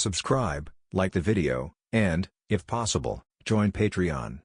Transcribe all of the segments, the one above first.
subscribe, like the video, and, if possible, join Patreon.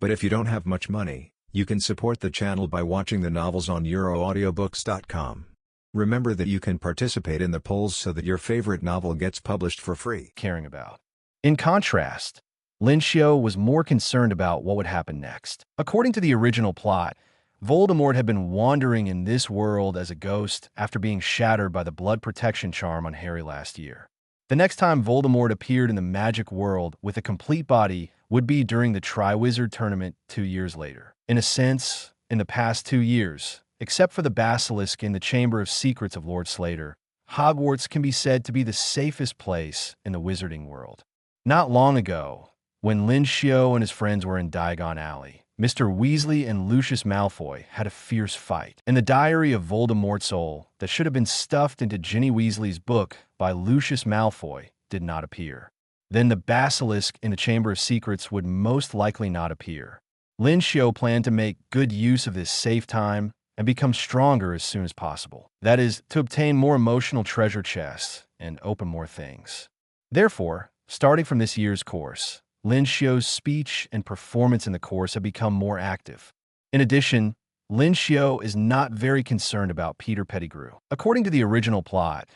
But if you don't have much money, you can support the channel by watching the novels on euroaudiobooks.com. Remember that you can participate in the polls so that your favorite novel gets published for free. Caring about. In contrast, Lin Xiu was more concerned about what would happen next. According to the original plot, Voldemort had been wandering in this world as a ghost after being shattered by the blood protection charm on Harri last year. The next time Voldemort appeared in the magic world with a complete body would be during the Triwizard Tournament 2 years later. In a sense, in the past 2 years, except for the basilisk in the Chamber of Secrets of Lord Slater, Hogwarts can be said to be the safest place in the wizarding world. Not long ago, when Lin Xiu and his friends were in Diagon Alley, Mr. Weasley and Lucius Malfoy had a fierce fight. In the diary of Voldemort's soul that should have been stuffed into Ginny Weasley's book by Lucius Malfoy did not appear. Then the basilisk in the Chamber of Secrets would most likely not appear. Lin Xiu planned to make good use of this safe time and become stronger as soon as possible. That is, to obtain more emotional treasure chests and open more things. Therefore, starting from this year's course, Lin Xiu's speech and performance in the course have become more active. In addition, Lin Xiu is not very concerned about Peter Pettigrew. According to the original plot,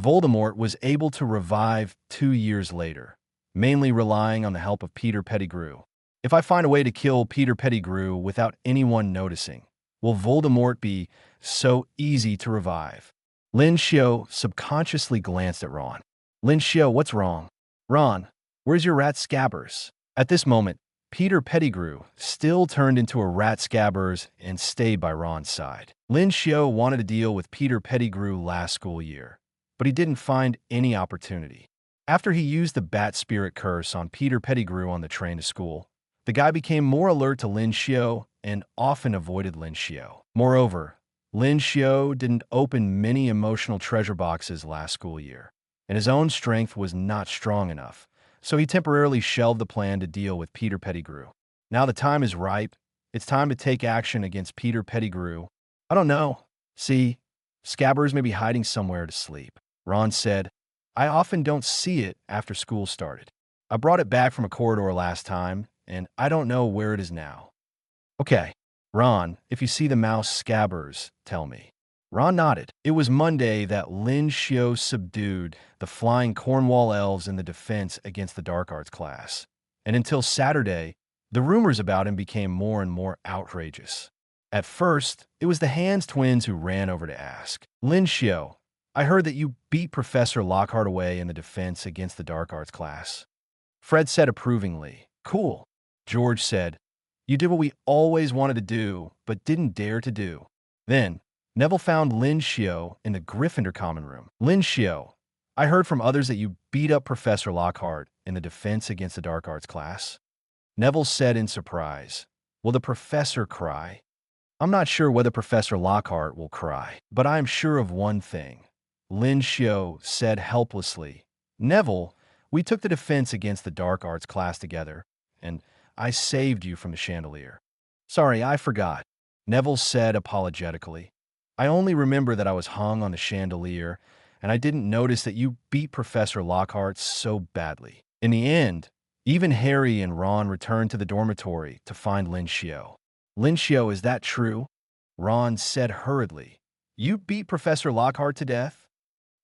Voldemort was able to revive 2 years later, mainly relying on the help of Peter Pettigrew. If I find a way to kill Peter Pettigrew without anyone noticing, will Voldemort be so easy to revive? Lin Xiu subconsciously glanced at Ron. Lin Xiu, what's wrong? Ron, where's your rat scabbers? At this moment, Peter Pettigrew still turned into a rat scabbers and stayed by Ron's side. Lin Xiu wanted to deal with Peter Pettigrew last school year, but he didn't find any opportunity. After he used the bat spirit curse on Peter Pettigrew on the train to school, the guy became more alert to Lin Xiu and often avoided Lin Xiu. Moreover, Lin Xiu didn't open many emotional treasure boxes last school year, and his own strength was not strong enough, so he temporarily shelved the plan to deal with Peter Pettigrew. Now the time is ripe. It's time to take action against Peter Pettigrew. I don't know. See, Scabbers may be hiding somewhere to sleep. Ron said, I often don't see it after school started. I brought it back from a corridor last time, and I don't know where it is now. Okay, Ron, if you see the mouse Scabbers, tell me. Ron nodded. It was Monday that Lin Xiu subdued the flying Cornwall elves in the defense against the dark arts class. And until Saturday, the rumors about him became more and more outrageous. At first, it was the Hands twins who ran over to ask. Lin Xiu, I heard that you beat Professor Lockhart away in the defense against the dark arts class. Fred said approvingly. Cool. George said, you did what we always wanted to do, but didn't dare to do. Then, Neville found Lin Xiu in the Gryffindor common room. Lin Xiu, I heard from others that you beat up Professor Lockhart in the defense against the dark arts class. Neville said in surprise, will the professor cry? I'm not sure whether Professor Lockhart will cry, but I am sure of one thing. Lin Xiu said helplessly, Neville, we took the defense against the dark arts class together, and I saved you from the chandelier. Sorry, I forgot, Neville said apologetically. I only remember that I was hung on the chandelier, and I didn't notice that you beat Professor Lockhart so badly. In the end, even Harri and Ron returned to the dormitory to find Lin Xiu. Lin Xiu, is that true? Ron said hurriedly. You beat Professor Lockhart to death?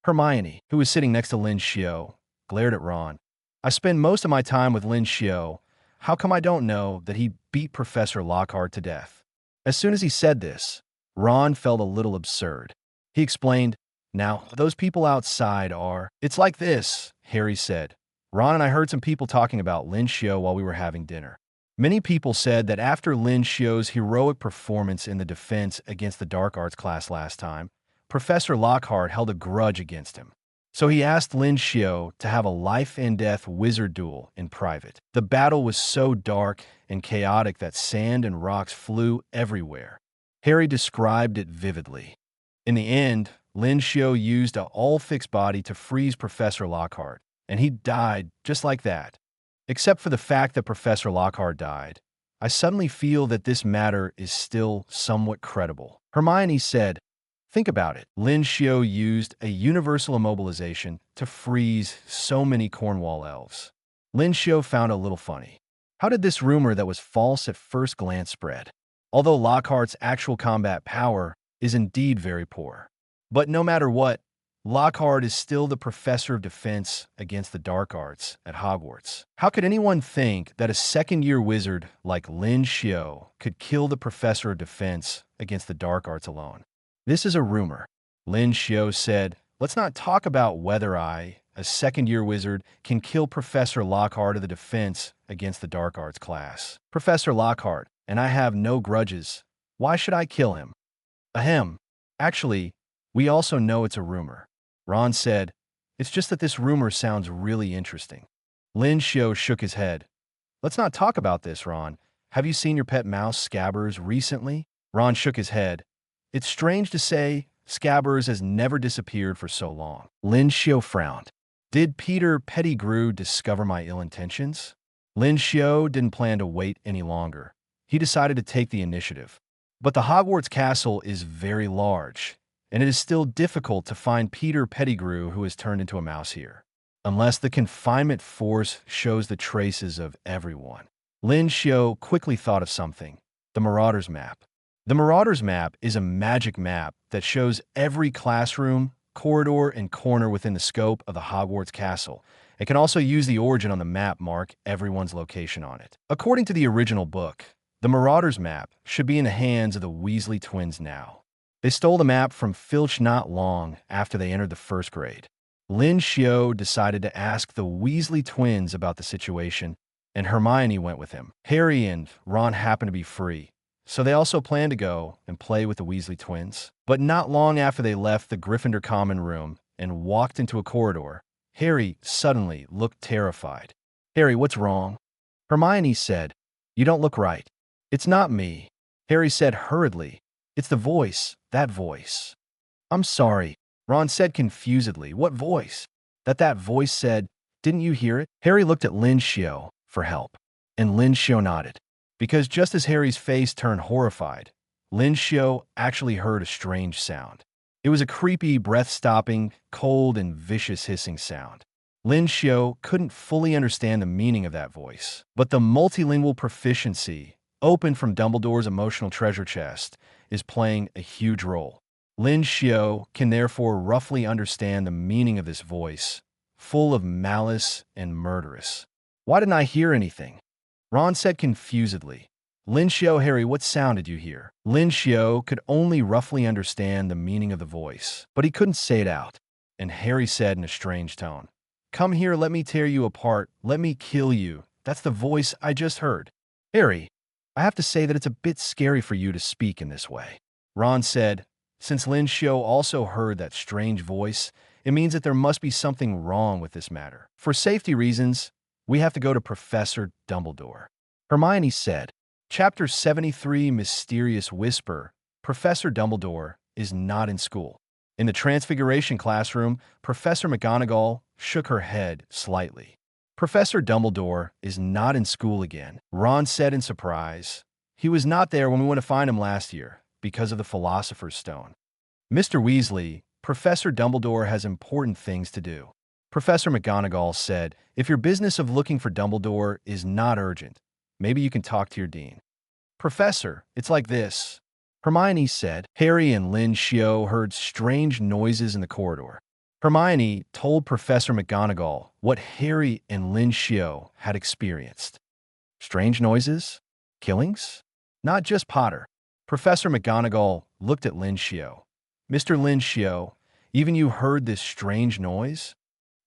Hermione, who was sitting next to Lin Xiu, glared at Ron. I spend most of my time with Lin Xiu. How come I don't know that he beat Professor Lockhart to death? As soon as he said this, Ron felt a little absurd. He explained, now, those people outside are... It's like this, Harri said. Ron and I heard some people talking about Lin Xiu while we were having dinner. Many people said that after Lin Xiu's heroic performance in the defense against the dark arts class last time, Professor Lockhart held a grudge against him. So he asked Lin Xiu to have a life-and-death wizard duel in private. The battle was so dark and chaotic that sand and rocks flew everywhere. Harri described it vividly. In the end, Lin Xiu used an all-fixed body to freeze Professor Lockhart, and he died just like that. Except for the fact that Professor Lockhart died, I suddenly feel that this matter is still somewhat credible. Hermione said, Think about it. Lin Xiu used a universal immobilization to freeze so many Cornwall elves. Lin Xiu found a little funny. How did this rumor that was false at first glance spread? Although Lockhart's actual combat power is indeed very poor. But no matter what, Lockhart is still the professor of defense against the dark arts at Hogwarts. How could anyone think that a second-year wizard like Lin Xiu could kill the professor of defense against the dark arts alone? This is a rumor. Lin Xiu said, "Let's not talk about whether I, a second-year wizard, can kill Professor Lockhart of the defense against the dark arts class. Professor Lockhart, and I have no grudges. Why should I kill him?" Ahem. Actually, we also know it's a rumor. Ron said, "It's just that this rumor sounds really interesting." Lin Xiu shook his head. "Let's not talk about this, Ron. Have you seen your pet mouse, Scabbers, recently?" Ron shook his head. "It's strange to say, Scabbers has never disappeared for so long." Lin Xiu frowned. "Did Peter Pettigrew discover my ill intentions?" Lin Xiu didn't plan to wait any longer. He decided to take the initiative. But the Hogwarts castle is very large, and it is still difficult to find Peter Pettigrew who has turned into a mouse here, unless the confinement force shows the traces of everyone. Lin Xiu quickly thought of something: the Marauder's Map. The Marauder's Map is a magic map that shows every classroom, corridor, and corner within the scope of the Hogwarts castle. It can also use the origin on the map mark everyone's location on it. According to the original book, the Marauder's Map should be in the hands of the Weasley twins now. They stole the map from Filch not long after they entered the first grade. Lin Xiu decided to ask the Weasley twins about the situation, and Hermione went with him. Harri and Ron happened to be free, so they also planned to go and play with the Weasley twins. But not long after they left the Gryffindor common room and walked into a corridor, Harri suddenly looked terrified. "Harri, what's wrong?" Hermione said, "You don't look right." "It's not me," Harri said hurriedly. "It's the voice, that voice." "I'm sorry," Ron said confusedly. "What voice?" That voice said, "Didn't you hear it?" Harri looked at Lin Xiu for help, and Lin Xiu nodded. Because just as Harry's face turned horrified, Lin Xiu actually heard a strange sound. It was a creepy, breath-stopping, cold, and vicious hissing sound. Lin Xiu couldn't fully understand the meaning of that voice, but the multilingual proficiency opened from Dumbledore's emotional treasure chest is playing a huge role. Lin Xiu can therefore roughly understand the meaning of this voice, full of malice and murderous. "Why didn't I hear anything?" Ron said confusedly. "Lin Xiu, Harri, what sound did you hear?" Lin Xiu could only roughly understand the meaning of the voice, but he couldn't say it out. And Harri said in a strange tone, "Come here, let me tear you apart, let me kill you. That's the voice I just heard." "Harri, I have to say that it's a bit scary for you to speak in this way," Ron said. Since Lin Xiu also heard that strange voice, it means that there must be something wrong with this matter. "For safety reasons, we have to go to Professor Dumbledore," Hermione said. Chapter 73, Mysterious Whisper. Professor Dumbledore is not in school. In the Transfiguration classroom, Professor McGonagall shook her head slightly. "Professor Dumbledore is not in school again," Ron said in surprise. "He was not there when we went to find him last year, because of the Philosopher's Stone." "Mr. Weasley, Professor Dumbledore has important things to do," Professor McGonagall said. "If your business of looking for Dumbledore is not urgent, maybe you can talk to your dean." "Professor, it's like this," Hermione said. Harri and Lin Xiu heard strange noises in the corridor. Hermione told Professor McGonagall what Harri and Lin Xiu had experienced. Strange noises? Killings? Not just Potter. Professor McGonagall looked at Lin Xiu. "Mr. Lin Xiu, even you heard this strange noise?"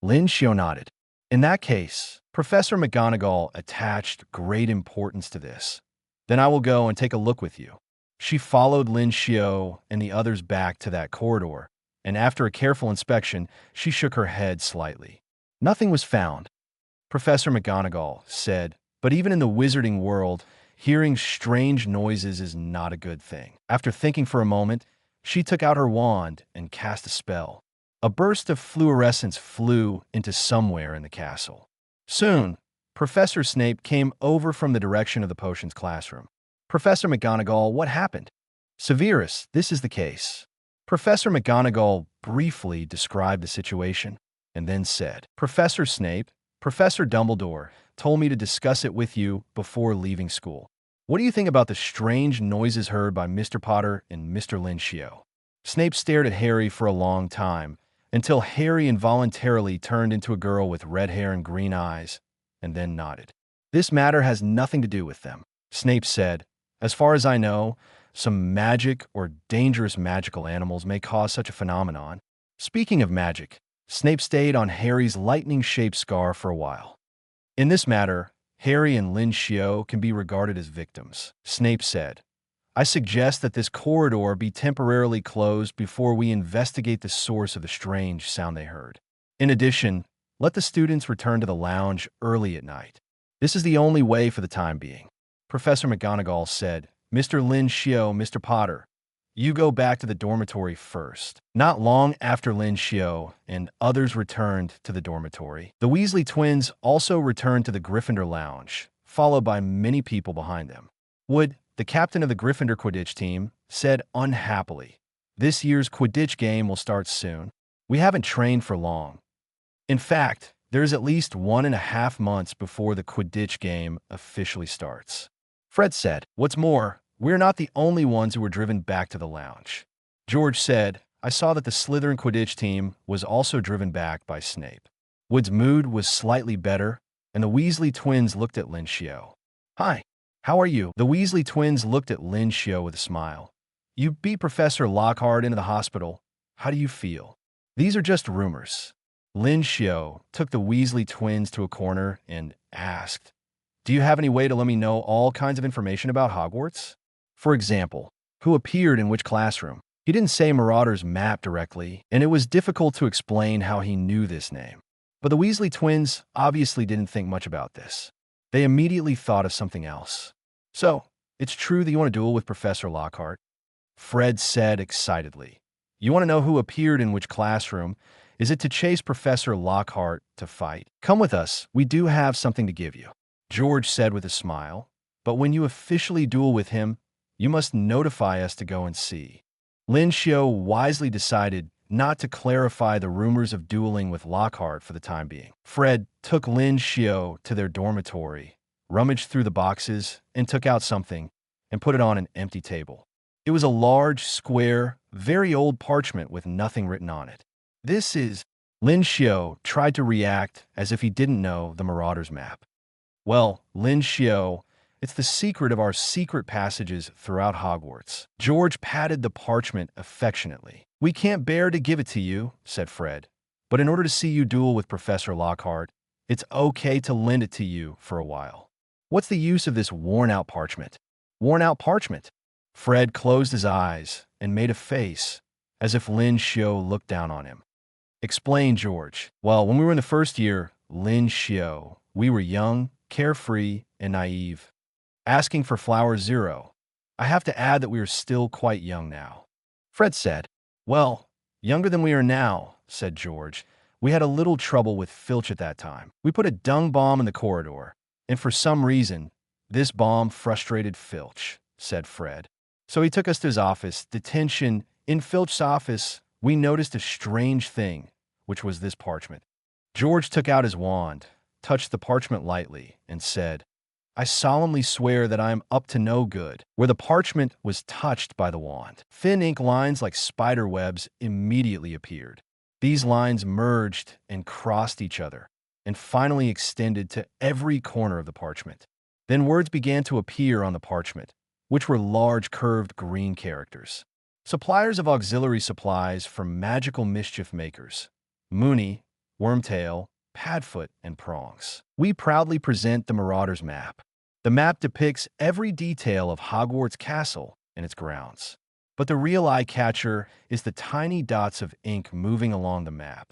Lin Xiu nodded. In that case, Professor McGonagall attached great importance to this. "Then I will go and take a look with you." She followed Lin Xiu and the others back to that corridor, and after a careful inspection, she shook her head slightly. "Nothing was found," Professor McGonagall said, "but even in the wizarding world, hearing strange noises is not a good thing." After thinking for a moment, she took out her wand and cast a spell. A burst of fluorescence flew into somewhere in the castle. Soon, Professor Snape came over from the direction of the potions classroom. "Professor McGonagall, what happened?" "Severus, this is the case." Professor McGonagall briefly described the situation and then said, Professor Snape, Professor Dumbledore told me to discuss it with you before leaving school. What do you think about the strange noises heard by Mr. Potter and Mr. Lin Xiu? Snape stared at Harry for a long time, until Harry involuntarily turned into a girl with red hair and green eyes, and then nodded. This matter has nothing to do with them, Snape said. As far as I know, some magic or dangerous magical animals may cause such a phenomenon. Speaking of magic, Snape stayed on Harry's lightning-shaped scar for a while. In this matter, Harry and Lin Xiu can be regarded as victims, Snape said. I suggest that this corridor be temporarily closed before we investigate the source of the strange sound they heard. In addition, let the students return to the lounge early at night. This is the only way for the time being. Professor McGonagall said, Mr. Lin Xiu, Mr. Potter, you go back to the dormitory first. Not long after Lin Xiu and others returned to the dormitory, the Weasley twins also returned to the Gryffindor lounge, followed by many people behind them. Wood, the captain of the Gryffindor Quidditch team, said unhappily, This year's Quidditch game will start soon. We haven't trained for long. In fact, there is at least 1.5 months before the Quidditch game officially starts. Fred said, What's more, we're not the only ones who were driven back to the lounge. George said, I saw that the Slytherin Quidditch team was also driven back by Snape. Wood's mood was slightly better, and the Weasley twins looked at Lin Xiu. Hi. How are you? The Weasley twins looked at Lin Xiu with a smile. You beat Professor Lockhart into the hospital. How do you feel? These are just rumors. Lin Xiu took the Weasley twins to a corner and asked, Do you have any way to let me know all kinds of information about Hogwarts? For example, who appeared in which classroom? He didn't say Marauder's map directly, and it was difficult to explain how he knew this name. But the Weasley twins obviously didn't think much about this. They immediately thought of something else. So, it's true that you want to duel with Professor Lockhart? Fred said excitedly. You want to know who appeared in which classroom? Is it to chase Professor Lockhart to fight? Come with us. We do have something to give you. George said with a smile. But when you officially duel with him, you must notify us to go and see. Lin Xiu wisely decided not to clarify the rumors of dueling with Lockhart for the time being. Fred took Lin Xiu to their dormitory, rummaged through the boxes, and took out something and put it on an empty table. It was a large, square, very old parchment with nothing written on it. This is... Lin Xiu tried to react as if he didn't know the Marauder's map. Well, Lin Xiu, it's the secret of our secret passages throughout Hogwarts. George patted the parchment affectionately. We can't bear to give it to you, said Fred. But in order to see you duel with Professor Lockhart, it's okay to lend it to you for a while. What's the use of this worn-out parchment? Worn-out parchment? Fred closed his eyes and made a face, as if Lin Xiu looked down on him. Explain, George. Well, when we were in the first year, Lin Xiu, we were young, carefree, and naive. Asking for flower 0. I have to add that we are still quite young now. Fred said, Well, younger than we are now, said George. We had a little trouble with Filch at that time. We put a dung bomb in the corridor, and for some reason, this bomb frustrated Filch, said Fred. So he took us to his office, detention. In Filch's office, we noticed a strange thing, which was this parchment. George took out his wand, touched the parchment lightly, and said, I solemnly swear that I am up to no good. Where the parchment was touched by the wand, thin ink lines like spider webs immediately appeared. These lines merged and crossed each other, and finally extended to every corner of the parchment. Then words began to appear on the parchment, which were large curved green characters. Suppliers of auxiliary supplies from magical mischief makers, Moony, Wormtail, Padfoot, and Prongs. We proudly present the Marauder's map. The map depicts every detail of Hogwarts Castle and its grounds. But the real eye-catcher is the tiny dots of ink moving along the map,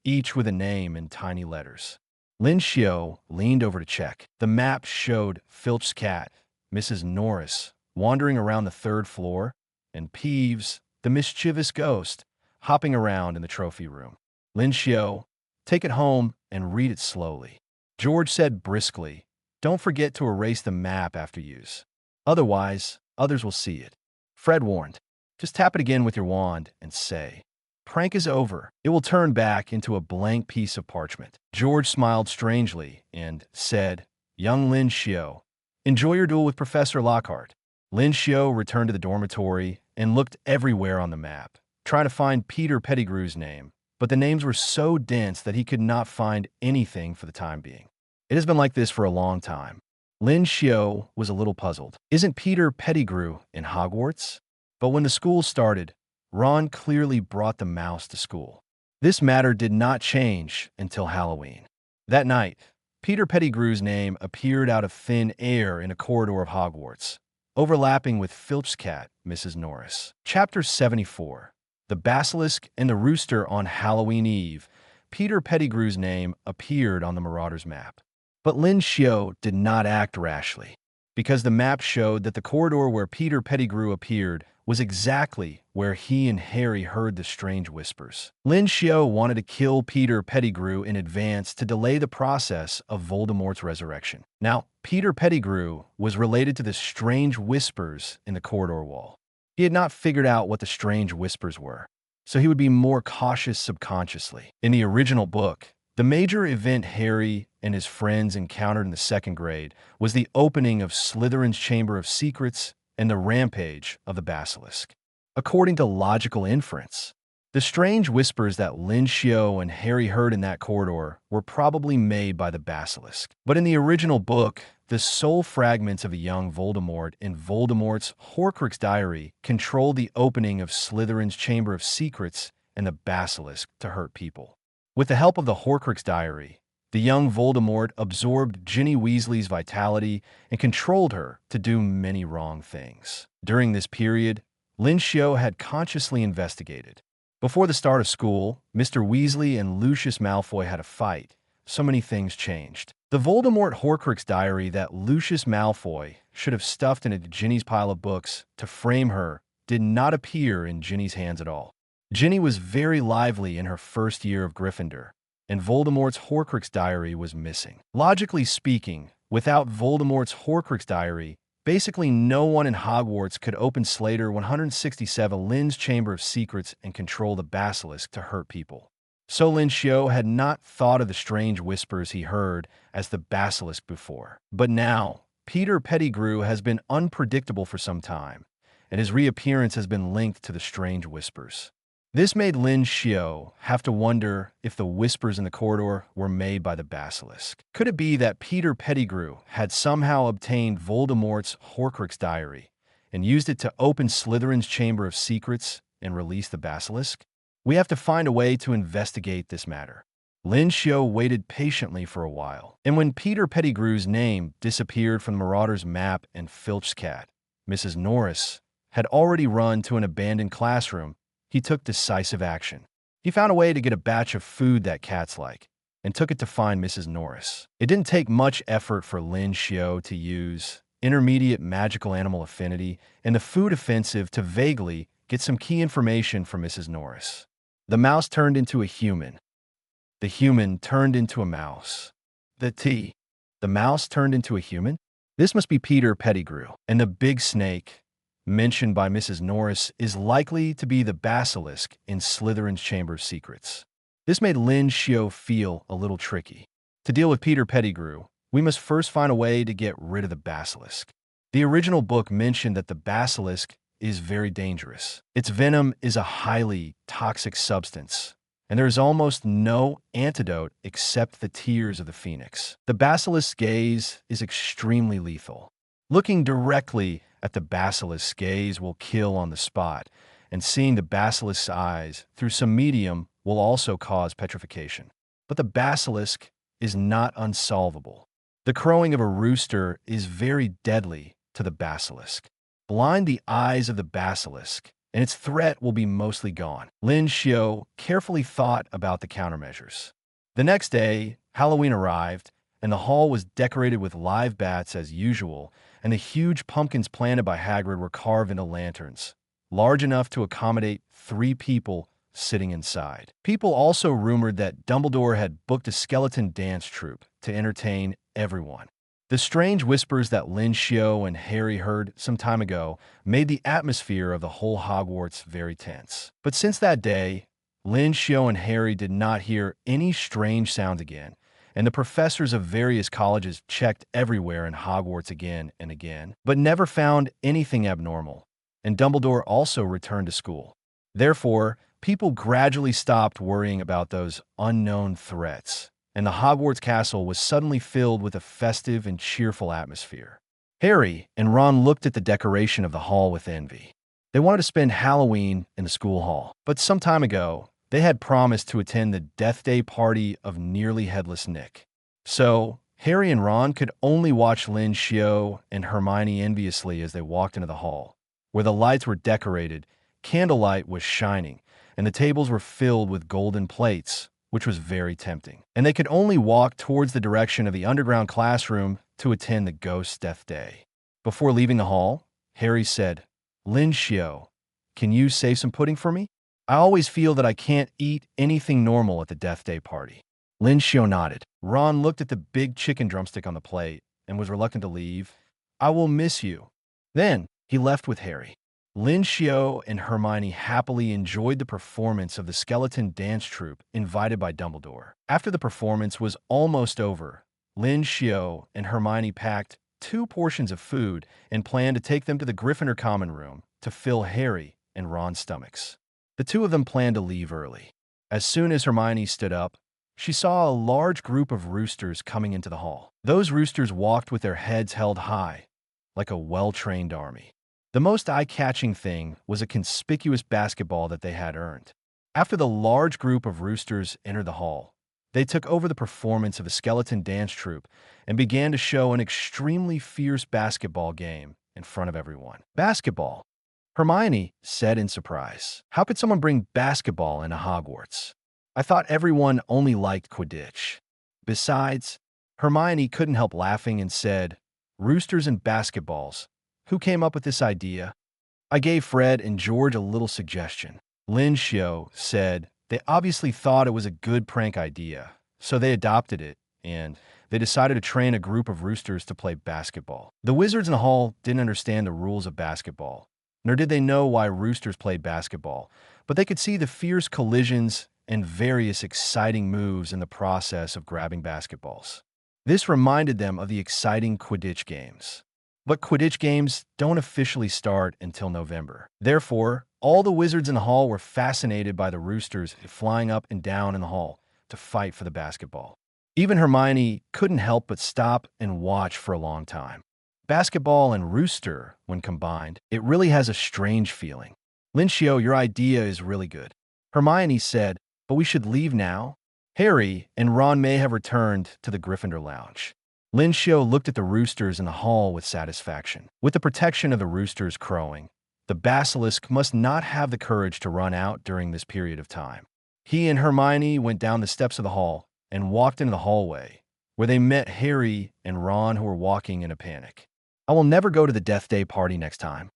each with a name in tiny letters. Lin Xiu leaned over to check. The map showed Filch's cat, Mrs. Norris, wandering around the 3rd floor, and Peeves, the mischievous ghost, hopping around in the trophy room. Lin Xiu, take it home and read it slowly. George said briskly, Don't forget to erase the map after use. Otherwise, others will see it. Fred warned. Just tap it again with your wand and say, "Prank is over." It will turn back into a blank piece of parchment. George smiled strangely and said, "Young Lin Xiu, enjoy your duel with Professor Lockhart." Lin Xiu returned to the dormitory and looked everywhere on the map, trying to find Peter Pettigrew's name, but the names were so dense that he could not find anything for the time being. It has been like this for a long time. Lin Xiu was a little puzzled. Isn't Peter Pettigrew in Hogwarts? But when the school started, Ron clearly brought the mouse to school. This matter did not change until Halloween. That night, Peter Pettigrew's name appeared out of thin air in a corridor of Hogwarts, overlapping with Filch's cat, Mrs. Norris. Chapter 74. The Basilisk and the Rooster. On Halloween Eve, Peter Pettigrew's name appeared on the Marauder's map. But Lin Xiu did not act rashly, because the map showed that the corridor where Peter Pettigrew appeared was exactly where he and Harri heard the strange whispers. Lin Xiu wanted to kill Peter Pettigrew in advance to delay the process of Voldemort's resurrection. Now, Peter Pettigrew was related to the strange whispers in the corridor wall. He had not figured out what the strange whispers were, so he would be more cautious subconsciously. In the original book, the major event Harri and his friends encountered in the second grade was the opening of Slytherin's Chamber of Secrets and the rampage of the Basilisk. According to logical inference, the strange whispers that Lin Xiu and Harri heard in that corridor were probably made by the Basilisk. But in the original book, the soul fragments of a young Voldemort in Voldemort's Horcrux diary controlled the opening of Slytherin's Chamber of Secrets and the Basilisk to hurt people. With the help of the Horcrux diary, the young Voldemort absorbed Ginny Weasley's vitality and controlled her to do many wrong things. During this period, Lin Xiu had consciously investigated. Before the start of school, Mr. Weasley and Lucius Malfoy had a fight. So many things changed. The Voldemort Horcrux diary that Lucius Malfoy should have stuffed into Ginny's pile of books to frame her did not appear in Ginny's hands at all. Ginny was very lively in her first year of Gryffindor, and Voldemort's Horcrux diary was missing. Logically speaking, without Voldemort's Horcrux diary, basically no one in Hogwarts could open Slater 167 Lin's Chamber of Secrets and control the Basilisk to hurt people. So Lin Xiu had not thought of the strange whispers he heard as the Basilisk before. But now, Peter Pettigrew has been unpredictable for some time, and his reappearance has been linked to the strange whispers. This made Lin Xiu have to wonder if the whispers in the corridor were made by the Basilisk. Could it be that Peter Pettigrew had somehow obtained Voldemort's Horcrux diary and used it to open Slytherin's Chamber of Secrets and release the Basilisk? We have to find a way to investigate this matter. Lin Xiu waited patiently for a while, and when Peter Pettigrew's name disappeared from the Marauder's map and Filch's cat, Mrs. Norris, had already run to an abandoned classroom, he took decisive action. He found a way to get a batch of food that cats like, and took it to find Mrs. Norris. It didn't take much effort for Lin Xiu to use intermediate magical animal affinity and the food offensive to vaguely get some key information from Mrs. Norris. The mouse turned into a human. The human turned into a mouse. The mouse turned into a human? This must be Peter Pettigrew, and the big snake mentioned by Mrs. Norris is likely to be the Basilisk in Slytherin's Chamber of Secrets. This made Lin Xiu feel a little tricky. To deal with Peter Pettigrew, we must first find a way to get rid of the Basilisk. The original book mentioned that the Basilisk is very dangerous. Its venom is a highly toxic substance, and there is almost no antidote except the tears of the phoenix. The Basilisk's gaze is extremely lethal. Looking directly at the Basilisk's gaze will kill on the spot, and seeing the Basilisk's eyes through some medium will also cause petrification. But the Basilisk is not unsolvable. The crowing of a rooster is very deadly to the Basilisk. Blind the eyes of the Basilisk, and its threat will be mostly gone. Lin Xiu carefully thought about the countermeasures. The next day, Halloween arrived, and the hall was decorated with live bats as usual, and the huge pumpkins planted by Hagrid were carved into lanterns, large enough to accommodate 3 people sitting inside. People also rumored that Dumbledore had booked a skeleton dance troupe to entertain everyone. The strange whispers that Lin Xiu and Harri heard some time ago made the atmosphere of the whole Hogwarts very tense. But since that day, Lin Xiu and Harri did not hear any strange sounds again, and the professors of various colleges checked everywhere in Hogwarts again and again, but never found anything abnormal, and Dumbledore also returned to school. Therefore, people gradually stopped worrying about those unknown threats, and the Hogwarts castle was suddenly filled with a festive and cheerful atmosphere. Harri and Ron looked at the decoration of the hall with envy. They wanted to spend Halloween in the school hall, but some time ago, they had promised to attend the Death Day party of Nearly Headless Nick. So, Harri and Ron could only watch Lin Xiu and Hermione enviously as they walked into the hall, where the lights were decorated, candlelight was shining, and the tables were filled with golden plates, which was very tempting. And they could only walk towards the direction of the underground classroom to attend the Ghost Death Day. Before leaving the hall, Harri said, "Lin Xiu, can you save some pudding for me? I always feel that I can't eat anything normal at the Death Day party." Lin Xiu nodded. Ron looked at the big chicken drumstick on the plate and was reluctant to leave. "I will miss you." Then he left with Harri. Lin Xiu and Hermione happily enjoyed the performance of the skeleton dance troupe invited by Dumbledore. After the performance was almost over, Lin Xiu and Hermione packed 2 portions of food and planned to take them to the Gryffindor common room to fill Harri and Ron's stomachs. The two of them planned to leave early. As soon as Hermione stood up, she saw a large group of roosters coming into the hall. Those roosters walked with their heads held high, like a well-trained army. The most eye-catching thing was a conspicuous basketball that they had earned. After the large group of roosters entered the hall, they took over the performance of a skeleton dance troupe and began to show an extremely fierce basketball game in front of everyone. "Basketball," Hermione said in surprise. "How could someone bring basketball into Hogwarts? I thought everyone only liked Quidditch." Besides, Hermione couldn't help laughing and said, "Roosters and basketballs. Who came up with this idea?" "I gave Fred and George a little suggestion." Lin Xiu said, "They obviously thought it was a good prank idea, so they adopted it, and they decided to train a group of roosters to play basketball." The wizards in the hall didn't understand the rules of basketball, nor did they know why roosters played basketball, but they could see the fierce collisions and various exciting moves in the process of grabbing basketballs. This reminded them of the exciting Quidditch games. But Quidditch games don't officially start until November. Therefore, all the wizards in the hall were fascinated by the roosters flying up and down in the hall to fight for the basketball. Even Hermione couldn't help but stop and watch for a long time. Basketball and rooster, when combined, it really has a strange feeling. "Lin Xiu, your idea is really good." Hermione said, "But we should leave now." Harri and Ron may have returned to the Gryffindor lounge. Lin Xiu looked at the roosters in the hall with satisfaction. With the protection of the roosters crowing, the basilisk must not have the courage to run out during this period of time. He and Hermione went down the steps of the hall and walked into the hallway, where they met Harri and Ron, who were walking in a panic. "I will never go to the Death Day party next time."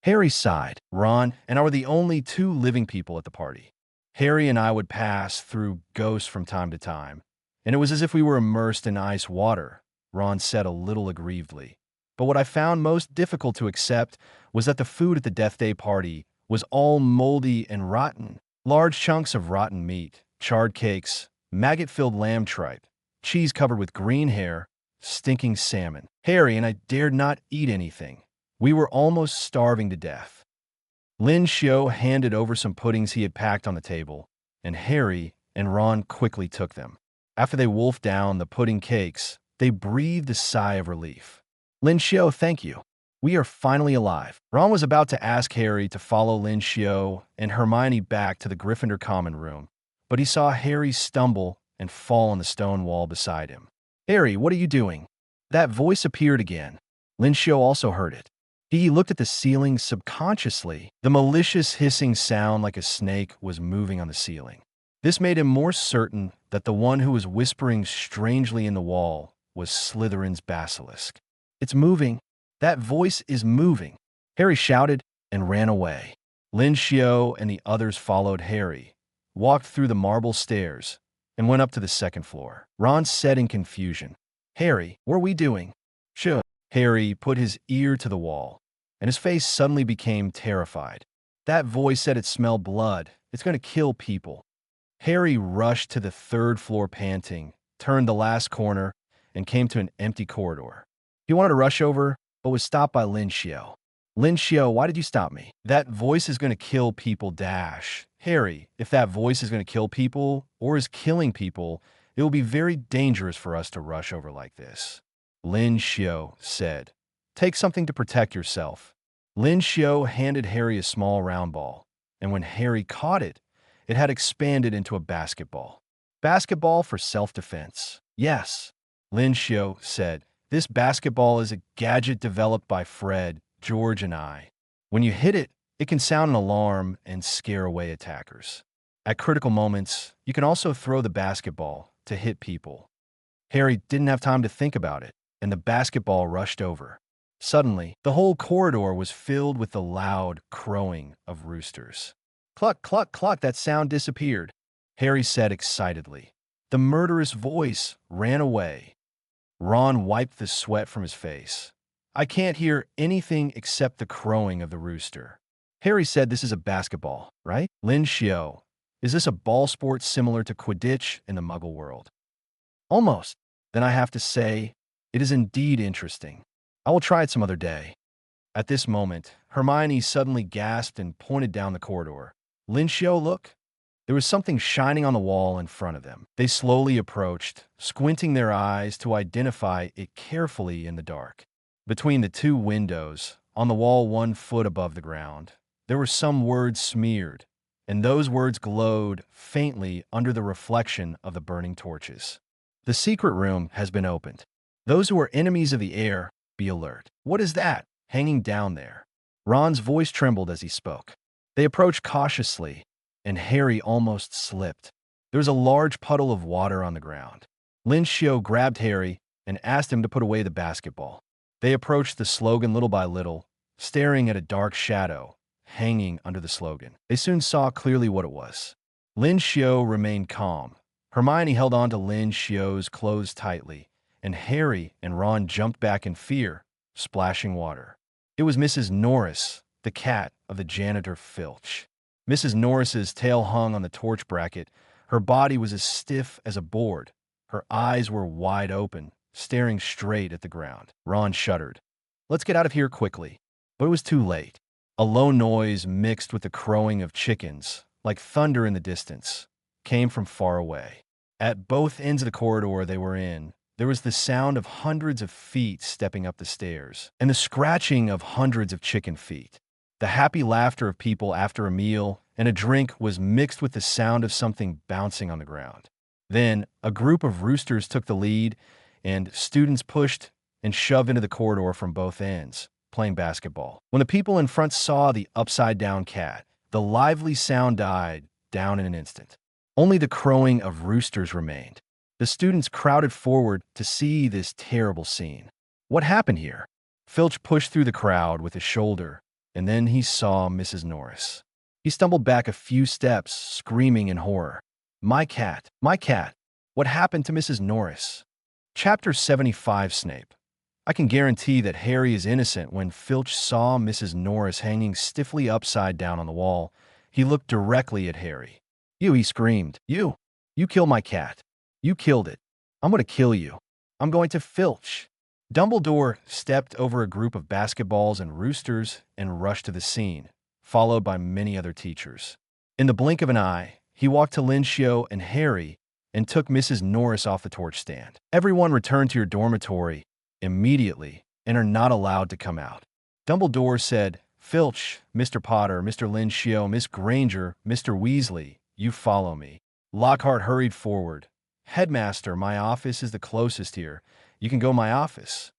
Harri sighed. "Ron and I were the only 2 living people at the party. Harri and I would pass through ghosts from time to time, and it was as if we were immersed in ice water," Ron said a little aggrievedly. "But what I found most difficult to accept was that the food at the Death Day party was all moldy and rotten. Large chunks of rotten meat, charred cakes, maggot-filled lamb tripe, cheese covered with green hair, stinking salmon. Harri and I dared not eat anything. We were almost starving to death." Lin Xiu handed over some puddings he had packed on the table, and Harri and Ron quickly took them. After they wolfed down the pudding cakes, they breathed a sigh of relief. "Lin Xiu, thank you. We are finally alive." Ron was about to ask Harri to follow Lin Xiu and Hermione back to the Gryffindor common room, but he saw Harri stumble and fall on the stone wall beside him. "Harri, what are you doing?" That voice appeared again. Lin Xiu also heard it. He looked at the ceiling subconsciously. The malicious hissing sound like a snake was moving on the ceiling. This made him more certain that the one who was whispering strangely in the wall was Slytherin's basilisk. "It's moving. That voice is moving." Harri shouted and ran away. Lin Xiu and the others followed Harri, walked through the marble stairs, and went up to the 2nd floor. Ron said in confusion, "Harri, what are we doing?" Sure. Harry put his ear to the wall, and his face suddenly became terrified. That voice said it smelled blood. It's going to kill people. Harry rushed to the third floor panting, turned the last corner, and came to an empty corridor. He wanted to rush over, but was stopped by Lin Xiu. Lin Xiu, why did you stop me? That voice is going to kill people, dash. Harry, if that voice is going to kill people, or is killing people, it will be very dangerous for us to rush over like this. Lin Xiu said, take something to protect yourself. Lin Xiu handed Harry a small round ball, and when Harry caught it, it had expanded into a basketball. Basketball for self-defense. Yes, Lin Xiu said. This basketball is a gadget developed by Fred, George, and I. When you hit it, it can sound an alarm and scare away attackers. At critical moments, you can also throw the basketball to hit people. Harry didn't have time to think about it, and the basketball rushed over. Suddenly, the whole corridor was filled with the loud crowing of roosters. Cluck, cluck, cluck, that sound disappeared, Harry said excitedly. The murderous voice ran away. Ron wiped the sweat from his face. I can't hear anything except the crowing of the rooster. Harry said this is a basketball, right? Lin Xiu, is this a ball sport similar to Quidditch in the Muggle world? Almost. Then I have to say, it is indeed interesting. I will try it some other day. At this moment, Hermione suddenly gasped and pointed down the corridor. Lin Xiu, look. There was something shining on the wall in front of them. They slowly approached, squinting their eyes to identify it carefully in the dark. Between the two windows, on the wall 1 foot above the ground, there were some words smeared, and those words glowed faintly under the reflection of the burning torches. The secret room has been opened. Those who are enemies of the air, be alert. What is that, hanging down there? Ron's voice trembled as he spoke. They approached cautiously, and Harry almost slipped. There was a large puddle of water on the ground. Lin Xiu grabbed Harry and asked him to put away the basketball. They approached the slogan little by little, staring at a dark shadow hanging under the slogan. They soon saw clearly what it was. Lin Xiu remained calm. Hermione held on to Lin Xiu's clothes tightly, and Harry and Ron jumped back in fear, splashing water. It was Mrs. Norris, the cat of the janitor Filch. Mrs. Norris's tail hung on the torch bracket. Her body was as stiff as a board. Her eyes were wide open, staring straight at the ground. Ron shuddered. Let's get out of here quickly. But it was too late. A low noise mixed with the crowing of chickens, like thunder in the distance, came from far away. At both ends of the corridor they were in, there was the sound of hundreds of feet stepping up the stairs, and the scratching of hundreds of chicken feet. The happy laughter of people after a meal and a drink was mixed with the sound of something bouncing on the ground. Then, a group of roosters took the lead, and students pushed and shoved into the corridor from both ends, playing basketball. When the people in front saw the upside-down cat, the lively sound died down in an instant. Only the crowing of roosters remained. The students crowded forward to see this terrible scene. What happened here? Filch pushed through the crowd with his shoulder, and then he saw Mrs. Norris. He stumbled back a few steps, screaming in horror. My cat, what happened to Mrs. Norris? Chapter 75, Snape. I can guarantee that Harry is innocent. When Filch saw Mrs. Norris hanging stiffly upside down on the wall, he looked directly at Harry. You, he screamed. You killed my cat. You killed it. I'm going to kill you. I'm going to Filch. Dumbledore stepped over a group of basketballs and roosters and rushed to the scene, followed by many other teachers. In the blink of an eye, he walked to Lin Xiu and Harry and took Mrs. Norris off the torch stand. Everyone returned to your dormitory immediately and are not allowed to come out. Dumbledore said, Filch, Mr. Potter, Mr. Lin Xiu, Miss Granger, Mr. Weasley, you follow me. Lockhart hurried forward. Headmaster, my office is the closest here. You can go my office.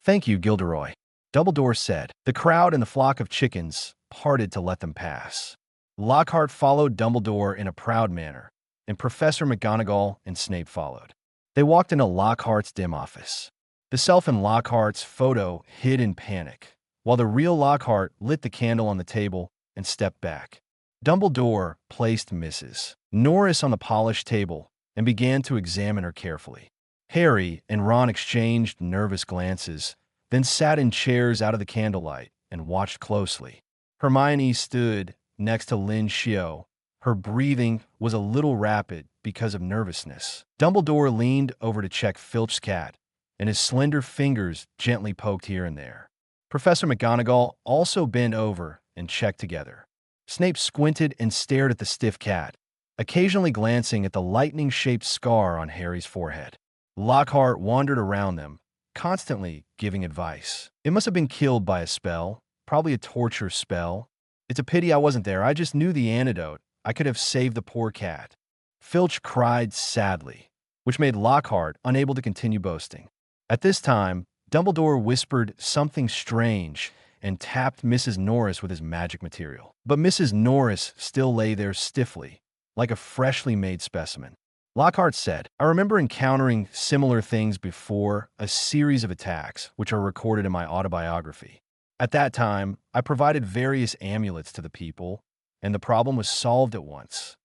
Thank you, Gilderoy, Dumbledore said. The crowd and the flock of chickens parted to let them pass. Lockhart followed Dumbledore in a proud manner, and Professor McGonagall and Snape followed. They walked into Lockhart's dim office. The self in Lockhart's photo hid in panic, while the real Lockhart lit the candle on the table and stepped back. Dumbledore placed Mrs. Norris on the polished table and began to examine her carefully. Harry and Ron exchanged nervous glances then sat in chairs out of the candlelight and watched closely. Hermione stood next to Lin Xiu. Her breathing was a little rapid because of nervousness. Dumbledore leaned over to check Filch's cat, and his slender fingers gently poked here and there. Professor McGonagall also bent over and checked together. Snape squinted and stared at the stiff cat, occasionally glancing at the lightning-shaped scar on Harry's forehead. Lockhart wandered around them, constantly giving advice. It must have been killed by a spell, probably a torture spell. It's a pity I wasn't there. I just knew the antidote. I could have saved the poor cat. Filch cried sadly, which made Lockhart unable to continue boasting. At this time, Dumbledore whispered something strange and tapped Mrs. Norris with his magic material. But Mrs. Norris still lay there stiffly, like a freshly made specimen. Lockhart said, I remember encountering similar things before, a series of attacks, which are recorded in my autobiography. At that time, I provided various amulets to the people, and the problem was solved at once.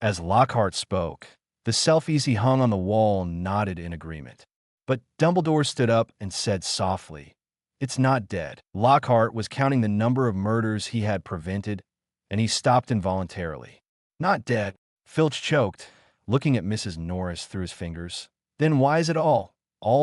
As Lockhart spoke, the selfies he hung on the wall nodded in agreement. But Dumbledore stood up and said softly, It's not dead. Lockhart was counting the number of murders he had prevented, and he stopped involuntarily. Not dead. Filch choked, looking at Mrs. Norris through his fingers. Then why is it all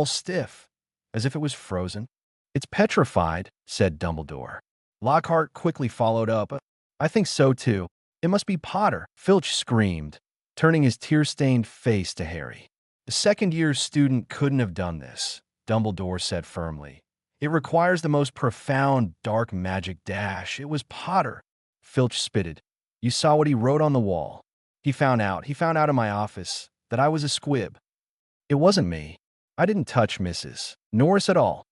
stiff, as if it was frozen? It's petrified, said Dumbledore. Lockhart quickly followed up. I think so too. It must be Potter. Filch screamed, turning his tear-stained face to Harry. The second-year student couldn't have done this, Dumbledore said firmly. It requires the most profound dark magic dash. It was Potter. Filch spitted. You saw what he wrote on the wall. He found out in my office that I was a squib. It wasn't me. I didn't touch Mrs. Norris at all.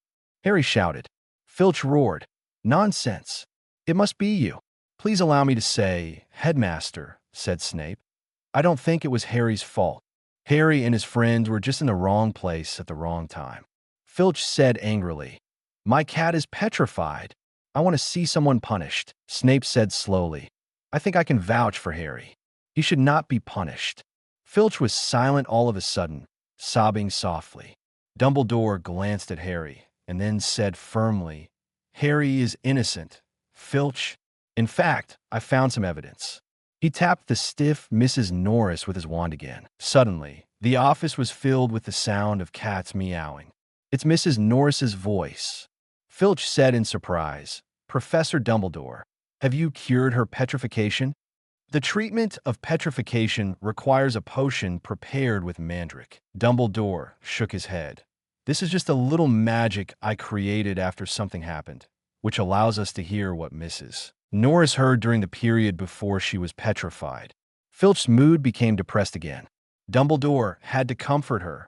Harry shouted. Filch roared. Nonsense. It must be you. Please allow me to say, Headmaster, said Snape. I don't think it was Harry's fault. Harry and his friends were just in the wrong place at the wrong time. Filch said angrily, My cat is petrified. I want to see someone punished. Snape said slowly, I think I can vouch for Harry. He should not be punished. Filch was silent all of a sudden, sobbing softly. Dumbledore glanced at Harry and then said firmly, Harry is innocent. Filch, in fact, I found some evidence. He tapped the stiff Mrs. Norris with his wand again. Suddenly, the office was filled with the sound of cats meowing. It's Mrs. Norris's voice. Filch said in surprise, Professor Dumbledore, have you cured her petrification? The treatment of petrification requires a potion prepared with mandrake. Dumbledore shook his head. This is just a little magic I created after something happened, which allows us to hear what Mrs. Norris heard during the period before she was petrified. Filch's mood became depressed again. Dumbledore had to comfort her.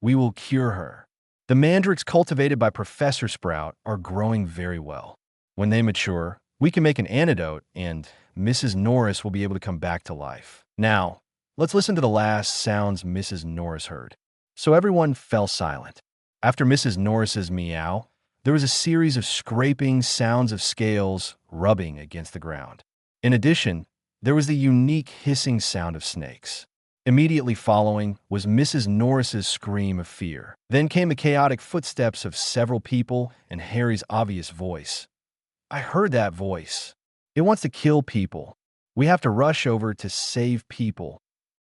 We will cure her. The mandrakes cultivated by Professor Sprout are growing very well. When they mature, we can make an antidote and Mrs. Norris will be able to come back to life. Now, let's listen to the last sounds Mrs. Norris heard. So everyone fell silent. After Mrs. Norris's meow, there was a series of scraping sounds of scales rubbing against the ground. In addition, there was the unique hissing sound of snakes. Immediately following was Mrs. Norris's scream of fear. Then came the chaotic footsteps of several people and Harry's obvious voice. I heard that voice. It wants to kill people. We have to rush over to save people.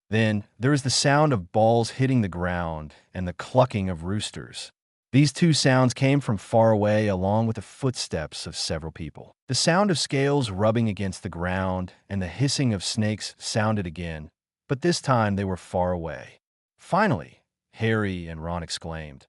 Then there is the sound of balls hitting the ground and the clucking of roosters. These two sounds came from far away along with the footsteps of several people. The sound of scales rubbing against the ground and the hissing of snakes sounded again, but this time they were far away. Finally, Harry and Ron exclaimed,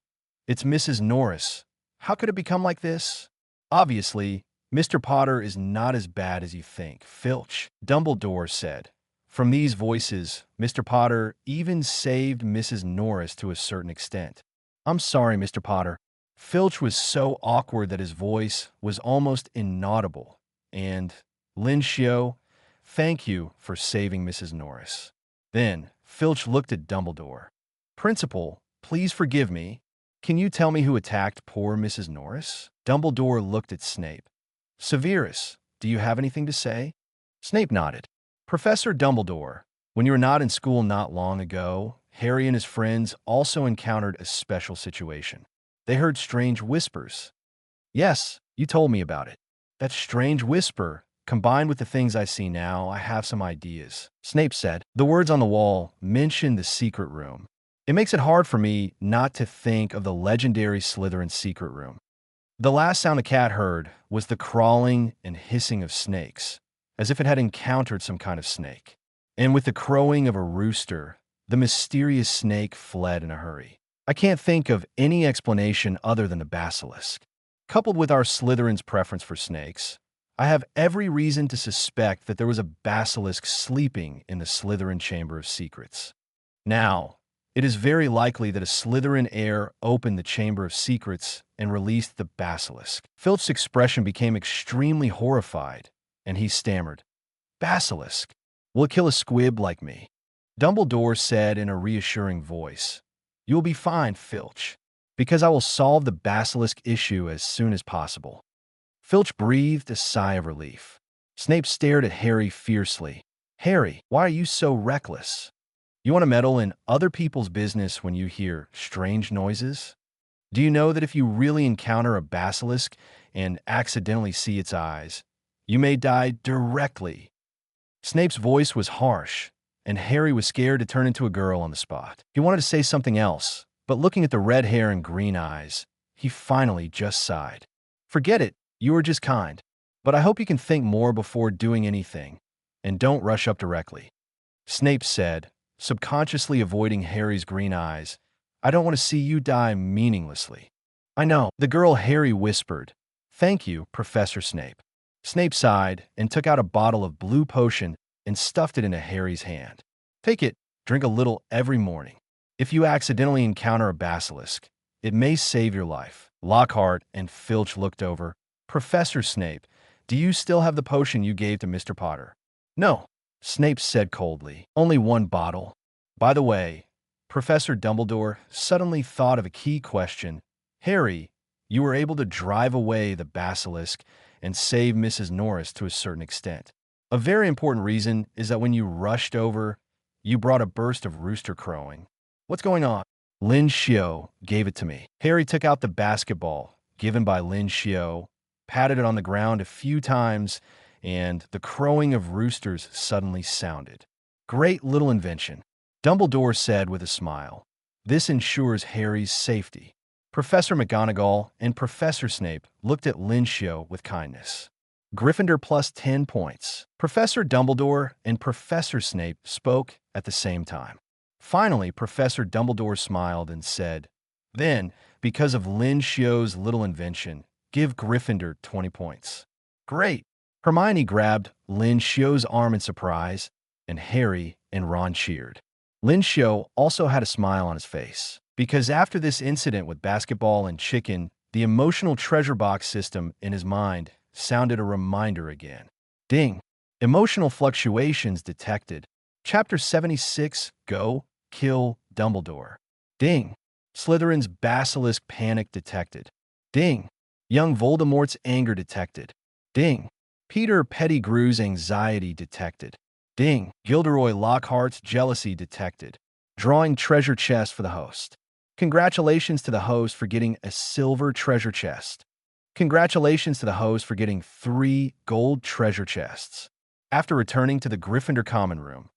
It's Mrs. Norris. How could it become like this? Obviously, Mr. Potter is not as bad as you think, Filch, Dumbledore said. From these voices, Mr. Potter even saved Mrs. Norris to a certain extent. I'm sorry, Mr. Potter. Filch was so awkward that his voice was almost inaudible. And, Lin Xiu, thank you for saving Mrs. Norris. Then, Filch looked at Dumbledore. Principal, please forgive me. Can you tell me who attacked poor Mrs. Norris? Dumbledore looked at Snape. Severus, do you have anything to say? Snape nodded. Professor Dumbledore, when you were not in school not long ago, Harry and his friends also encountered a special situation. They heard strange whispers, Yes, you told me about it. That strange whisper, combined with the things I see now, I have some ideas. Snape said. The words on the wall mention the secret room. It makes it hard for me not to think of the legendary Slytherin secret room. The last sound the cat heard was the crawling and hissing of snakes, as if it had encountered some kind of snake. And with the crowing of a rooster, the mysterious snake fled in a hurry. I can't think of any explanation other than the basilisk. Coupled with our Slytherin's preference for snakes, I have every reason to suspect that there was a basilisk sleeping in the Slytherin Chamber of Secrets. Now, it is very likely that a Slytherin heir opened the Chamber of Secrets and released the basilisk. Filch's expression became extremely horrified, and he stammered, "Basilisk? Will it kill a squib like me?" Dumbledore said in a reassuring voice, "You will be fine, Filch, because I will solve the basilisk issue as soon as possible." Filch breathed a sigh of relief. Snape stared at Harry fiercely. "Harry, why are you so reckless? You want to meddle in other people's business when you hear strange noises? Do you know that if you really encounter a basilisk and accidentally see its eyes, you may die directly?" Snape's voice was harsh, and Harry was scared to turn into a girl on the spot. He wanted to say something else, but looking at the red hair and green eyes, he finally just sighed. "Forget it, you were just kind. But I hope you can think more before doing anything, and don't rush up directly." Snape said, subconsciously avoiding Harry's green eyes, "I don't want to see you die meaninglessly." "I know," the girl Harry whispered. "Thank you, Professor Snape." Snape sighed and took out a bottle of blue potion and stuffed it into Harry's hand. "Take it, drink a little every morning. If you accidentally encounter a basilisk, it may save your life." Lockhart and Filch looked over. "Professor Snape, do you still have the potion you gave to Mr. Potter?" "No," Snape said coldly. "Only one bottle." By the way, Professor Dumbledore suddenly thought of a key question. "Harry, you were able to drive away the basilisk and save Mrs. Norris to a certain extent. A very important reason is that when you rushed over, you brought a burst of rooster crowing. What's going on?" "Lin Xiu gave it to me." Harry took out the basketball given by Lin Xiu, patted it on the ground a few times, and the crowing of roosters suddenly sounded. "Great little invention," Dumbledore said with a smile. "This ensures Harry's safety." Professor McGonagall and Professor Snape looked at Lin Xiu with kindness. Gryffindor plus 10 points. Professor Dumbledore and Professor Snape spoke at the same time. Finally, Professor Dumbledore smiled and said, "Then, because of Lin Xiu's little invention, give Gryffindor 20 points." "Great!" Hermione grabbed Lin Xiu's arm in surprise, and Harry and Ron cheered. Lin Xiu also had a smile on his face, because after this incident with basketball and chicken, the emotional treasure box system in his mind sounded a reminder again. Ding! Emotional fluctuations detected. Chapter 76, Go, Kill, Dumbledore. Ding! Slytherin's basilisk panic detected. Ding! Young Voldemort's anger detected. Ding! Peter Pettigrew's anxiety detected. Ding! Gilderoy Lockhart's jealousy detected. Drawing treasure chest for the host. Congratulations to the host for getting a silver treasure chest. Congratulations to the host for getting 3 gold treasure chests. After returning to the Gryffindor common room,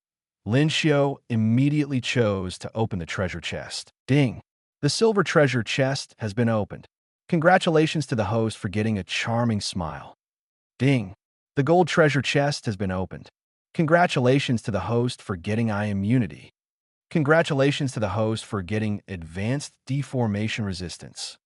Lin Xiu immediately chose to open the treasure chest. Ding! The silver treasure chest has been opened. Congratulations to the host for getting a charming smile. Ding! The gold treasure chest has been opened. Congratulations to the host for getting eye immunity. Congratulations to the host for getting advanced deformation resistance.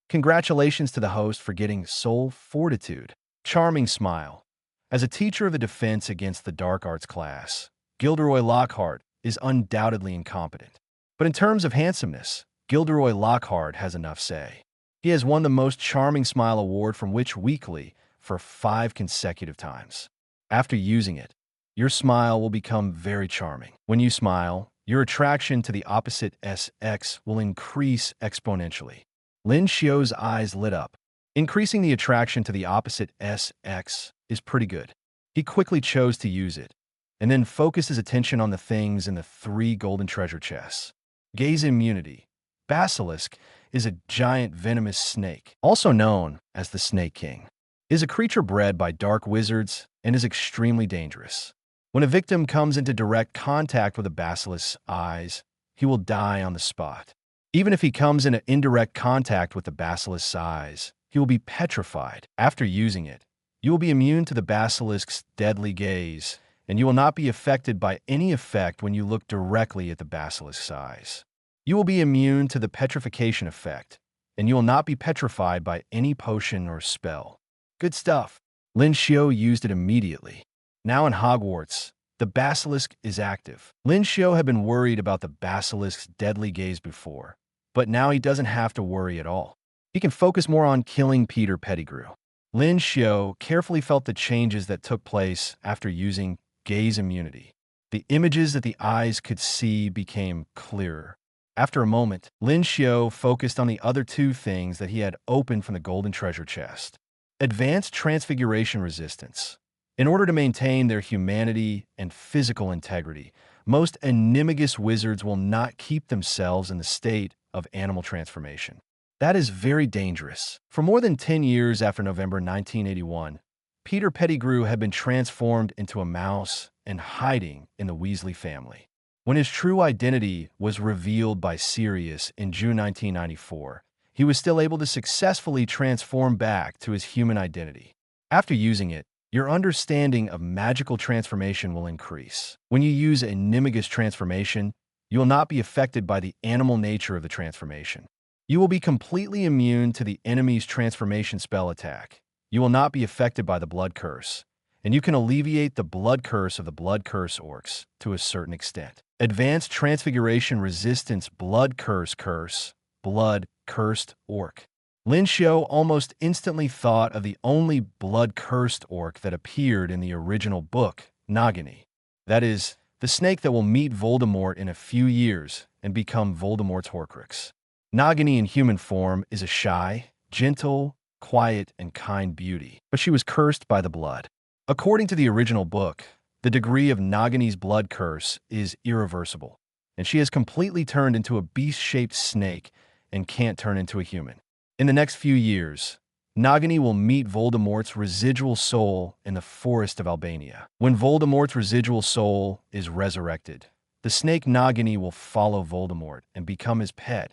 Congratulations to the host for getting soul fortitude. Charming smile. As a teacher of the defense against the dark arts class, Gilderoy Lockhart is undoubtedly incompetent. But in terms of handsomeness, Gilderoy Lockhart has enough say. He has won the Most Charming Smile award from Witch Weekly for 5 consecutive times. After using it, your smile will become very charming. When you smile, your attraction to the opposite sex will increase exponentially. Lin Xiu's eyes lit up. Increasing the attraction to the opposite sex is pretty good. He quickly chose to use it, and then focused his attention on the things in the 3 golden treasure chests. Gaze immunity. Basilisk is a giant venomous snake, also known as the Snake King. It is a creature bred by dark wizards and is extremely dangerous. When a victim comes into direct contact with a basilisk's eyes, he will die on the spot. Even if he comes into indirect contact with the basilisk's eyes, he will be petrified. After using it, you will be immune to the basilisk's deadly gaze, and you will not be affected by any effect when you look directly at the basilisk's eyes. You will be immune to the petrification effect, and you will not be petrified by any potion or spell. Good stuff. Lin Xiu used it immediately. Now in Hogwarts, the basilisk is active. Lin Xiu had been worried about the basilisk's deadly gaze before, but now he doesn't have to worry at all. He can focus more on killing Peter Pettigrew. Lin Xiu carefully felt the changes that took place after using gaze immunity. The images that the eyes could see became clearer. After a moment, Lin Xiu focused on the other two things that he had opened from the golden treasure chest. Advanced transfiguration resistance. In order to maintain their humanity and physical integrity, most animagus wizards will not keep themselves in the state of animal transformation. That is very dangerous. For more than 10 years after November 1981, Peter Pettigrew had been transformed into a mouse and hiding in the Weasley family. When his true identity was revealed by Sirius in June 1994, he was still able to successfully transform back to his human identity. After using it, your understanding of magical transformation will increase. When you use animagus transformation, you will not be affected by the animal nature of the transformation. You will be completely immune to the enemy's transformation spell attack. You will not be affected by the blood curse, and you can alleviate the blood curse of the blood curse orcs to a certain extent. Advanced transfiguration resistance blood curse, blood cursed orc. Lin Xiu almost instantly thought of the only blood-cursed orc that appeared in the original book, Nagini. That is, the snake that will meet Voldemort in a few years and become Voldemort's Horcrux. Nagini in human form is a shy, gentle, quiet, and kind beauty, but she was cursed by the blood. According to the original book, the degree of Nagini's blood curse is irreversible, and she has completely turned into a beast-shaped snake and can't turn into a human. In the next few years, Nagini will meet Voldemort's residual soul in the forest of Albania. When Voldemort's residual soul is resurrected, the snake Nagini will follow Voldemort and become his pet,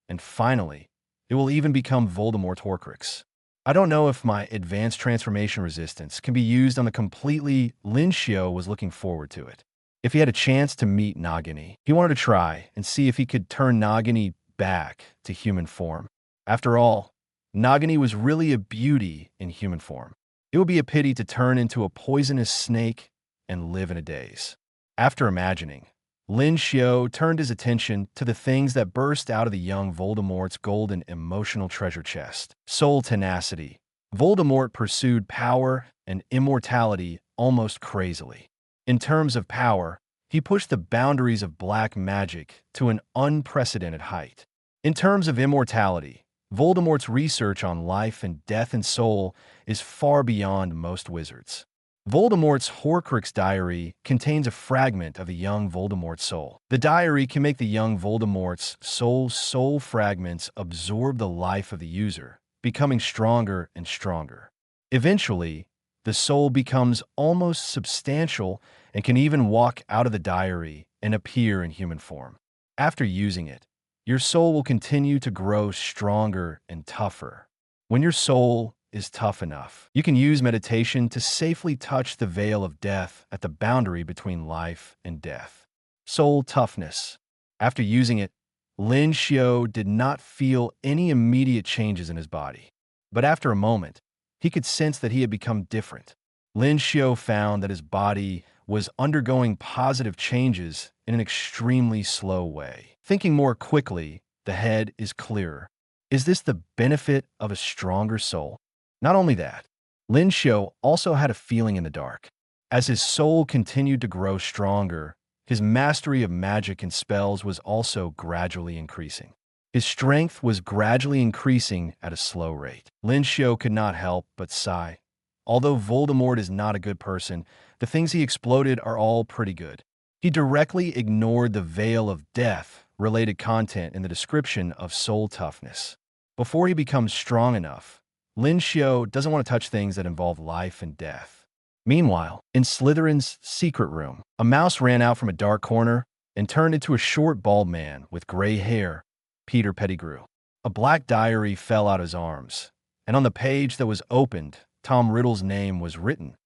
and finally, it will even become Voldemort's Horcrux. I don't know if my advanced transformation resistance can be used on the completely. Lin Xiu was looking forward to it. If he had a chance to meet Nagini, he wanted to try and see if he could turn Nagini back to human form. After all, Nagini was really a beauty in human form. It would be a pity to turn into a poisonous snake and live in a daze. After imagining, Lin Xiu turned his attention to the things that burst out of the young Voldemort's golden emotional treasure chest. Soul tenacity. Voldemort pursued power and immortality almost crazily. In terms of power, he pushed the boundaries of black magic to an unprecedented height. In terms of immortality, Voldemort's research on life and death and soul is far beyond most wizards. Voldemort's Horcrux diary contains a fragment of the young Voldemort's soul. The diary can make the young Voldemort's soul fragments absorb the life of the user, becoming stronger and stronger. Eventually, the soul becomes almost substantial and can even walk out of the diary and appear in human form. After using it, your soul will continue to grow stronger and tougher. When your soul is tough enough, you can use meditation to safely touch the veil of death at the boundary between life and death. Soul toughness. After using it, Lin Xiu did not feel any immediate changes in his body. But after a moment, he could sense that he had become different. Lin Xiu found that his body was undergoing positive changes in an extremely slow way. Thinking more quickly, the head is clearer. Is this the benefit of a stronger soul? Not only that, Lin Xiu also had a feeling in the dark. As his soul continued to grow stronger, his mastery of magic and spells was also gradually increasing. His strength was gradually increasing at a slow rate. Lin Xiu could not help but sigh. Although Voldemort is not a good person, the things he exploded are all pretty good. He directly ignored the veil of death related content in the description of soul toughness. Before he becomes strong enough, Lin Xiu doesn't want to touch things that involve life and death. Meanwhile, in Slytherin's secret room, a mouse ran out from a dark corner and turned into a short, bald man with gray hair, Peter Pettigrew. A black diary fell out of his arms, and on the page that was opened, Tom Riddle's name was written.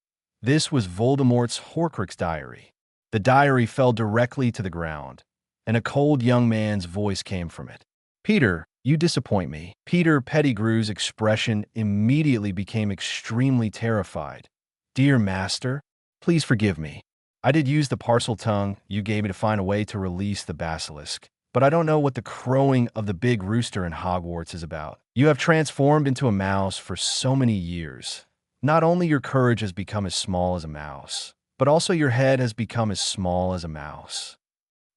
This was Voldemort's Horcrux diary. The diary fell directly to the ground, and a cold young man's voice came from it. "Peter, you disappoint me." Peter Pettigrew's expression immediately became extremely terrified. "Dear Master, please forgive me. I did use the parcel tongue you gave me to find a way to release the basilisk, but I don't know what the crowing of the big rooster in Hogwarts is about. You have transformed into a mouse for so many years. Not only your courage has become as small as a mouse, but also your head has become as small as a mouse."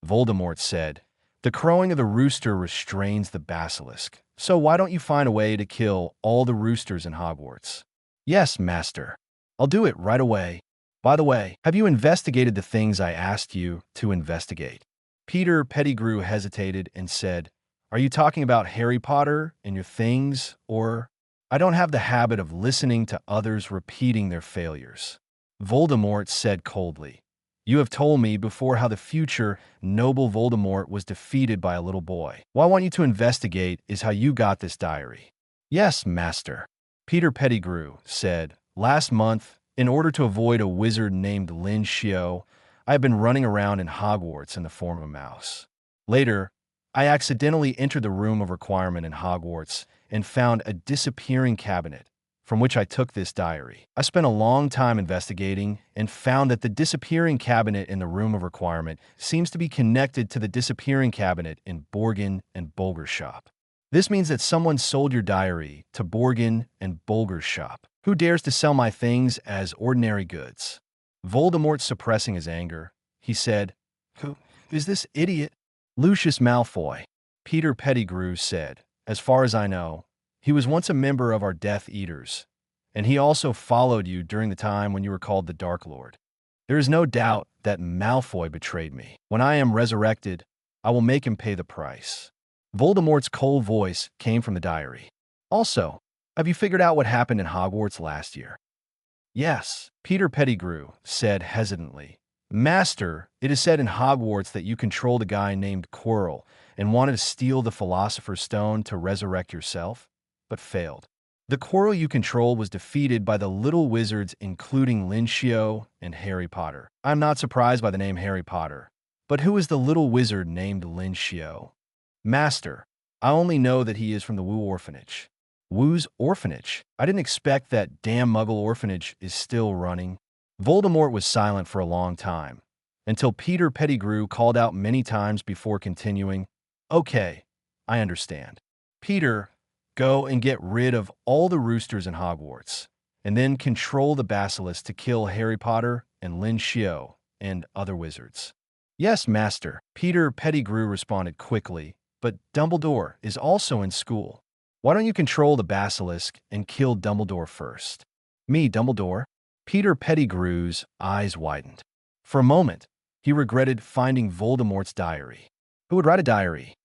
Voldemort said, "The crowing of the rooster restrains the basilisk, so why don't you find a way to kill all the roosters in Hogwarts?" "Yes, Master. I'll do it right away. By the way, have you investigated the things I asked you to investigate?" Peter Pettigrew hesitated and said, "Are you talking about Harry Potter and your things, or—" "I don't have the habit of listening to others repeating their failures." Voldemort said coldly, "You have told me before how the future noble Voldemort was defeated by a little boy. What I want you to investigate is how you got this diary." "Yes, Master." Peter Pettigrew said, "Last month, in order to avoid a wizard named Lin Xiu, I have been running around in Hogwarts in the form of a mouse. Later, I accidentally entered the room of requirement in Hogwarts and found a disappearing cabinet, from which I took this diary. I spent a long time investigating and found that the disappearing cabinet in the room of requirement seems to be connected to the disappearing cabinet in Borgin and Bulger's shop. This means that someone sold your diary to Borgin and Bulger's shop. Who dares to sell my things as ordinary goods?" Voldemort suppressing his anger, he said, Who is this idiot?" "Lucius Malfoy," Peter Pettigrew said. "As far as I know, he was once a member of our Death Eaters, and he also followed you during the time when you were called the Dark Lord. There is no doubt that Malfoy betrayed me. When I am resurrected, I will make him pay the price." Voldemort's cold voice came from the diary. "Also, have you figured out what happened in Hogwarts last year?" "Yes," Peter Pettigrew said hesitantly. "Master, it is said in Hogwarts that you controlled a guy named Quirrell and wanted to steal the Philosopher's Stone to resurrect yourself, but failed. The Quirrell you controlled was defeated by the little wizards including Lin Xiu and Harry Potter. I'm not surprised by the name Harry Potter, but who is the little wizard named Lin Xiu?" "Master, I only know that he is from the Wu orphanage." "Wu's orphanage? I didn't expect that damn Muggle orphanage is still running." Voldemort was silent for a long time, until Peter Pettigrew called out many times before continuing, "Okay, I understand. Peter, go and get rid of all the roosters in Hogwarts, and then control the basilisk to kill Harry Potter and Lin Xiu and other wizards." "Yes, Master," Peter Pettigrew responded quickly, "but Dumbledore is also in school. Why don't you control the basilisk and kill Dumbledore first?" "Me, Dumbledore?" Peter Pettigrew's eyes widened. For a moment, he regretted finding Voldemort's diary. Who would write a diary?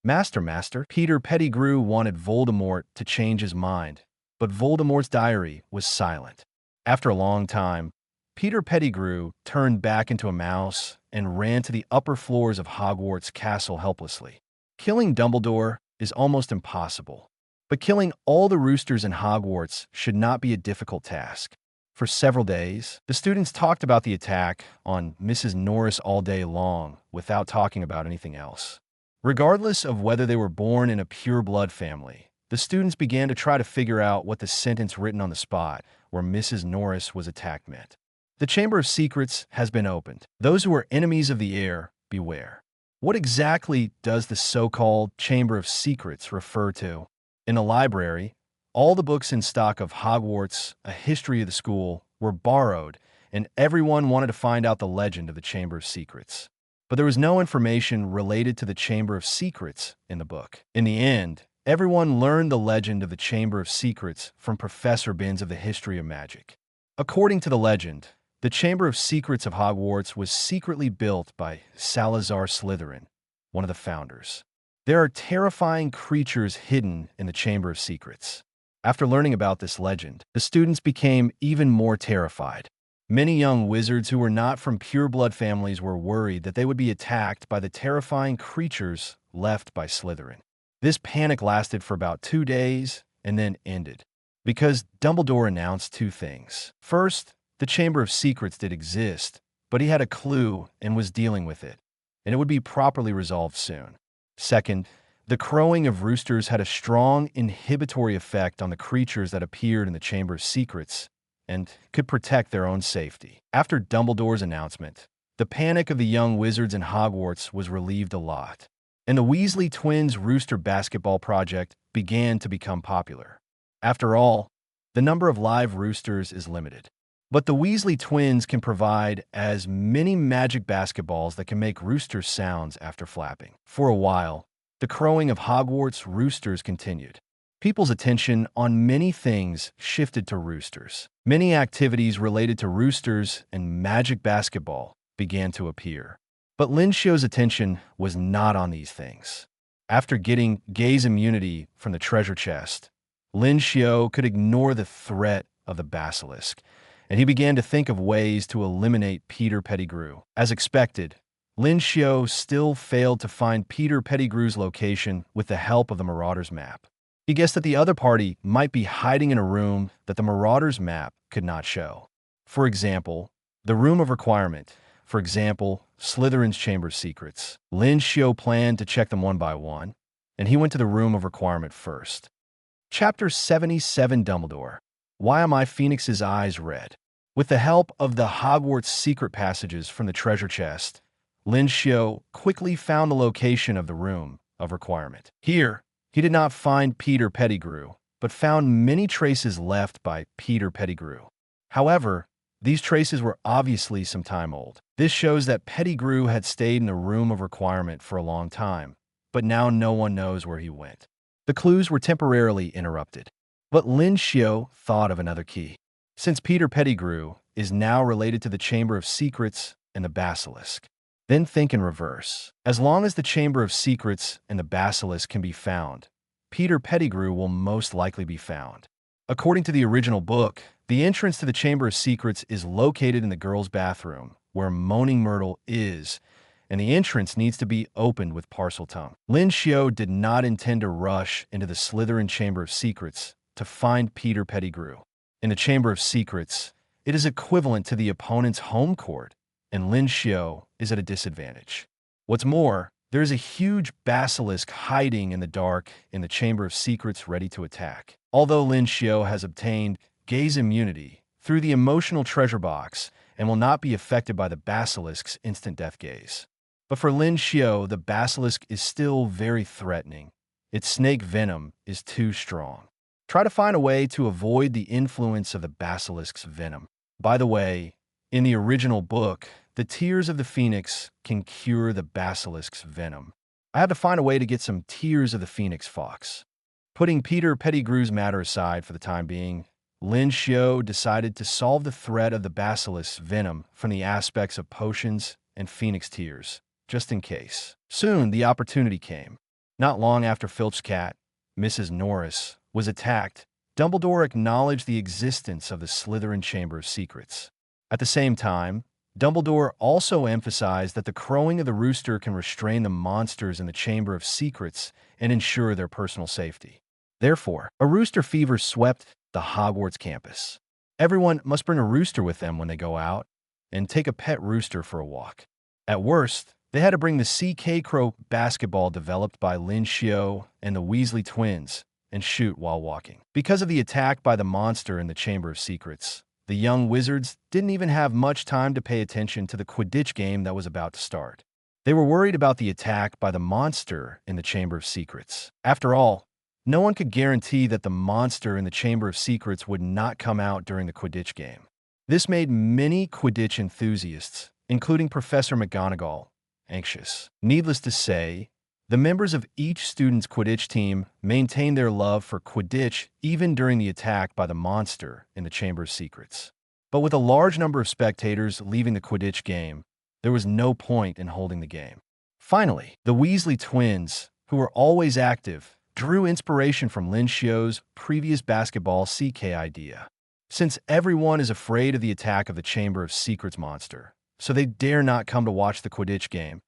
Master. Peter Pettigrew wanted Voldemort to change his mind, but Voldemort's diary was silent. After a long time, Peter Pettigrew turned back into a mouse and ran to the upper floors of Hogwarts Castle helplessly. Killing Dumbledore is almost impossible, but killing all the roosters in Hogwarts should not be a difficult task. For several days, the students talked about the attack on Mrs. Norris all day long without talking about anything else. Regardless of whether they were born in a pure-blood family, the students began to try to figure out what the sentence written on the spot where Mrs. Norris was attacked meant. "The Chamber of Secrets has been opened. Those who are enemies of the heir, beware." What exactly does the so-called Chamber of Secrets refer to? In the library, all the books in stock of Hogwarts, A History of the School, were borrowed, and everyone wanted to find out the legend of the Chamber of Secrets. But there was no information related to the Chamber of Secrets in the book. In the end, everyone learned the legend of the Chamber of Secrets from Professor Binns of the History of Magic. According to the legend, the Chamber of Secrets of Hogwarts was secretly built by Salazar Slytherin, one of the founders. There are terrifying creatures hidden in the Chamber of Secrets. After learning about this legend, the students became even more terrified. Many young wizards who were not from pure-blood families were worried that they would be attacked by the terrifying creatures left by Slytherin. This panic lasted for about 2 days and then ended, because Dumbledore announced 2 things. First, the Chamber of Secrets did exist, but he had a clue and was dealing with it, and it would be properly resolved soon. Second, the crowing of roosters had a strong inhibitory effect on the creatures that appeared in the Chamber of Secrets and could protect their own safety. After Dumbledore's announcement, the panic of the young wizards in Hogwarts was relieved a lot, and the Weasley twins' rooster basketball project began to become popular. After all, the number of live roosters is limited, but the Weasley twins can provide as many magic basketballs that can make rooster sounds after flapping. For a while, the crowing of Hogwarts roosters continued. People's attention on many things shifted to roosters. Many activities related to roosters and magic basketball began to appear. But Lin Xiu's attention was not on these things. After getting gaze immunity from the treasure chest, Lin Xiu could ignore the threat of the basilisk, and he began to think of ways to eliminate Peter Pettigrew. As expected, Lin Xiu still failed to find Peter Pettigrew's location with the help of the Marauder's map. He guessed that the other party might be hiding in a room that the Marauder's map could not show. For example, the Room of Requirement. For example, Slytherin's Chamber of Secrets. Lin Xiu planned to check them one by one, and he went to the Room of Requirement first. Chapter 77 Dumbledore. Why Are My Phoenix's Eyes Red? With the help of the Hogwarts secret passages from the treasure chest, Lin Xiu quickly found the location of the Room of Requirement. Here, he did not find Peter Pettigrew, but found many traces left by Peter Pettigrew. However, these traces were obviously some time old. This shows that Pettigrew had stayed in the Room of Requirement for a long time, but now no one knows where he went. The clues were temporarily interrupted, but Lin Xiu thought of another key. Since Peter Pettigrew is now related to the Chamber of Secrets and the Basilisk, then think in reverse. As long as the Chamber of Secrets and the Basilisk can be found, Peter Pettigrew will most likely be found. According to the original book, the entrance to the Chamber of Secrets is located in the girls' bathroom, where Moaning Myrtle is, and the entrance needs to be opened with Parseltongue. Lin Xiu did not intend to rush into the Slytherin Chamber of Secrets to find Peter Pettigrew. In the Chamber of Secrets, it is equivalent to the opponent's home court, and Lin Xiu is at a disadvantage. What's more, there is a huge basilisk hiding in the dark in the Chamber of Secrets ready to attack. Although Lin Xiu has obtained gaze immunity through the emotional treasure box and will not be affected by the basilisk's instant death gaze. But for Lin Xiu, the basilisk is still very threatening. Its snake venom is too strong. Try to find a way to avoid the influence of the basilisk's venom. By the way, in the original book, the tears of the phoenix can cure the basilisk's venom. I had to find a way to get some tears of the phoenix fox. Putting Peter Pettigrew's matter aside for the time being, Lin Xiu decided to solve the threat of the basilisk's venom from the aspects of potions and phoenix tears, just in case. Soon, the opportunity came. Not long after Filch's cat, Mrs. Norris, was attacked, Dumbledore acknowledged the existence of the Slytherin Chamber of Secrets. At the same time, Dumbledore also emphasized that the crowing of the rooster can restrain the monsters in the Chamber of Secrets and ensure their personal safety. Therefore, a rooster fever swept the Hogwarts campus. Everyone must bring a rooster with them when they go out and take a pet rooster for a walk. At worst, they had to bring the CK Crow basketball developed by Lin Xiu and the Weasley twins and shoot while walking. Because of the attack by the monster in the Chamber of Secrets, the young wizards didn't even have much time to pay attention to the Quidditch game that was about to start. They were worried about the attack by the monster in the Chamber of Secrets. After all, no one could guarantee that the monster in the Chamber of Secrets would not come out during the Quidditch game. This made many Quidditch enthusiasts, including Professor McGonagall, anxious. Needless to say, the members of each student's Quidditch team maintained their love for Quidditch even during the attack by the monster in the Chamber of Secrets. But with a large number of spectators leaving the Quidditch game, there was no point in holding the game. Finally, the Weasley twins, who were always active, drew inspiration from Lin Xiu's previous basketball CK idea. Since everyone is afraid of the attack of the Chamber of Secrets monster, so they dare not come to watch the Quidditch game,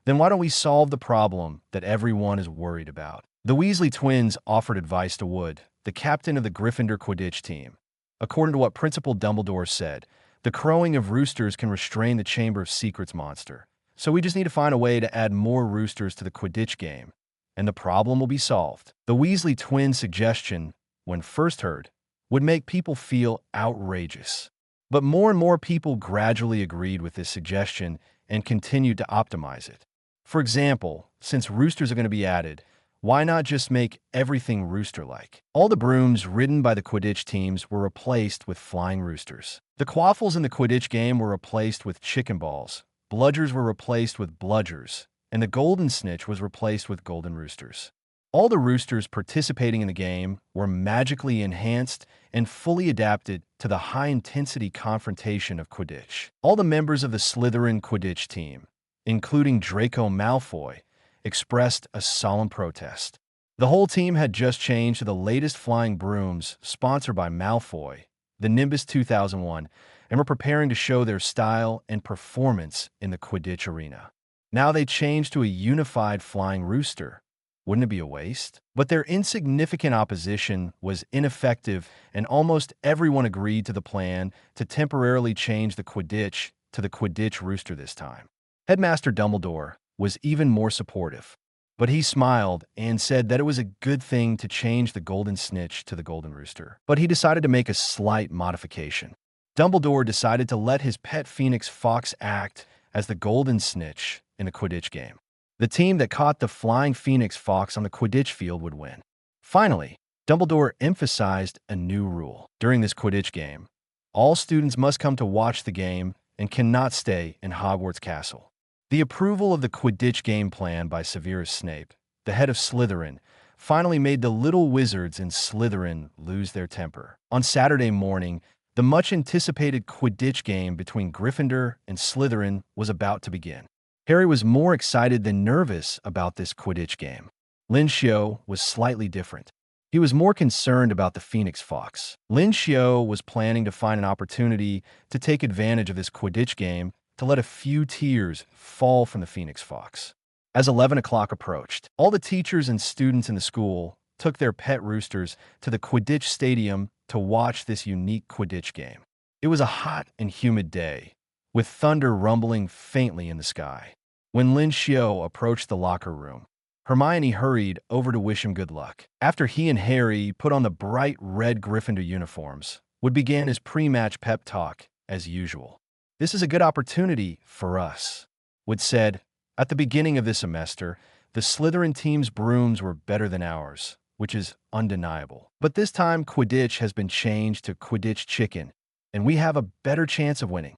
then why don't we solve the problem that everyone is worried about? The Weasley twins offered advice to Wood, the captain of the Gryffindor Quidditch team. According to what Principal Dumbledore said, the crowing of roosters can restrain the Chamber of Secrets monster, so we just need to find a way to add more roosters to the Quidditch game, and the problem will be solved. The Weasley twins' suggestion, when first heard, would make people feel outrageous. But more and more people gradually agreed with this suggestion and continued to optimize it. For example, since roosters are going to be added, why not just make everything rooster-like? All the brooms ridden by the Quidditch teams were replaced with flying roosters. The quaffles in the Quidditch game were replaced with chicken balls, bludgers were replaced with bludgers, and the golden snitch was replaced with golden roosters. All the roosters participating in the game were magically enhanced and fully adapted to the high-intensity confrontation of Quidditch. All the members of the Slytherin Quidditch team, including Draco Malfoy, expressed a solemn protest. The whole team had just changed to the latest flying brooms sponsored by Malfoy, the Nimbus 2001, and were preparing to show their style and performance in the Quidditch arena. Now they changed to a unified flying rooster. Wouldn't it be a waste? But their insignificant opposition was ineffective, and almost everyone agreed to the plan to temporarily change the Quidditch to the Quidditch rooster this time. Headmaster Dumbledore was even more supportive, but he smiled and said that it was a good thing to change the golden snitch to the golden rooster. But he decided to make a slight modification. Dumbledore decided to let his pet phoenix fox act as the golden snitch in the Quidditch game. The team that caught the flying phoenix fox on the Quidditch field would win. Finally, Dumbledore emphasized a new rule. During this Quidditch game, all students must come to watch the game and cannot stay in Hogwarts Castle. The approval of the Quidditch game plan by Severus Snape, the head of Slytherin, finally made the little wizards in Slytherin lose their temper. On Saturday morning, the much-anticipated Quidditch game between Gryffindor and Slytherin was about to begin. Harri was more excited than nervous about this Quidditch game. Lin Xiu was slightly different. He was more concerned about the Phoenix Fox. Lin Xiu was planning to find an opportunity to take advantage of this Quidditch game to let a few tears fall from the Phoenix Fox. As 11 o'clock approached, all the teachers and students in the school took their pet roosters to the Quidditch stadium to watch this unique Quidditch game. It was a hot and humid day, with thunder rumbling faintly in the sky. When Lin Xiu approached the locker room, Hermione hurried over to wish him good luck. After he and Harri put on the bright red Gryffindor uniforms, Wood began his pre-match pep talk as usual. "This is a good opportunity for us," Wood said. "At the beginning of this semester, the Slytherin team's brooms were better than ours, which is undeniable. But this time, Quidditch has been changed to Quidditch Chicken, and we have a better chance of winning.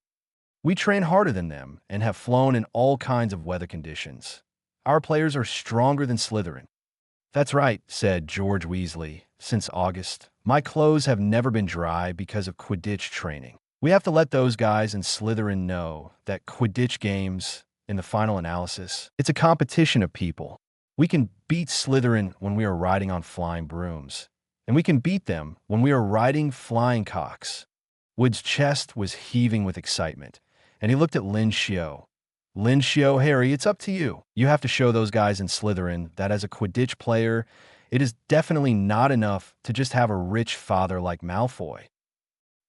We train harder than them and have flown in all kinds of weather conditions. Our players are stronger than Slytherin." "That's right," said George Weasley. "Since August, my clothes have never been dry because of Quidditch training. We have to let those guys in Slytherin know that Quidditch games, in the final analysis, it's a competition of people. We can beat Slytherin when we are riding on flying brooms, and we can beat them when we are riding flying cocks." Wood's chest was heaving with excitement, and he looked at Lin Xiu. "Lin Xiu, Harri, it's up to you. You have to show those guys in Slytherin that as a Quidditch player, it is definitely not enough to just have a rich father like Malfoy.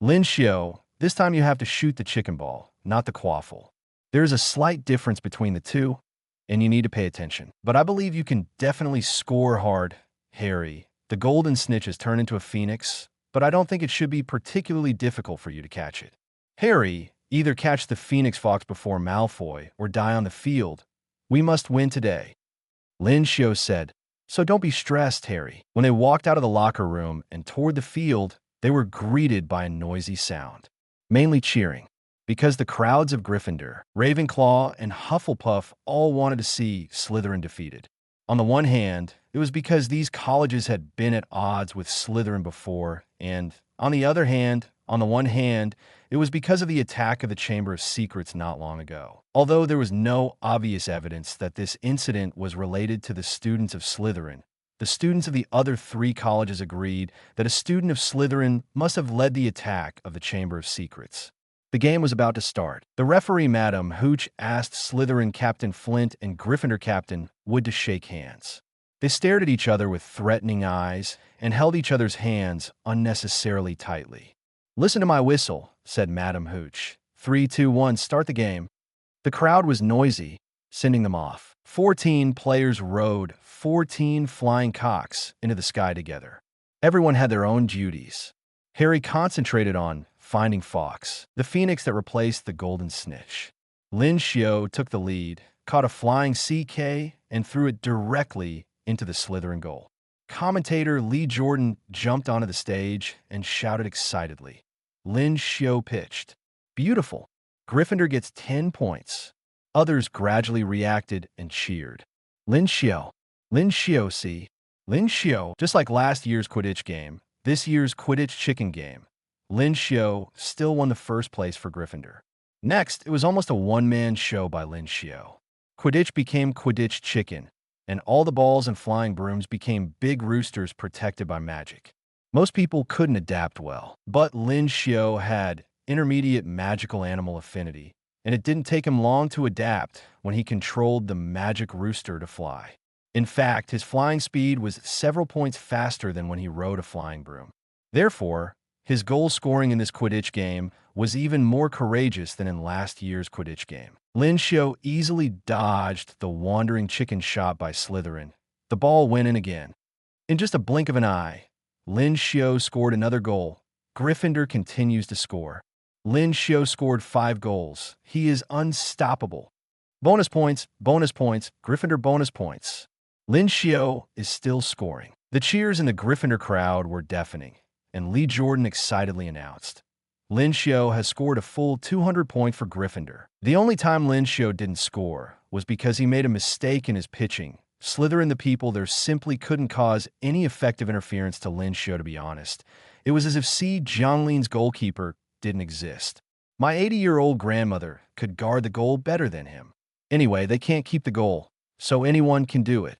Lin Xiu, this time you have to shoot the chicken ball, not the quaffle. There is a slight difference between the two, and you need to pay attention. But I believe you can definitely score hard, Harri. The golden snitch has turned into a phoenix, but I don't think it should be particularly difficult for you to catch it. Harri, either catch the Phoenix Fox before Malfoy or die on the field. We must win today." Lin Xiu said. "So don't be stressed, Harri." When they walked out of the locker room and toward the field, they were greeted by a noisy sound, mainly cheering, because the crowds of Gryffindor, Ravenclaw, and Hufflepuff all wanted to see Slytherin defeated. On the one hand, it was because these colleges had been at odds with Slytherin before, and on the one hand, It was because of the attack of the Chamber of Secrets not long ago. Although there was no obvious evidence that this incident was related to the students of Slytherin, the students of the other 3 colleges agreed that a student of Slytherin must have led the attack of the Chamber of Secrets. The game was about to start. The referee, Madam Hooch, asked Slytherin Captain Flint and Gryffindor Captain Wood to shake hands. They stared at each other with threatening eyes and held each other's hands unnecessarily tightly. "Listen to my whistle," said Madam Hooch. 3, 2, 1, start the game. The crowd was noisy, sending them off. 14 players rode 14 flying cocks into the sky together. Everyone had their own duties. Harry concentrated on finding Fawkes, the phoenix that replaced the golden snitch. Lin Xiu took the lead, caught a flying CK, and threw it directly into the Slytherin goal. Commentator Lee Jordan jumped onto the stage and shouted excitedly. Lin Xiu pitched. "Beautiful. Gryffindor gets 10 points." Others gradually reacted and cheered. Lin Xiu. Lin Xiu, see? Lin Xiu. Just like last year's Quidditch game, this year's Quidditch chicken game, Lin Xiu still won the first place for Gryffindor. Next, it was almost a one-man show by Lin Xiu. Quidditch became Quidditch chicken, and all the balls and flying brooms became big roosters protected by magic. Most people couldn't adapt well, but Lin Xiu had intermediate magical animal affinity, and it didn't take him long to adapt when he controlled the magic rooster to fly. In fact, his flying speed was several points faster than when he rode a flying broom. Therefore, his goal scoring in this Quidditch game was even more courageous than in last year's Quidditch game. Lin Xiu easily dodged the wandering chicken shot by Slytherin. The ball went in again. In just a blink of an eye, Lin Xiu scored another goal. Gryffindor continues to score. Lin Xiu scored 5 goals. He is unstoppable. Bonus points, Gryffindor bonus points. Lin Xiu is still scoring. The cheers in the Gryffindor crowd were deafening, and Lee Jordan excitedly announced, "Lin Xiu has scored a full 200 points for Gryffindor." The only time Lin Xiu didn't score was because he made a mistake in his pitching. Slytherin the people there simply couldn't cause any effective interference to Lin Xiu, to be honest. It was as if C. Zhonglin's goalkeeper didn't exist. My 80-year-old grandmother could guard the goal better than him. Anyway, they can't keep the goal, so anyone can do it.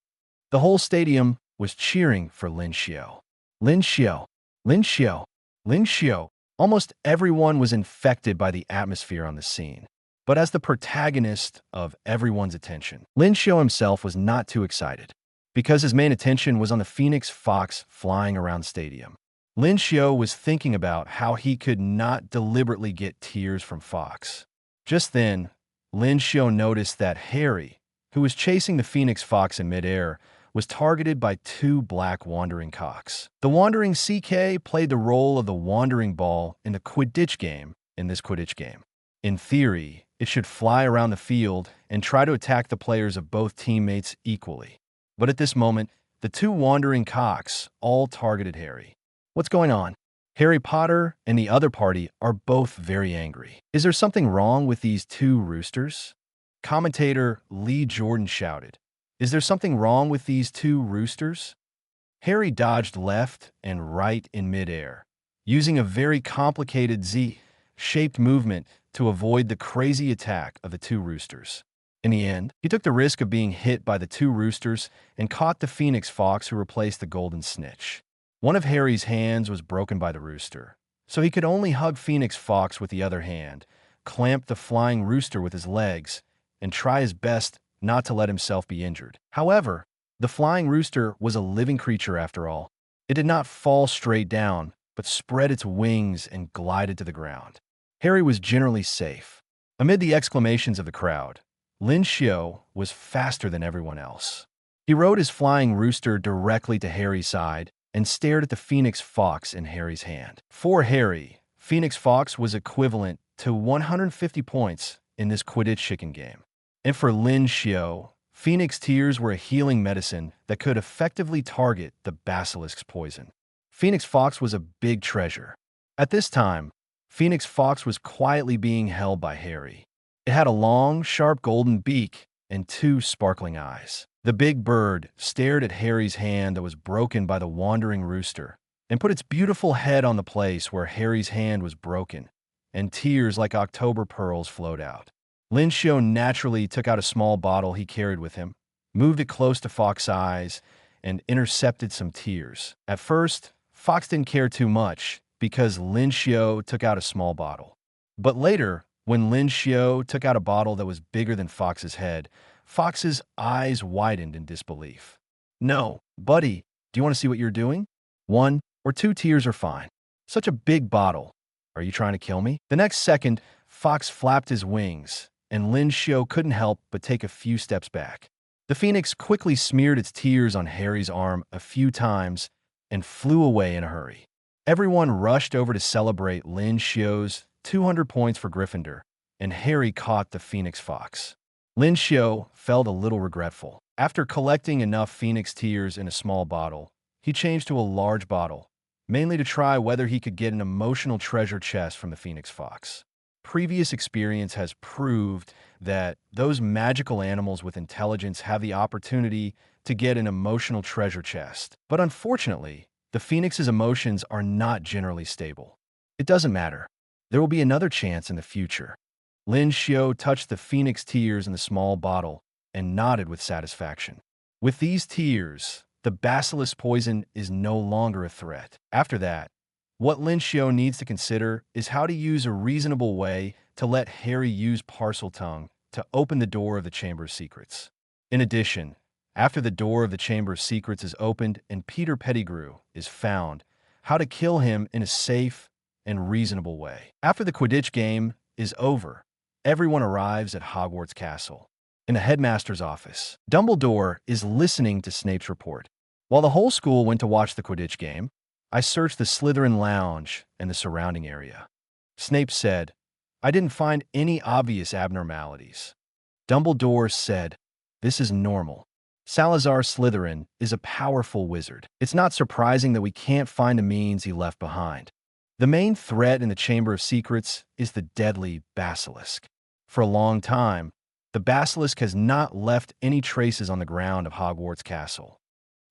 The whole stadium was cheering for Lin Xiu. Lin Xiu. Lin Xiu. Lin Xiu. Almost everyone was infected by the atmosphere on the scene. But as the protagonist of everyone's attention, Lin Xiu himself was not too excited, because his main attention was on the Phoenix Fox flying around stadium. Lin Xiu was thinking about how he could not deliberately get tears from Fox. Just then, Lin Xiu noticed that Harri, who was chasing the Phoenix Fox in midair, was targeted by 2 black wandering cocks. The wandering CK played the role of the wandering ball in the Quidditch game in this Quidditch game. In theory, it should fly around the field and try to attack the players of both teammates equally. But at this moment, the 2 wandering cocks all targeted Harri. What's going on? Harry Potter and the other party are both very angry. Is there something wrong with these 2 roosters? Commentator Lee Jordan shouted. Is there something wrong with these 2 roosters? Harry dodged left and right in midair, using a very complicated Z-shaped movement to avoid the crazy attack of the 2 roosters. In the end, he took the risk of being hit by the 2 roosters and caught the Phoenix Fox who replaced the golden snitch. One of Harry's hands was broken by the rooster, so he could only hug Phoenix Fox with the other hand, clamp the flying rooster with his legs, and try his best not to let himself be injured. However, the flying rooster was a living creature after all. It did not fall straight down, but spread its wings and glided to the ground. Harry was generally safe. Amid the exclamations of the crowd, Lin Xiu was faster than everyone else. He rode his flying rooster directly to Harry's side and stared at the Phoenix Fox in Harry's hand. For Harry, Phoenix Fox was equivalent to 150 points in this Quidditch chicken game. And for Lin Xiu, Phoenix tears were a healing medicine that could effectively target the basilisk's poison. Phoenix Fox was a big treasure. At this time, Phoenix Fox was quietly being held by Harry. It had a long, sharp golden beak and 2 sparkling eyes. The big bird stared at Harry's hand that was broken by the wandering rooster and put its beautiful head on the place where Harry's hand was broken. and tears like October pearls flowed out. Lin Xiu naturally took out a small bottle he carried with him, moved it close to Fox's eyes, and intercepted some tears. At first, Fox didn't care too much because Lin Xiu took out a small bottle. But later, when Lin Xiu took out a bottle that was bigger than Fox's head, Fox's eyes widened in disbelief. "No, buddy, do you want to see what you're doing? 1 or 2 tears are fine. Such a big bottle. Are you trying to kill me?" The next second, Fox flapped his wings, and Lin Xiu couldn't help but take a few steps back. The phoenix quickly smeared its tears on Harry's arm a few times and flew away in a hurry. Everyone rushed over to celebrate Lin Xiu's 200 points for Gryffindor, and Harri caught the phoenix fox. Lin Xiu felt a little regretful. After collecting enough phoenix tears in a small bottle, he changed to a large bottle, mainly to try whether he could get an emotional treasure chest from the phoenix fox. Previous experience has proved that those magical animals with intelligence have the opportunity to get an emotional treasure chest. But unfortunately, the phoenix's emotions are not generally stable. It doesn't matter. There will be another chance in the future. Lin Xiu touched the phoenix tears in the small bottle and nodded with satisfaction. With these tears, the basilisk poison is no longer a threat. After that, what Lin Xiu needs to consider is how to use a reasonable way to let Harri use Parseltongue to open the door of the Chamber of Secrets. In addition, after the door of the Chamber of Secrets is opened and Peter Pettigrew is found, how to kill him in a safe and reasonable way. After the Quidditch game is over, everyone arrives at Hogwarts Castle. In the headmaster's office, Dumbledore is listening to Snape's report. While the whole school went to watch the Quidditch game, I searched the Slytherin lounge and the surrounding area. Snape said, "I didn't find any obvious abnormalities." Dumbledore said, "This is normal. Salazar Slytherin is a powerful wizard. It's not surprising that we can't find the means he left behind. The main threat in the Chamber of Secrets is the deadly basilisk. For a long time, the basilisk has not left any traces on the ground of Hogwarts Castle.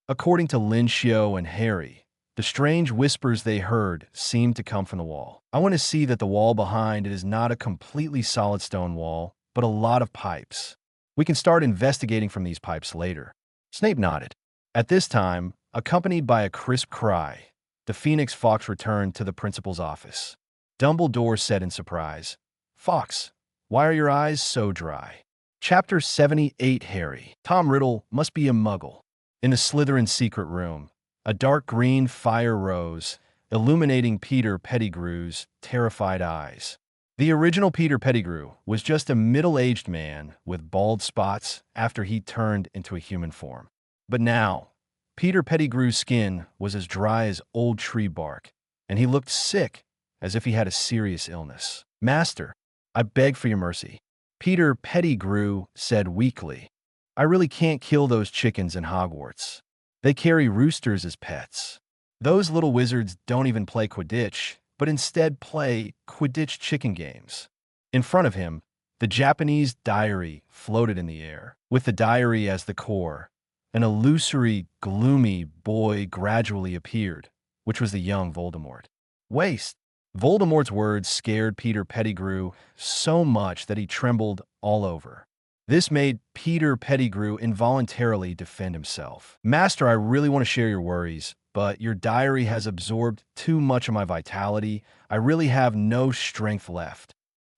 According to Lin Xiu and Harri, the strange whispers they heard seemed to come from the wall. I want to see that the wall behind it is not a completely solid stone wall, but a lot of pipes. We can start investigating from these pipes later." Snape nodded. At this time, accompanied by a crisp cry, the Phoenix Fox returned to the principal's office. Dumbledore said in surprise, "Fox, why are your eyes so dry?" Chapter 78 Harri. Tom Riddle must be a muggle. In the Slytherin secret room, a dark green fire rose, illuminating Peter Pettigrew's terrified eyes. The original Peter Pettigrew was just a middle-aged man with bald spots after he turned into a human form. But now, Peter Pettigrew's skin was as dry as old tree bark, and he looked sick, as if he had a serious illness. "Master, I beg for your mercy," Peter Pettigrew said weakly. "I really can't kill those chickens in Hogwarts. They carry roosters as pets. Those little wizards don't even play Quidditch, but instead play Quidditch chicken games." In front of him, the Japanese diary floated in the air. With the diary as the core, an illusory, gloomy boy gradually appeared, which was the young Voldemort. "Waste!" Voldemort's words scared Peter Pettigrew so much that he trembled all over. This made Peter Pettigrew involuntarily defend himself. "Master, I really want to share your worries, but your diary has absorbed too much of my vitality. I really have no strength left."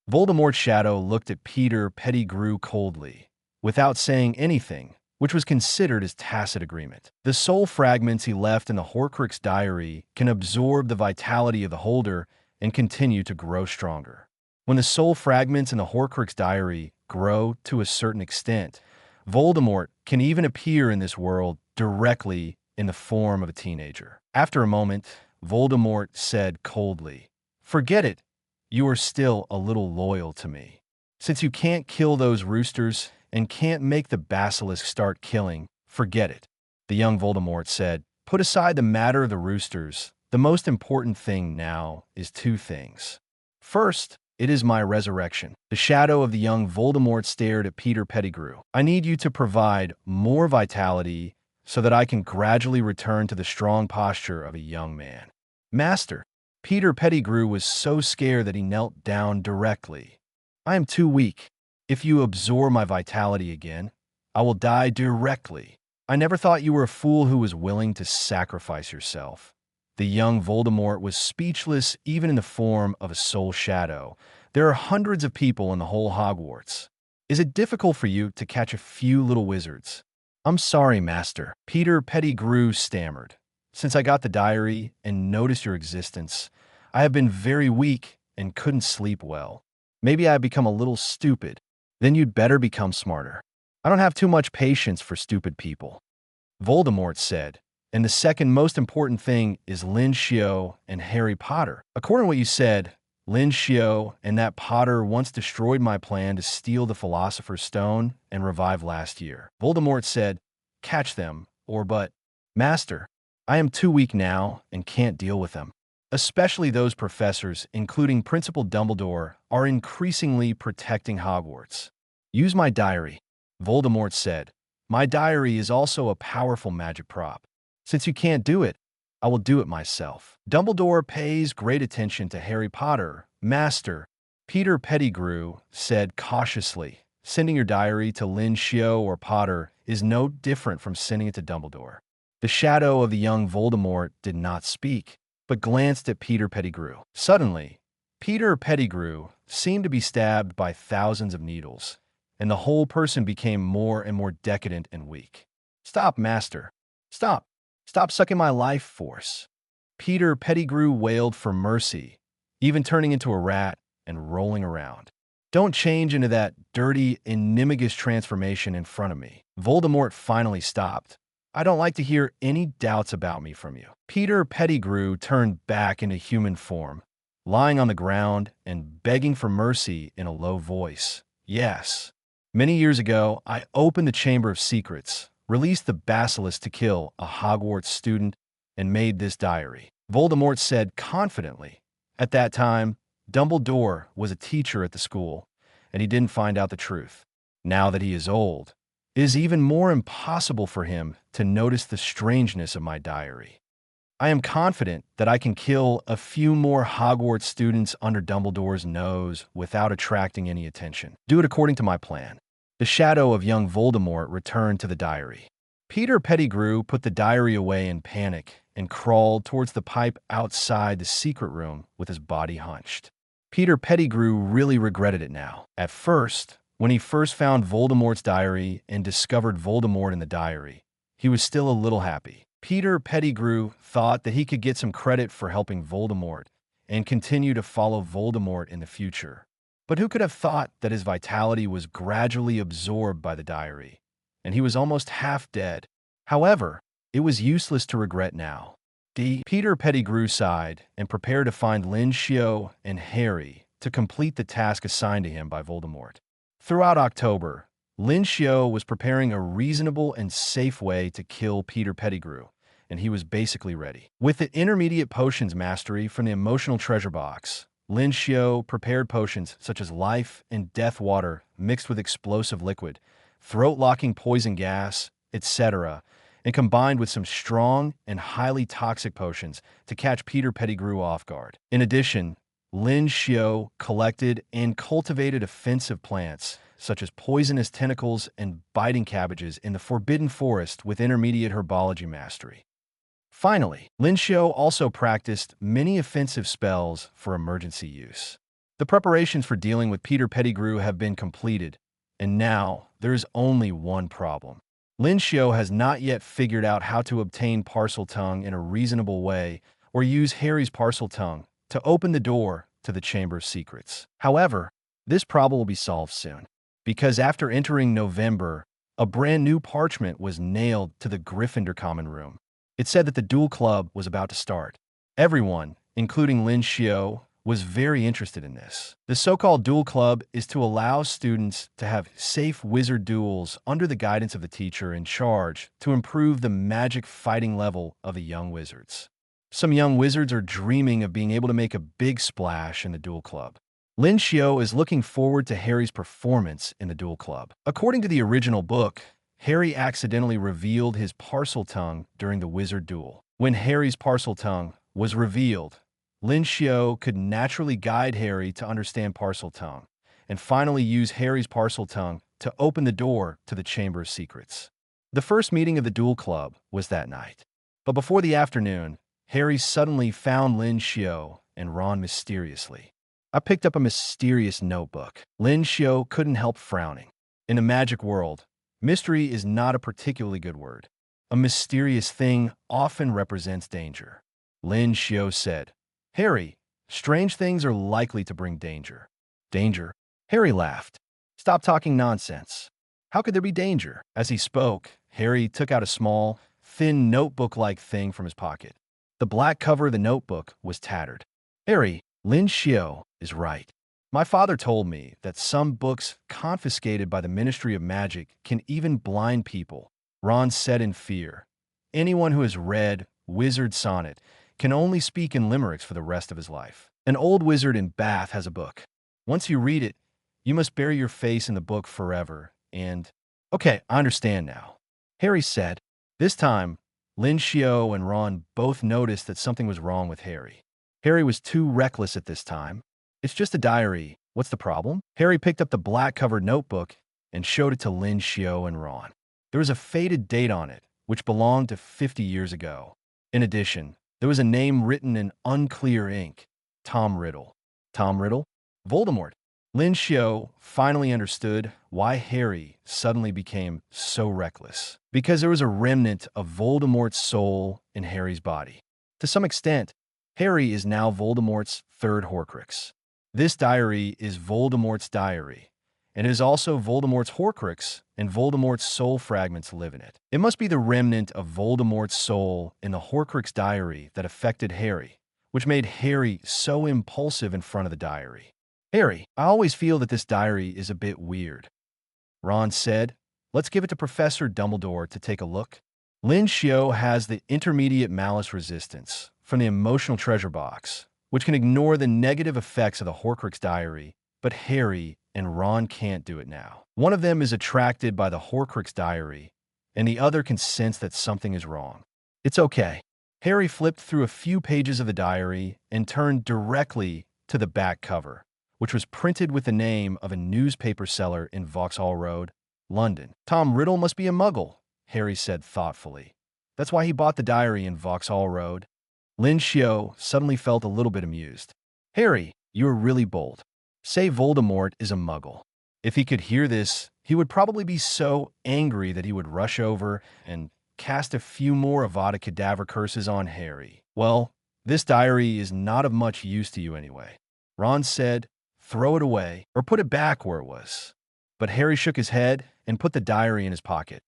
Voldemort's shadow looked at Peter Pettigrew coldly, without saying anything, which was considered as tacit agreement. The soul fragments he left in the Horcrux diary can absorb the vitality of the holder and continue to grow stronger. When the soul fragments in the Horcrux diary grow to a certain extent, Voldemort can even appear in this world directly in the form of a teenager. After a moment, Voldemort said coldly, "Forget it. You are still a little loyal to me. Since you can't kill those roosters and can't make the basilisk start killing, forget it." The young Voldemort said, "Put aside the matter of the roosters. The most important thing now is 2 things. First, it is my resurrection." The shadow of the young Voldemort stared at Peter Pettigrew. "I need you to provide more vitality so that I can gradually return to the strong posture of a young man." "Master, Peter Pettigrew was so scared that he knelt down directly. I am too weak. If you absorb my vitality again, I will die directly. I never thought you were a fool who was willing to sacrifice yourself. The young Voldemort was speechless even in the form of a soul shadow. There are hundreds of people in the whole Hogwarts. Is it difficult for you to catch a few little wizards? I'm sorry, Master. Peter Pettigrew stammered. Since I got the diary and noticed your existence, I have been very weak and couldn't sleep well. Maybe I have become a little stupid. Then you'd better become smarter. I don't have too much patience for stupid people. Voldemort said, and the second most important thing is Lin Xiu and Harry Potter. According to what you said, Lin Xiu and that Potter once destroyed my plan to steal the Philosopher's Stone and revive last year. Voldemort said, catch them, but, Master, I am too weak now and can't deal with them. Especially those professors, including Principal Dumbledore, are increasingly protecting Hogwarts. Use my diary, Voldemort said. My diary is also a powerful magic prop. Since you can't do it, I will do it myself. Dumbledore pays great attention to Harry Potter, Master. Peter Pettigrew said cautiously, sending your diary to Lin Xiu or Potter is no different from sending it to Dumbledore. The shadow of the young Voldemort did not speak, but glanced at Peter Pettigrew. Suddenly, Peter Pettigrew seemed to be stabbed by thousands of needles, and the whole person became more and more decadent and weak. Stop, Master. Stop. Stop sucking my life force. Peter Pettigrew wailed for mercy, even turning into a rat and rolling around. Don't change into that dirty, inimicus transformation in front of me. Voldemort finally stopped. I don't like to hear any doubts about me from you. Peter Pettigrew turned back into human form, lying on the ground and begging for mercy in a low voice. Yes. Many years ago, I opened the Chamber of Secrets, released the basilisk to kill a Hogwarts student, and made this diary. Voldemort said confidently. At that time, Dumbledore was a teacher at the school, and he didn't find out the truth. Now that he is old, it is even more impossible for him to notice the strangeness of my diary. I am confident that I can kill a few more Hogwarts students under Dumbledore's nose without attracting any attention. Do it according to my plan. The shadow of young Voldemort returned to the diary. Peter Pettigrew put the diary away in panic and crawled towards the pipe outside the secret room with his body hunched. Peter Pettigrew really regretted it now. At first, when he first found Voldemort's diary and discovered Voldemort in the diary, he was still a little happy. Peter Pettigrew thought that he could get some credit for helping Voldemort and continue to follow Voldemort in the future. But who could have thought that his vitality was gradually absorbed by the diary, and he was almost half dead? However, it was useless to regret now. Peter Pettigrew sighed and prepared to find Lin Xiu and Harri to complete the task assigned to him by Voldemort. Throughout October, Lin Xiu was preparing a reasonable and safe way to kill Peter Pettigrew, and he was basically ready. With the intermediate potions mastery from the emotional treasure box, Lin Xiu prepared potions such as life and death water mixed with explosive liquid, throat-locking poison gas, etc., and combined with some strong and highly toxic potions to catch Peter Pettigrew off guard. In addition, Lin Xiu collected and cultivated offensive plants such as poisonous tentacles and biting cabbages in the Forbidden Forest with intermediate herbology mastery. Finally, Lin Xiu also practiced many offensive spells for emergency use. The preparations for dealing with Peter Pettigrew have been completed, and now there is only one problem. Lin Xiu has not yet figured out how to obtain Parseltongue in a reasonable way or use Harry's Parseltongue to open the door to the Chamber of Secrets. However, this problem will be solved soon, because after entering November, a brand new parchment was nailed to the Gryffindor common room. It said that the duel club was about to start. Everyone, including Lin Xiu, was very interested in this. The so-called duel club is to allow students to have safe wizard duels under the guidance of the teacher in charge to improve the magic fighting level of the young wizards. Some young wizards are dreaming of being able to make a big splash in the duel club. Lin Xiu is looking forward to Harry's performance in the duel club. According to the original book, Harry accidentally revealed his Parseltongue during the wizard duel. When Harry's Parseltongue was revealed, Lin Xiu could naturally guide Harry to understand Parseltongue, and finally use Harry's Parseltongue to open the door to the Chamber of Secrets. The first meeting of the Duel Club was that night. But before the afternoon, Harry suddenly found Lin Xiu and Ron mysteriously. I picked up a mysterious notebook. Lin Xiu couldn't help frowning. In a magic world, mystery is not a particularly good word. A mysterious thing often represents danger. Lin Xiu said, "Harry, strange things are likely to bring danger." Danger? Harry laughed. "Stop talking nonsense. How could there be danger?" As he spoke, Harry took out a small, thin notebook-like thing from his pocket. The black cover of the notebook was tattered. "Harry, Lin Xiu is right. My father told me that some books confiscated by the Ministry of Magic can even blind people." Ron said in fear. "Anyone who has read Wizard Sonnet can only speak in limericks for the rest of his life. An old wizard in Bath has a book. Once you read it, you must bury your face in the book forever, and—" "Okay, I understand now," Harry said. This time, Lin Xiu and Ron both noticed that something was wrong with Harry. Harry was too reckless at this time. "It's just a diary. What's the problem?" Harry picked up the black-covered notebook and showed it to Lin Xiu and Ron. There was a faded date on it, which belonged to 50 years ago. In addition, there was a name written in unclear ink. Tom Riddle. Tom Riddle? Voldemort. Lin Xiu finally understood why Harry suddenly became so reckless. Because there was a remnant of Voldemort's soul in Harry's body. To some extent, Harry is now Voldemort's third Horcrux. This diary is Voldemort's diary, and it is also Voldemort's Horcrux, and Voldemort's soul fragments live in it. It must be the remnant of Voldemort's soul in the Horcrux diary that affected Harry, which made Harry so impulsive in front of the diary. "Harry, I always feel that this diary is a bit weird," Ron said. "Let's give it to Professor Dumbledore to take a look." Lin Xiu has the intermediate malice resistance from the emotional treasure box, which can ignore the negative effects of the Horcrux diary, but Harry and Ron can't do it now. One of them is attracted by the Horcrux diary, and the other can sense that something is wrong. "It's okay." Harry flipped through a few pages of the diary and turned directly to the back cover, which was printed with the name of a newspaper seller in Vauxhall Road, London. "Tom Riddle must be a muggle," Harry said thoughtfully. "That's why he bought the diary in Vauxhall Road." Lin Xiu suddenly felt a little bit amused. "Harry, you are really bold. Say Voldemort is a muggle." If he could hear this, he would probably be so angry that he would rush over and cast a few more Avada Kedavra curses on Harry. "Well, this diary is not of much use to you anyway." Ron said, "Throw it away, or put it back where it was." But Harry shook his head and put the diary in his pocket.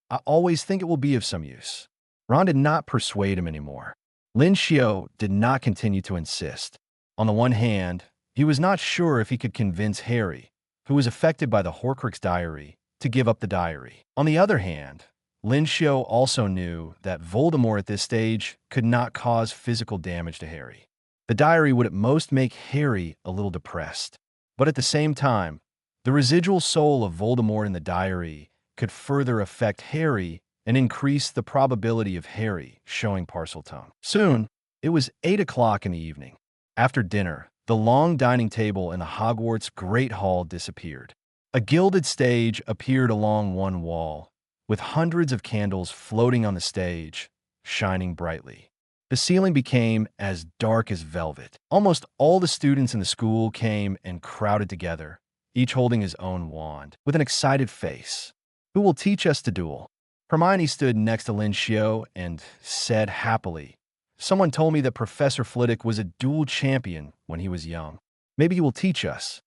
"I always think it will be of some use." Ron did not persuade him anymore. Lin Xiu did not continue to insist. On the one hand, he was not sure if he could convince Harry, who was affected by the Horcrux diary, to give up the diary. On the other hand, Lin Xiu also knew that Voldemort at this stage could not cause physical damage to Harry. The diary would at most make Harry a little depressed. But at the same time, the residual soul of Voldemort in the diary could further affect Harry and increase the probability of Harry showing Parseltongue. Soon, it was 8 o'clock in the evening. After dinner, the long dining table in the Hogwarts Great Hall disappeared. A gilded stage appeared along one wall, with hundreds of candles floating on the stage, shining brightly. The ceiling became as dark as velvet. Almost all the students in the school came and crowded together, each holding his own wand, with an excited face. "Who will teach us to duel?" Hermione stood next to Lin Xiu and said happily, "Someone told me that Professor Flitwick was a duel champion when he was young. Maybe he will teach us.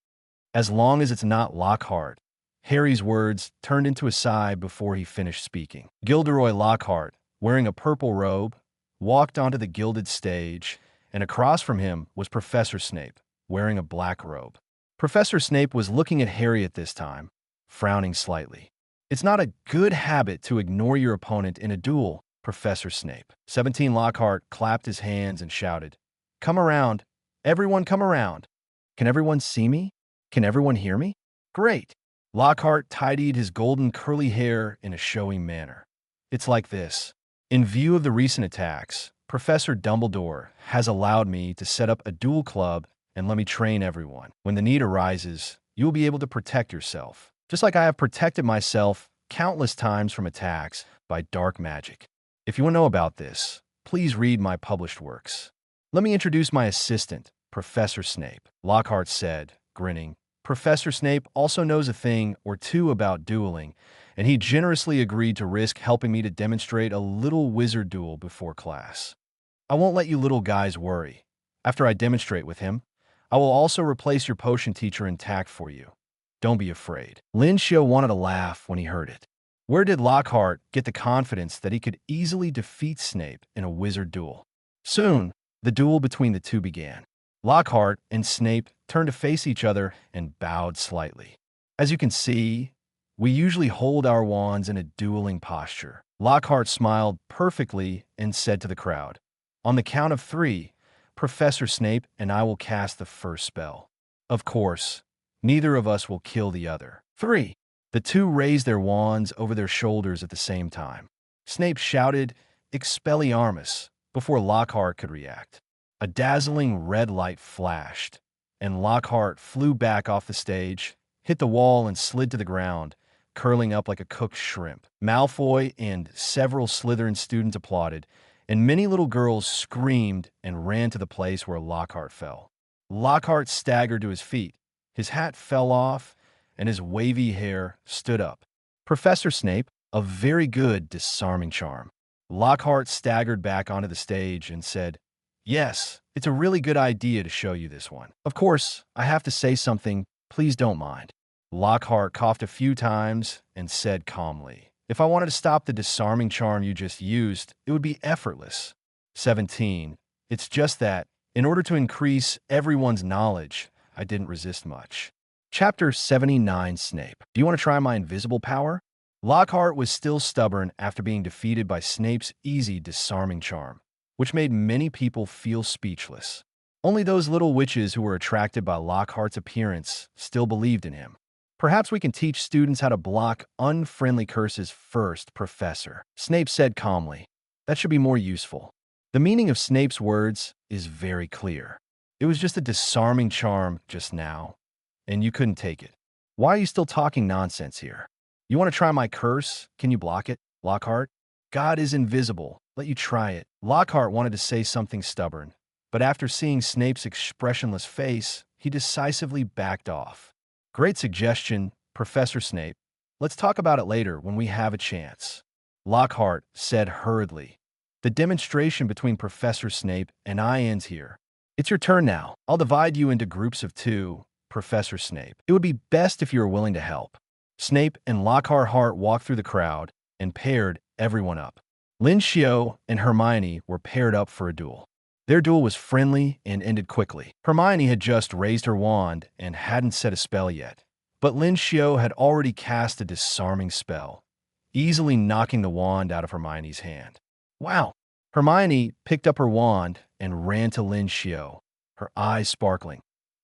As long as it's not Lockhart." Harry's words turned into a sigh before he finished speaking. Gilderoy Lockhart, wearing a purple robe, walked onto the gilded stage, and across from him was Professor Snape, wearing a black robe. Professor Snape was looking at Harry at this time, frowning slightly. "It's not a good habit to ignore your opponent in a duel, Professor Snape." 17 Lockhart clapped his hands and shouted, "Come around. Everyone come around. Can everyone see me? Can everyone hear me? Great." Lockhart tidied his golden curly hair in a showy manner. "It's like this. In view of the recent attacks, Professor Dumbledore has allowed me to set up a duel club and let me train everyone. When the need arises, you will be able to protect yourself, just like I have protected myself countless times from attacks by dark magic. If you want to know about this, please read my published works. Let me introduce my assistant, Professor Snape, Lockhart said, grinning. Professor Snape also knows a thing or two about dueling, and he generously agreed to risk helping me to demonstrate a little wizard duel before class. I won't let you little guys worry. After I demonstrate with him, I will also replace your potion teacher intact for you. Don't be afraid. Lin Xiu wanted to laugh when he heard it. Where did Lockhart get the confidence that he could easily defeat Snape in a wizard duel? Soon, the duel between the two began. Lockhart and Snape turned to face each other and bowed slightly. As you can see, we usually hold our wands in a dueling posture. Lockhart smiled perfectly and said to the crowd, "On the count of 3, Professor Snape and I will cast the first spell. Of course, neither of us will kill the other. 3. The two raised their wands over their shoulders at the same time. Snape shouted, "Expelliarmus," before Lockhart could react. A dazzling red light flashed, and Lockhart flew back off the stage, hit the wall, and slid to the ground, curling up like a cooked shrimp. Malfoy and several Slytherin students applauded, and many little girls screamed and ran to the place where Lockhart fell. Lockhart staggered to his feet. His hat fell off, and his wavy hair stood up. Professor Snape, a very good disarming charm. Lockhart staggered back onto the stage and said, "Yes, it's a really good idea to show you this one. Of course, I have to say something, please don't mind." Lockhart coughed a few times and said calmly, "If I wanted to stop the disarming charm you just used, it would be effortless." 17. It's just that, in order to increase everyone's knowledge, I didn't resist much. Chapter 79 Snape. Do you want to try my invisible power? Lockhart was still stubborn after being defeated by Snape's easy disarming charm, which made many people feel speechless. Only those little witches who were attracted by Lockhart's appearance still believed in him. Perhaps we can teach students how to block unfriendly curses first, Professor, Snape said calmly. That should be more useful. The meaning of Snape's words is very clear. It was just a disarming charm just now, and you couldn't take it. Why are you still talking nonsense here? You want to try my curse? Can you block it, Lockhart? God is invisible. Let you try it. Lockhart wanted to say something stubborn, but after seeing Snape's expressionless face, he decisively backed off. Great suggestion, Professor Snape. Let's talk about it later when we have a chance. Lockhart said hurriedly. The demonstration between Professor Snape and I ends here. It's your turn now. I'll divide you into groups of 2, Professor Snape. It would be best if you were willing to help. Snape and Lockhart walked through the crowd and paired everyone up. Lin Xiu and Hermione were paired up for a duel. Their duel was friendly and ended quickly. Hermione had just raised her wand and hadn't said a spell yet, but Lin Xiu had already cast a disarming spell, easily knocking the wand out of Hermione's hand. Wow! Hermione picked up her wand and ran to Lin Xiu, her eyes sparkling.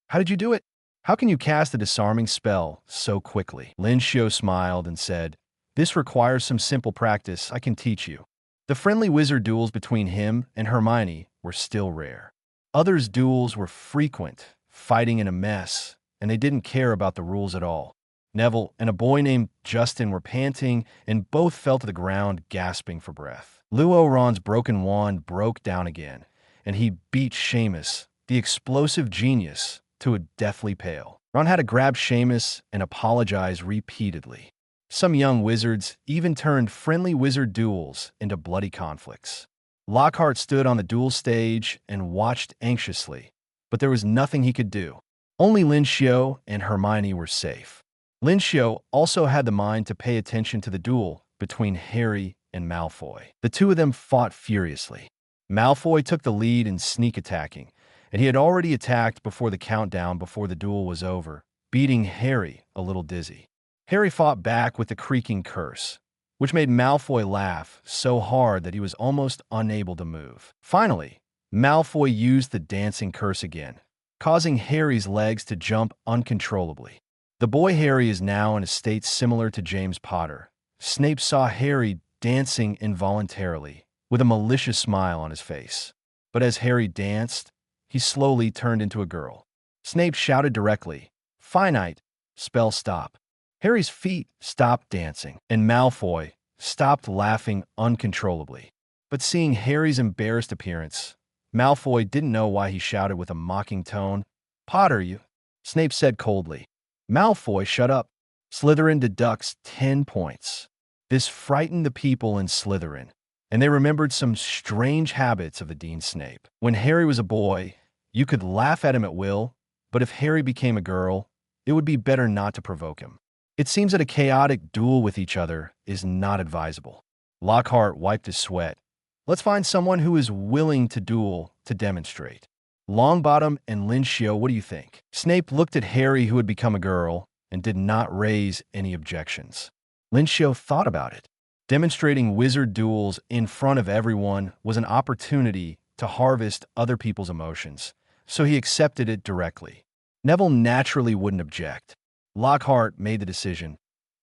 How did you do it? How can you cast a disarming spell so quickly? Lin Xiu smiled and said, "This requires some simple practice. I can teach you." The friendly wizard duels between him and Hermione were still rare. Others' duels were frequent, fighting in a mess, and they didn't care about the rules at all. Neville and a boy named Justin were panting, and both fell to the ground, gasping for breath. Luo Ron's broken wand broke down again, and he beat Seamus, the explosive genius, to a deathly pale. Ron had to grab Seamus and apologize repeatedly. Some young wizards even turned friendly wizard duels into bloody conflicts. Lockhart stood on the duel stage and watched anxiously, but there was nothing he could do. Only Lin Xiu and Hermione were safe. Lin Xiu also had the mind to pay attention to the duel between Harri and Malfoy. The two of them fought furiously. Malfoy took the lead in sneak attacking, and he had already attacked before the countdown before the duel was over, beating Harri a little dizzy. Harri fought back with the creaking curse, which made Malfoy laugh so hard that he was almost unable to move. Finally, Malfoy used the dancing curse again, causing Harry's legs to jump uncontrollably. The boy Harri is now in a state similar to James Potter. Snape saw Harri dancing involuntarily with a malicious smile on his face. But as Harri danced, he slowly turned into a girl. Snape shouted directly, "Finite! Spell stop." Harry's feet stopped dancing, and Malfoy stopped laughing uncontrollably. But seeing Harry's embarrassed appearance, Malfoy didn't know why he shouted with a mocking tone, "Potter, you!" Snape said coldly. Malfoy, shut up. Slytherin deducts 10 points. This frightened the people in Slytherin, and they remembered some strange habits of the Dean Snape. When Harry was a boy, you could laugh at him at will, but if Harry became a girl, it would be better not to provoke him. It seems that a chaotic duel with each other is not advisable. Lockhart wiped his sweat. Let's find someone who is willing to duel to demonstrate. Longbottom and Lin Xiu, what do you think? Snape looked at Harry, who had become a girl, and did not raise any objections. Lin Xiu thought about it. Demonstrating wizard duels in front of everyone was an opportunity to harvest other people's emotions, so he accepted it directly. Neville naturally wouldn't object. Lockhart made the decision.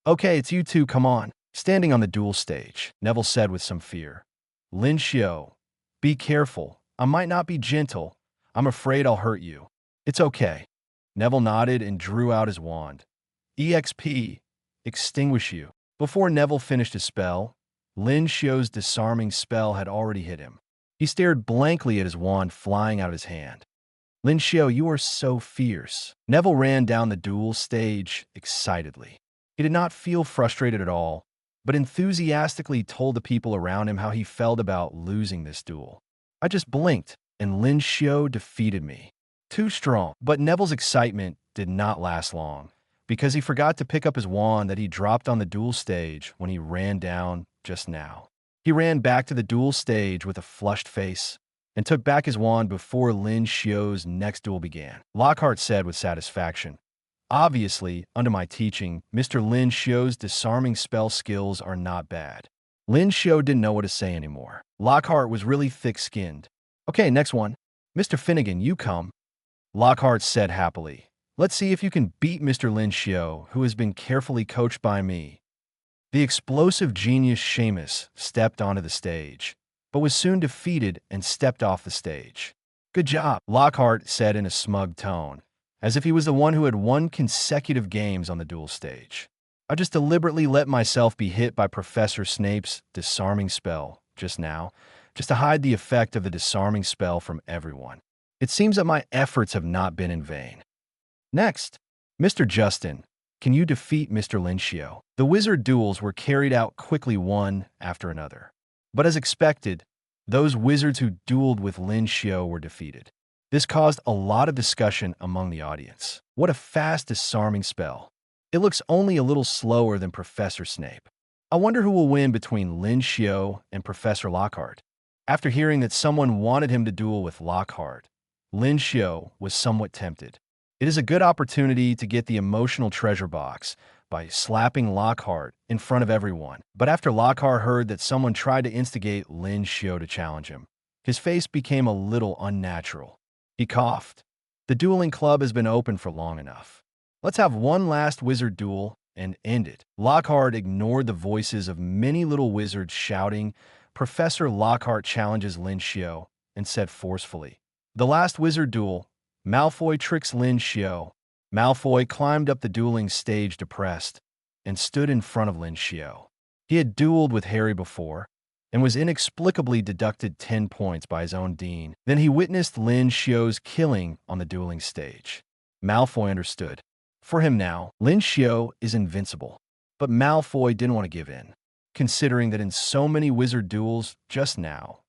"Okay, it's you two, come on." Standing on the duel stage, Neville said with some fear. "Lin Xiu, be careful. I might not be gentle. I'm afraid I'll hurt you." "It's okay." Neville nodded and drew out his wand. "EXP, extinguish you." Before Neville finished his spell, Lin Xiu's disarming spell had already hit him. He stared blankly at his wand flying out of his hand. "Lin Xiu, you are so fierce." Neville ran down the duel stage excitedly. He did not feel frustrated at all, but enthusiastically told the people around him how he felt about losing this duel. "I just blinked, and Lin Xiu defeated me. Too strong." But Neville's excitement did not last long, because he forgot to pick up his wand that he dropped on the duel stage when he ran down just now. He ran back to the duel stage with a flushed face and took back his wand before Lin Xiu's next duel began. Lockhart said with satisfaction, "Obviously, under my teaching, Mr. Lin Xiu's disarming spell skills are not bad." Lin Xiu didn't know what to say anymore. Lockhart was really thick-skinned. "Okay, next one. Mr. Finnegan, you come." Lockhart said happily, "Let's see if you can beat Mr. Lin Xiu, who has been carefully coached by me." The explosive genius Seamus stepped onto the stage, but was soon defeated and stepped off the stage. "Good job," Lockhart said in a smug tone, as if he was the one who had won consecutive games on the duel stage. "I just deliberately let myself be hit by Professor Snape's disarming spell just now, just to hide the effect of the disarming spell from everyone. It seems that my efforts have not been in vain." Next, Mr. Justin, can you defeat Mr. Lin Xiu? The wizard duels were carried out quickly, one after another. But as expected, those wizards who dueled with Lin Xiu were defeated. This caused a lot of discussion among the audience. What a fast, disarming spell. It looks only a little slower than Professor Snape. I wonder who will win between Lin Xiu and Professor Lockhart. After hearing that someone wanted him to duel with Lockhart, Lin Xiu was somewhat tempted. It is a good opportunity to get the emotional treasure box by slapping Lockhart in front of everyone. But after Lockhart heard that someone tried to instigate Lin Xiu to challenge him, his face became a little unnatural. He coughed. "The dueling club has been open for long enough. Let's have one last wizard duel and end it." Lockhart ignored the voices of many little wizards shouting, "Professor Lockhart challenges Lin Xiu," and said forcefully, "The last wizard duel. Malfoy tricks Lin Xiu." Malfoy climbed up the dueling stage depressed and stood in front of Lin Xiu. He had dueled with Harry before and was inexplicably deducted 10 points by his own dean. Then he witnessed Lin Xiu's killing on the dueling stage. Malfoy understood. For him now, Lin Xiu is invincible. But Malfoy didn't want to give in, considering that in so many wizard duels just now,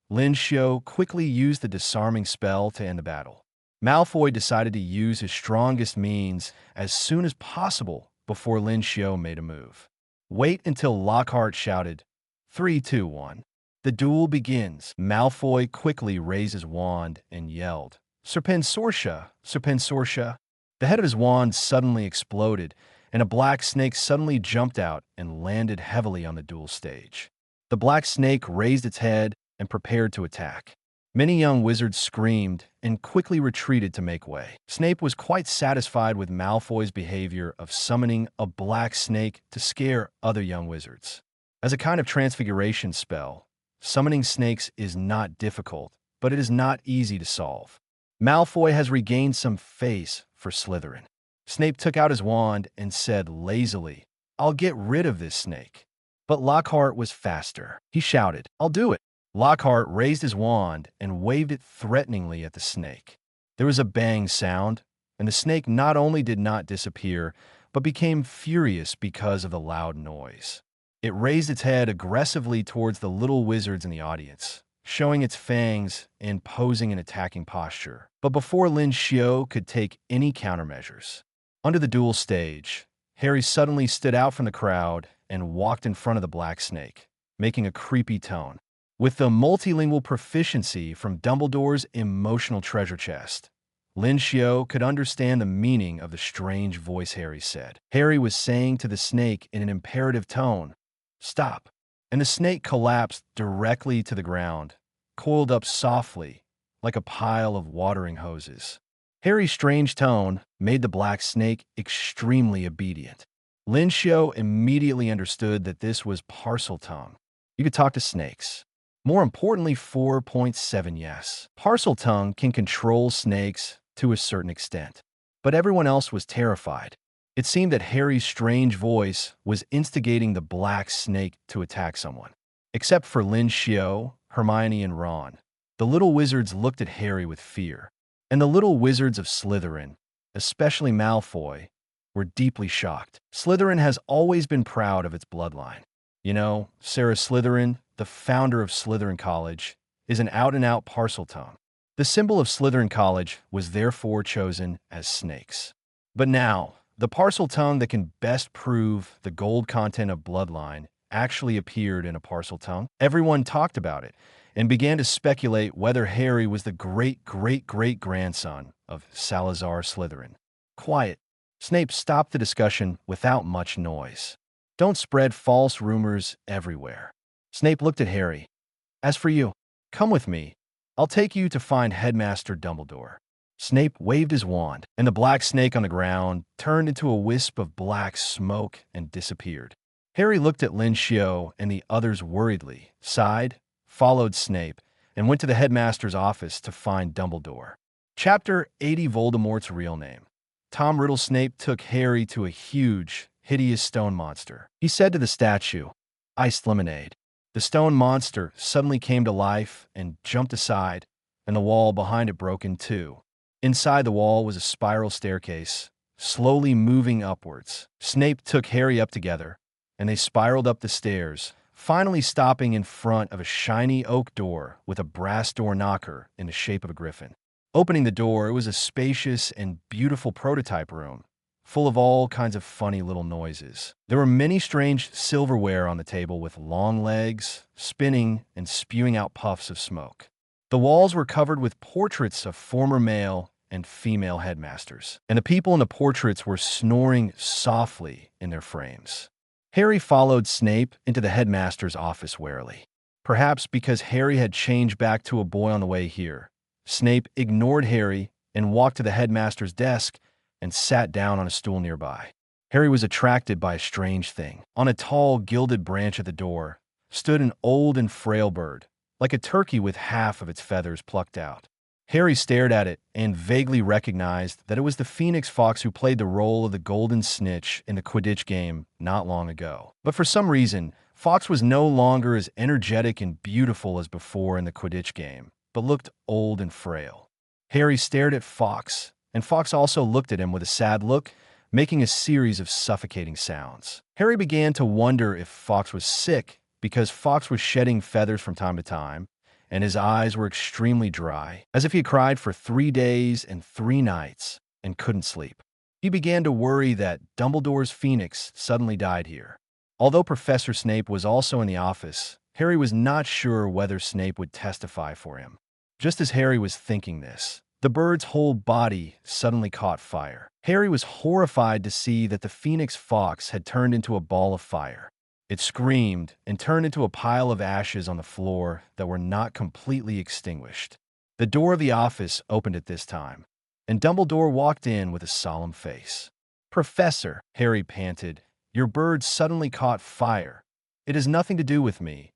Lin Xiu quickly used the disarming spell to end the battle. Malfoy decided to use his strongest means as soon as possible before Lin Xiu made a move. Wait until Lockhart shouted, 3, 2, 1. The duel begins. Malfoy quickly raised his wand and yelled, "Serpensortia! Serpensortia!" The head of his wand suddenly exploded, and a black snake suddenly jumped out and landed heavily on the duel stage. The black snake raised its head and prepared to attack. Many young wizards screamed and quickly retreated to make way. Snape was quite satisfied with Malfoy's behavior of summoning a black snake to scare other young wizards. As a kind of transfiguration spell, Summoning snakes is not difficult, but it is not easy to solve. Malfoy has regained some face for Slytherin. Snape took out his wand and said lazily, "I'll get rid of this snake." But Lockhart was faster. He shouted, "I'll do it." Lockhart raised his wand and waved it threateningly at the snake. There was a bang sound, and the snake not only did not disappear, but became furious because of the loud noise. It raised its head aggressively towards the little wizards in the audience, showing its fangs and posing an attacking posture. But before Lin Xiu could take any countermeasures, under the duel stage, Harri suddenly stood out from the crowd and walked in front of the black snake, making a creepy tone. With the multilingual proficiency from Dumbledore's emotional treasure chest, Lin Xiu could understand the meaning of the strange voice Harri said. Harri was saying to the snake in an imperative tone, "Stop." And the snake collapsed directly to the ground, coiled up softly, like a pile of watering hoses. Harry's strange tone made the black snake extremely obedient. Lin Xiu immediately understood that this was parcel tongue. You could talk to snakes. More importantly, 4.7 yes. Parcel tongue can control snakes to a certain extent. But everyone else was terrified. It seemed that Harry's strange voice was instigating the black snake to attack someone. Except for Lin Xiu, Hermione, and Ron. The little wizards looked at Harry with fear. And the little wizards of Slytherin, especially Malfoy, were deeply shocked. Slytherin has always been proud of its bloodline. You know, Sarah Slytherin, the founder of Slytherin College, is an out-and-out parcel tongue. The symbol of Slytherin College was therefore chosen as snakes. But now, the parcel tongue that can best prove the gold content of bloodline actually appeared in a parcel tongue. Everyone talked about it and began to speculate whether Harry was the great-great-great-grandson of Salazar Slytherin. Quiet. Snape stopped the discussion without much noise. Don't spread false rumors everywhere. Snape looked at Harry. As for you, come with me. I'll take you to find Headmaster Dumbledore. Snape waved his wand, and the black snake on the ground turned into a wisp of black smoke and disappeared. Harry looked at Lin Xiu and the others worriedly, sighed, followed Snape, and went to the headmaster's office to find Dumbledore. Chapter 80 Voldemort's Real Name. Tom Riddle Snape took Harry to a huge, hideous stone monster. He said to the statue, "Iced lemonade." The stone monster suddenly came to life and jumped aside, and the wall behind it broke in two. Inside the wall was a spiral staircase, slowly moving upwards. Snape took Harry up together, and they spiraled up the stairs, finally stopping in front of a shiny oak door with a brass door knocker in the shape of a griffin. Opening the door, it was a spacious and beautiful prototype room, full of all kinds of funny little noises. There were many strange silverware on the table with long legs, spinning and spewing out puffs of smoke. The walls were covered with portraits of former male and female headmasters, and the people in the portraits were snoring softly in their frames. Harry followed Snape into the headmaster's office warily. Perhaps because Harry had changed back to a boy on the way here, Snape ignored Harry and walked to the headmaster's desk and sat down on a stool nearby. Harry was attracted by a strange thing. On a tall, gilded branch at the door stood an old and frail bird, like a turkey with half of its feathers plucked out. Harry stared at it and vaguely recognized that it was the phoenix fox who played the role of the golden snitch in the Quidditch game not long ago. But for some reason, Fox was no longer as energetic and beautiful as before in the Quidditch game, but looked old and frail. Harry stared at Fox, and Fox also looked at him with a sad look, making a series of suffocating sounds. Harry began to wonder if Fox was sick because Fox was shedding feathers from time to time, and his eyes were extremely dry, as if he had cried for 3 days and 3 nights and couldn't sleep. He began to worry that Dumbledore's phoenix suddenly died here. Although Professor Snape was also in the office, Harry was not sure whether Snape would testify for him. Just as Harry was thinking this, the bird's whole body suddenly caught fire. Harry was horrified to see that the phoenix fox had turned into a ball of fire. It screamed and turned into a pile of ashes on the floor that were not completely extinguished. The door of the office opened at this time, and Dumbledore walked in with a solemn face. "Professor," Harry panted, "your bird suddenly caught fire. It has nothing to do with me.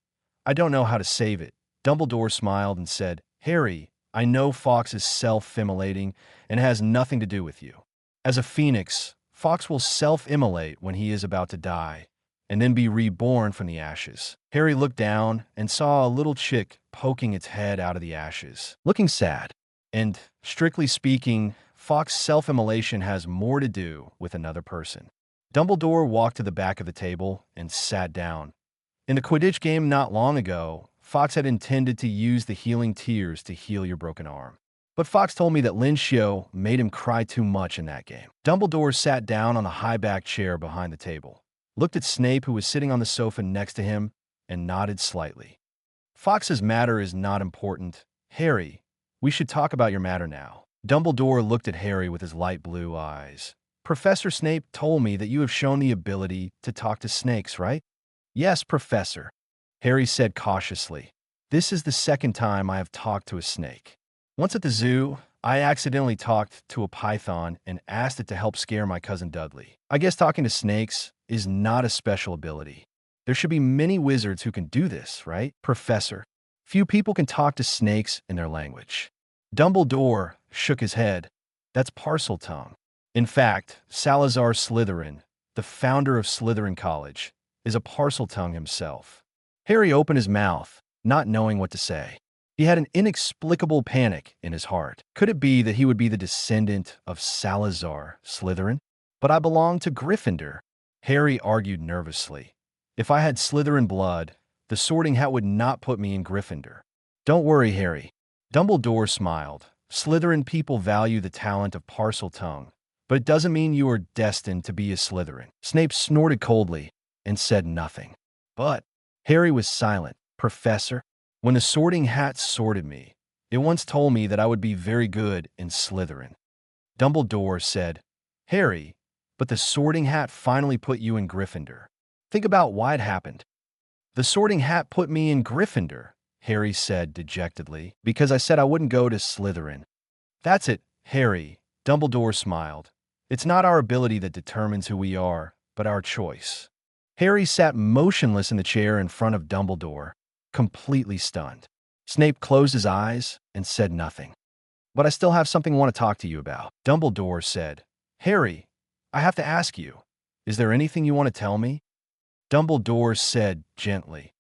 I don't know how to save it. Dumbledore smiled and said, Harry, I know Fawkes is self-immolating and has nothing to do with you. As a phoenix, Fawkes will self-immolate when he is about to die, and then be reborn from the ashes. Harry looked down and saw a little chick poking its head out of the ashes, looking sad. And, strictly speaking, Fawkes' self-immolation has more to do with another person. Dumbledore walked to the back of the table and sat down. In the Quidditch game not long ago, Fawkes had intended to use the healing tears to heal your broken arm. But Fawkes told me that Lin Xiu made him cry too much in that game. Dumbledore sat down on the high-backed chair behind the table, looked at Snape, who was sitting on the sofa next to him, and nodded slightly. Fawkes' matter is not important. Harry, we should talk about your matter now. Dumbledore looked at Harry with his light blue eyes. Professor Snape told me that you have shown the ability to talk to snakes, right? Yes, Professor, Harry said cautiously. This is the second time I have talked to a snake. Once at the zoo, I accidentally talked to a python and asked it to help scare my cousin Dudley. I guess talking to snakes is not a special ability. There should be many wizards who can do this, right, Professor? Few people can talk to snakes in their language. Dumbledore shook his head. That's parcel tongue. In fact, Salazar Slytherin, the founder of Slytherin College, is a parcel tongue himself. Harry opened his mouth, not knowing what to say. He had an inexplicable panic in his heart. Could it be that he would be the descendant of Salazar Slytherin? But I belong to Gryffindor, Harry argued nervously. If I had Slytherin blood, the Sorting Hat would not put me in Gryffindor. Don't worry, Harry. Dumbledore smiled. Slytherin people value the talent of parcel tongue, but it doesn't mean you are destined to be a Slytherin. Snape snorted coldly and said nothing. But Harry was silent. Professor, when the Sorting Hat sorted me, it once told me that I would be very good in Slytherin. Dumbledore said, Harry, but the Sorting Hat finally put you in Gryffindor. Think about why it happened. The Sorting Hat put me in Gryffindor, Harry said dejectedly, because I said I wouldn't go to Slytherin. That's it, Harry, Dumbledore smiled. It's not our ability that determines who we are, but our choice. Harry sat motionless in the chair in front of Dumbledore, completely stunned. Snape closed his eyes and said nothing. But I still have something I want to talk to you about. Dumbledore said, Harry, I have to ask you, is there anything you want to tell me? Dumbledore said gently,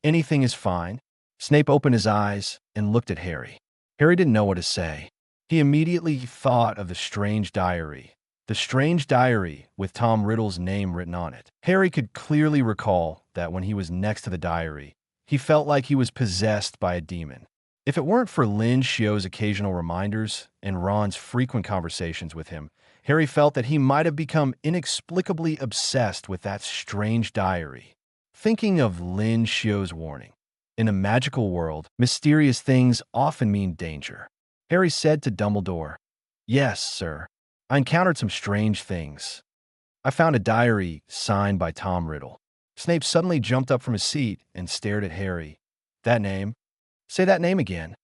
anything is fine. Snape opened his eyes and looked at Harry. Harry didn't know what to say. He immediately thought of the strange diary. The strange diary with Tom Riddle's name written on it. Harry could clearly recall that when he was next to the diary, he felt like he was possessed by a demon. If it weren't for Lin Xiu's occasional reminders and Ron's frequent conversations with him, Harry felt that he might have become inexplicably obsessed with that strange diary. Thinking of Lin Xiu's warning, in a magical world, mysterious things often mean danger. Harry said to Dumbledore, Yes, sir. I encountered some strange things. I found a diary signed by Tom Riddle. Snape suddenly jumped up from his seat and stared at Harry. That name? Say that name again.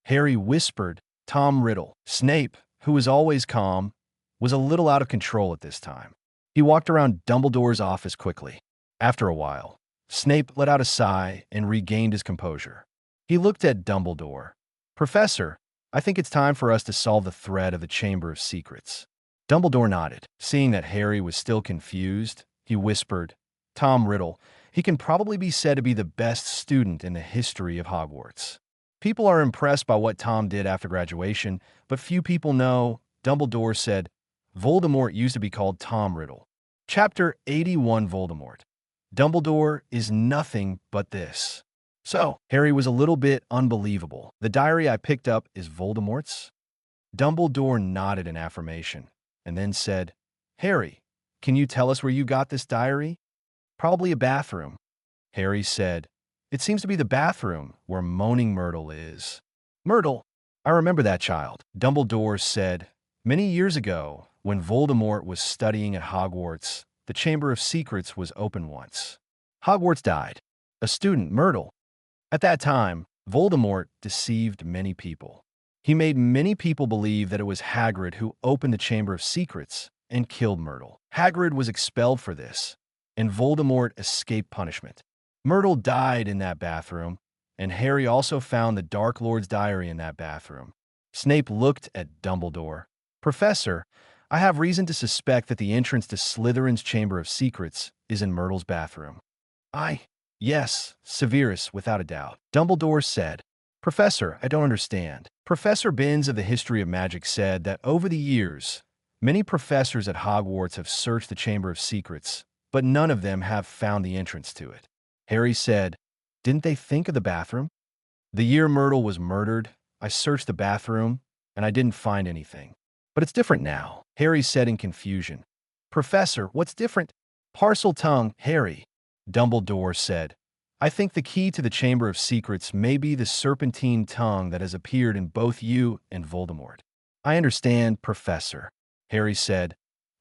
Harry whispered, Tom Riddle. Snape, who was always calm, was a little out of control at this time. He walked around Dumbledore's office quickly. After a while, Snape let out a sigh and regained his composure. He looked at Dumbledore. Professor, I think it's time for us to solve the thread of the Chamber of Secrets. Dumbledore nodded. Seeing that Harry was still confused, he whispered, Tom Riddle, he can probably be said to be the best student in the history of Hogwarts. People are impressed by what Tom did after graduation, but few people know, Dumbledore said, Voldemort used to be called Tom Riddle. Chapter 81 Voldemort. Dumbledore is nothing but this. So, Harry was a little bit unbelievable. The diary I picked up is Voldemort's? Dumbledore nodded in affirmation, and then said, Harry, can you tell us where you got this diary? Probably a bathroom. Harry said, It seems to be the bathroom where Moaning Myrtle is. Myrtle, I remember that child. Dumbledore said, Many years ago, when Voldemort was studying at Hogwarts, the Chamber of Secrets was open once. Hogwarts died. A student, Myrtle. At that time, Voldemort deceived many people. He made many people believe that it was Hagrid who opened the Chamber of Secrets and killed Myrtle. Hagrid was expelled for this, and Voldemort escaped punishment. Myrtle died in that bathroom, and Harry also found the Dark Lord's diary in that bathroom. Snape looked at Dumbledore. Professor, I have reason to suspect that the entrance to Slytherin's Chamber of Secrets is in Myrtle's bathroom. Yes, Severus, without a doubt. Dumbledore said. Professor, I don't understand. Professor Binns of the History of Magic said that over the years, many professors at Hogwarts have searched the Chamber of Secrets, but none of them have found the entrance to it. Harry said, didn't they think of the bathroom? The year Myrtle was murdered, I searched the bathroom, and I didn't find anything. But it's different now, Harry said in confusion. Professor, what's different? Parcel tongue, Harry. Dumbledore said, I think the key to the Chamber of Secrets may be the serpentine tongue that has appeared in both you and Voldemort. I understand, Professor, Harry said.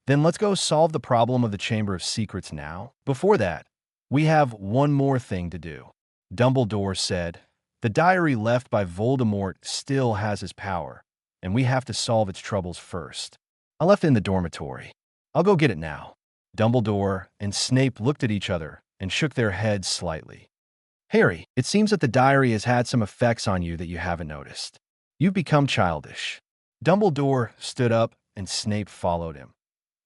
Then let's go solve the problem of the Chamber of Secrets now. Before that, we have one more thing to do. Dumbledore said, the diary left by Voldemort still has his power, and we have to solve its troubles first. I left it in the dormitory. I'll go get it now. Dumbledore and Snape looked at each other and shook their heads slightly. Harry, it seems that the diary has had some effects on you that you haven't noticed. You've become childish. Dumbledore stood up and Snape followed him.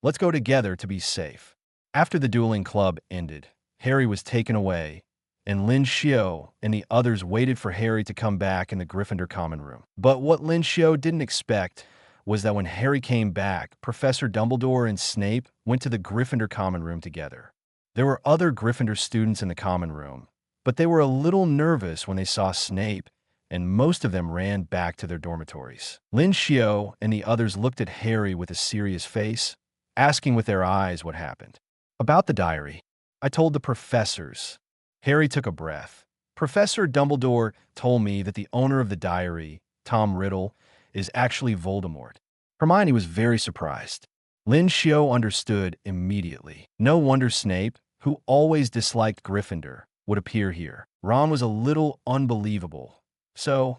Let's go together to be safe. After the dueling club ended, Harry was taken away, and Lin Xiu and the others waited for Harry to come back in the Gryffindor common room. But what Lin Xiu didn't expect was that when Harry came back, Professor Dumbledore and Snape went to the Gryffindor common room together. There were other Gryffindor students in the common room, but they were a little nervous when they saw Snape, and most of them ran back to their dormitories. Lin Xiu and the others looked at Harry with a serious face, asking with their eyes what happened. About the diary, I told the professors. Harry took a breath. Professor Dumbledore told me that the owner of the diary, Tom Riddle, is actually Voldemort. Hermione was very surprised. Lin Xiu understood immediately. No wonder Snape, who always disliked Gryffindor, would appear here. Ron was a little unbelievable. So,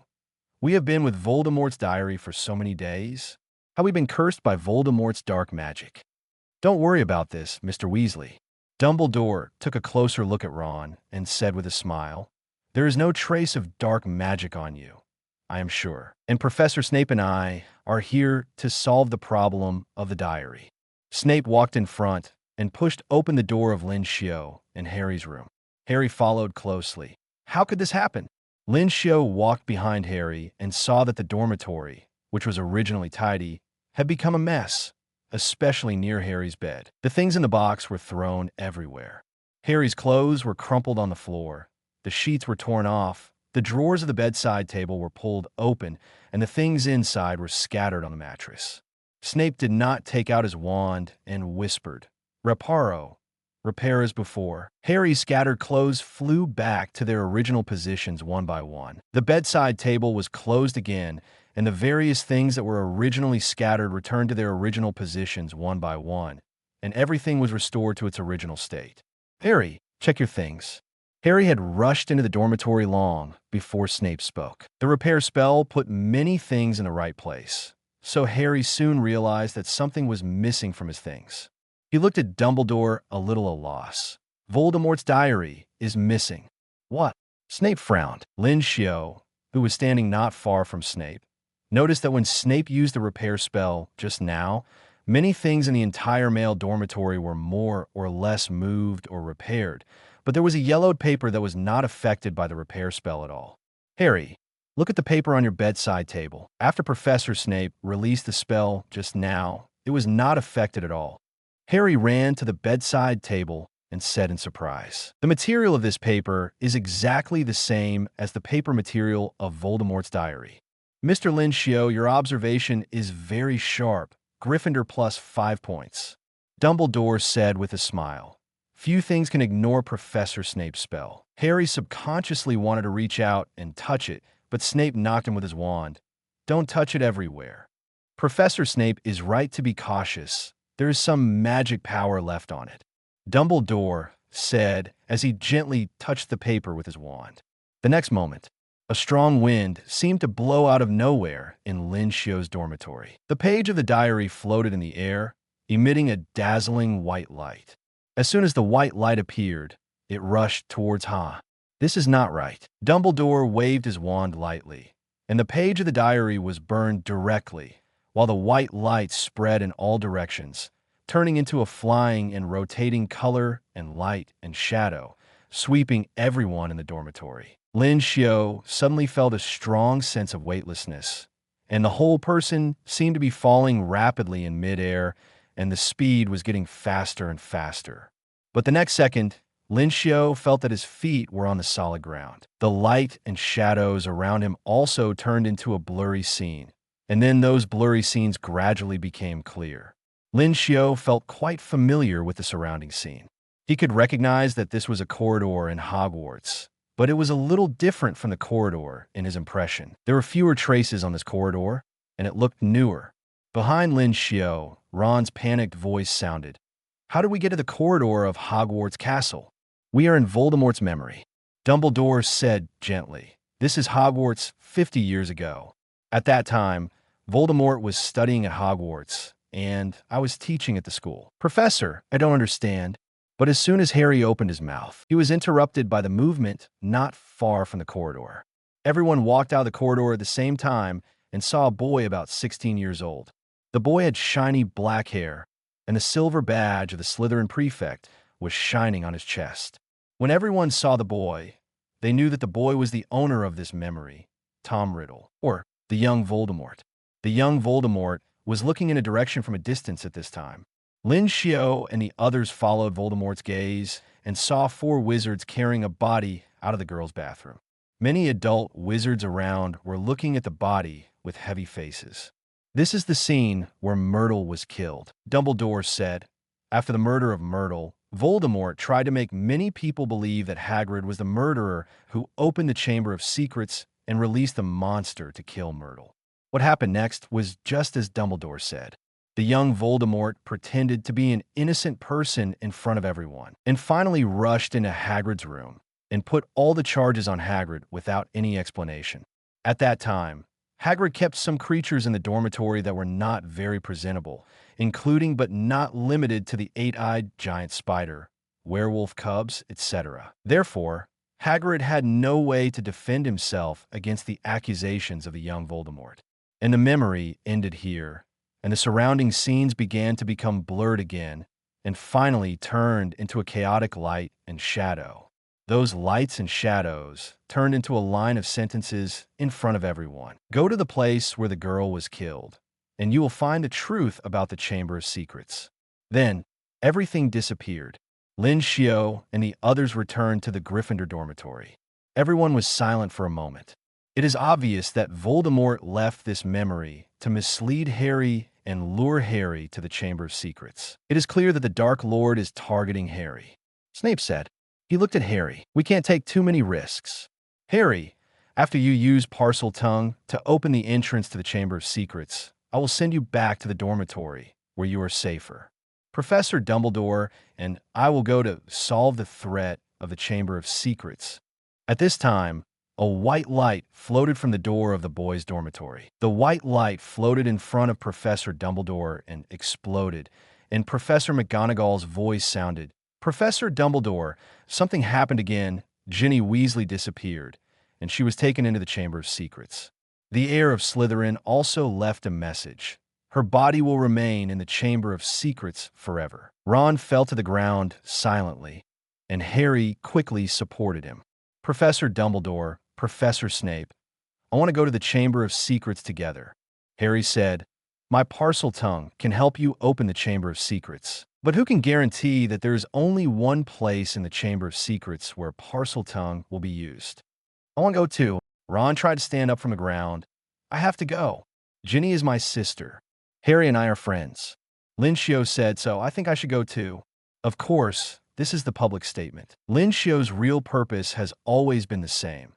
we have been with Voldemort's diary for so many days? Have we been cursed by Voldemort's dark magic? Don't worry about this, Mr. Weasley. Dumbledore took a closer look at Ron and said with a smile, there is no trace of dark magic on you, I am sure. And Professor Snape and I are here to solve the problem of the diary. Snape walked in front and pushed open the door of Lin Xiu in Harry's room. Harry followed closely. How could this happen? Lin Xiu walked behind Harry and saw that the dormitory, which was originally tidy, had become a mess, especially near Harry's bed. The things in the box were thrown everywhere. Harry's clothes were crumpled on the floor, the sheets were torn off, the drawers of the bedside table were pulled open, and the things inside were scattered on the mattress. Snape did not take out his wand and whispered, Reparo, repair as before. Harry's scattered clothes flew back to their original positions one by one. The bedside table was closed again, and the various things that were originally scattered returned to their original positions one by one, and everything was restored to its original state. Harry, check your things. Harry had rushed into the dormitory long before Snape spoke. The repair spell put many things in the right place, so Harry soon realized that something was missing from his things. He looked at Dumbledore a little at a loss. Voldemort's diary is missing. What? Snape frowned. Lin Xiu, who was standing not far from Snape, noticed that when Snape used the repair spell just now, many things in the entire male dormitory were more or less moved or repaired, but there was a yellowed paper that was not affected by the repair spell at all. Harry, look at the paper on your bedside table. After Professor Snape released the spell just now, it was not affected at all. Harry ran to the bedside table and said in surprise, the material of this paper is exactly the same as the paper material of Voldemort's diary. Mr. Lin Xiu, your observation is very sharp. Gryffindor plus 5 points. Dumbledore said with a smile. Few things can ignore Professor Snape's spell. Harry subconsciously wanted to reach out and touch it, but Snape knocked him with his wand. Don't touch it everywhere. Professor Snape is right to be cautious. There is some magic power left on it. Dumbledore said as he gently touched the paper with his wand. The next moment, a strong wind seemed to blow out of nowhere in Lin Xiu's dormitory. The page of the diary floated in the air, emitting a dazzling white light. As soon as the white light appeared, It rushed towards Ha. This is not right. Dumbledore waved his wand lightly, and the page of the diary was burned directly, while the white light spread in all directions, turning into a flying and rotating color and light and shadow, sweeping everyone in the dormitory. Lin Xiu suddenly felt a strong sense of weightlessness, and the whole person seemed to be falling rapidly in midair, and the speed was getting faster and faster. But the next second, Lin Xiu felt that his feet were on the solid ground. The light and shadows around him also turned into a blurry scene, and then those blurry scenes gradually became clear. Lin Xiu felt quite familiar with the surrounding scene. He could recognize that this was a corridor in Hogwarts, but it was a little different from the corridor in his impression. There were fewer traces on this corridor, and it looked newer. Behind Lin Xiu, Ron's panicked voice sounded. "How do we get to the corridor of Hogwarts Castle? We are in Voldemort's memory." Dumbledore said gently, "This is Hogwarts 50 years ago. At that time, Voldemort was studying at Hogwarts, and I was teaching at the school." "Professor, I don't understand." But as soon as Harry opened his mouth, he was interrupted by the movement not far from the corridor. Everyone walked out of the corridor at the same time and saw a boy about 16 years old. The boy had shiny black hair, and the silver badge of the Slytherin prefect was shining on his chest. When everyone saw the boy, they knew that the boy was the owner of this memory, Tom Riddle, or the young Voldemort. The young Voldemort was looking in a direction from a distance at this time. Lin Xiu and the others followed Voldemort's gaze and saw 4 wizards carrying a body out of the girls' bathroom. Many adult wizards around were looking at the body with heavy faces. "This is the scene where Myrtle was killed," Dumbledore said. After the murder of Myrtle, Voldemort tried to make many people believe that Hagrid was the murderer who opened the Chamber of Secrets and released the monster to kill Myrtle. What happened next was just as Dumbledore said. The young Voldemort pretended to be an innocent person in front of everyone, and finally rushed into Hagrid's room and put all the charges on Hagrid without any explanation. At that time, Hagrid kept some creatures in the dormitory that were not very presentable, including but not limited to the 8-eyed giant spider, werewolf cubs, etc. Therefore, Hagrid had no way to defend himself against the accusations of the young Voldemort. And the memory ended here, and the surrounding scenes began to become blurred again, and finally turned into a chaotic light and shadow. Those lights and shadows turned into a line of sentences in front of everyone. "Go to the place where the girl was killed, and you will find the truth about the Chamber of Secrets." Then, everything disappeared. Lin Xiu and the others returned to the Gryffindor dormitory. Everyone was silent for a moment. It is obvious that Voldemort left this memory to mislead Harry and lure Harry to the Chamber of Secrets. It is clear that the Dark Lord is targeting Harry, Snape said. He looked at Harry. "We can't take too many risks. Harry, after you use Parcel Tongue to open the entrance to the Chamber of Secrets, I will send you back to the dormitory where you are safer. Professor Dumbledore and I will go to solve the threat of the Chamber of Secrets." At this time, a white light floated from the door of the boys' dormitory. The white light floated in front of Professor Dumbledore and exploded, and Professor McGonagall's voice sounded, "Professor Dumbledore, something happened again. Ginny Weasley disappeared, and she was taken into the Chamber of Secrets. The heir of Slytherin also left a message. Her body will remain in the Chamber of Secrets forever." Ron fell to the ground silently, and Harry quickly supported him. "Professor Dumbledore, Professor Snape, I want to go to the Chamber of Secrets together." Harry said, "My Parcel Tongue can help you open the Chamber of Secrets. But who can guarantee that there is only one place in the Chamber of Secrets where Parcel Tongue will be used?" "I want to go too." Ron tried to stand up from the ground. "I have to go. Ginny is my sister. Harry and I are friends." Lin Xiu said, "So I think I should go too." Of course, this is the public statement. Lin Xiu's real purpose has always been the same.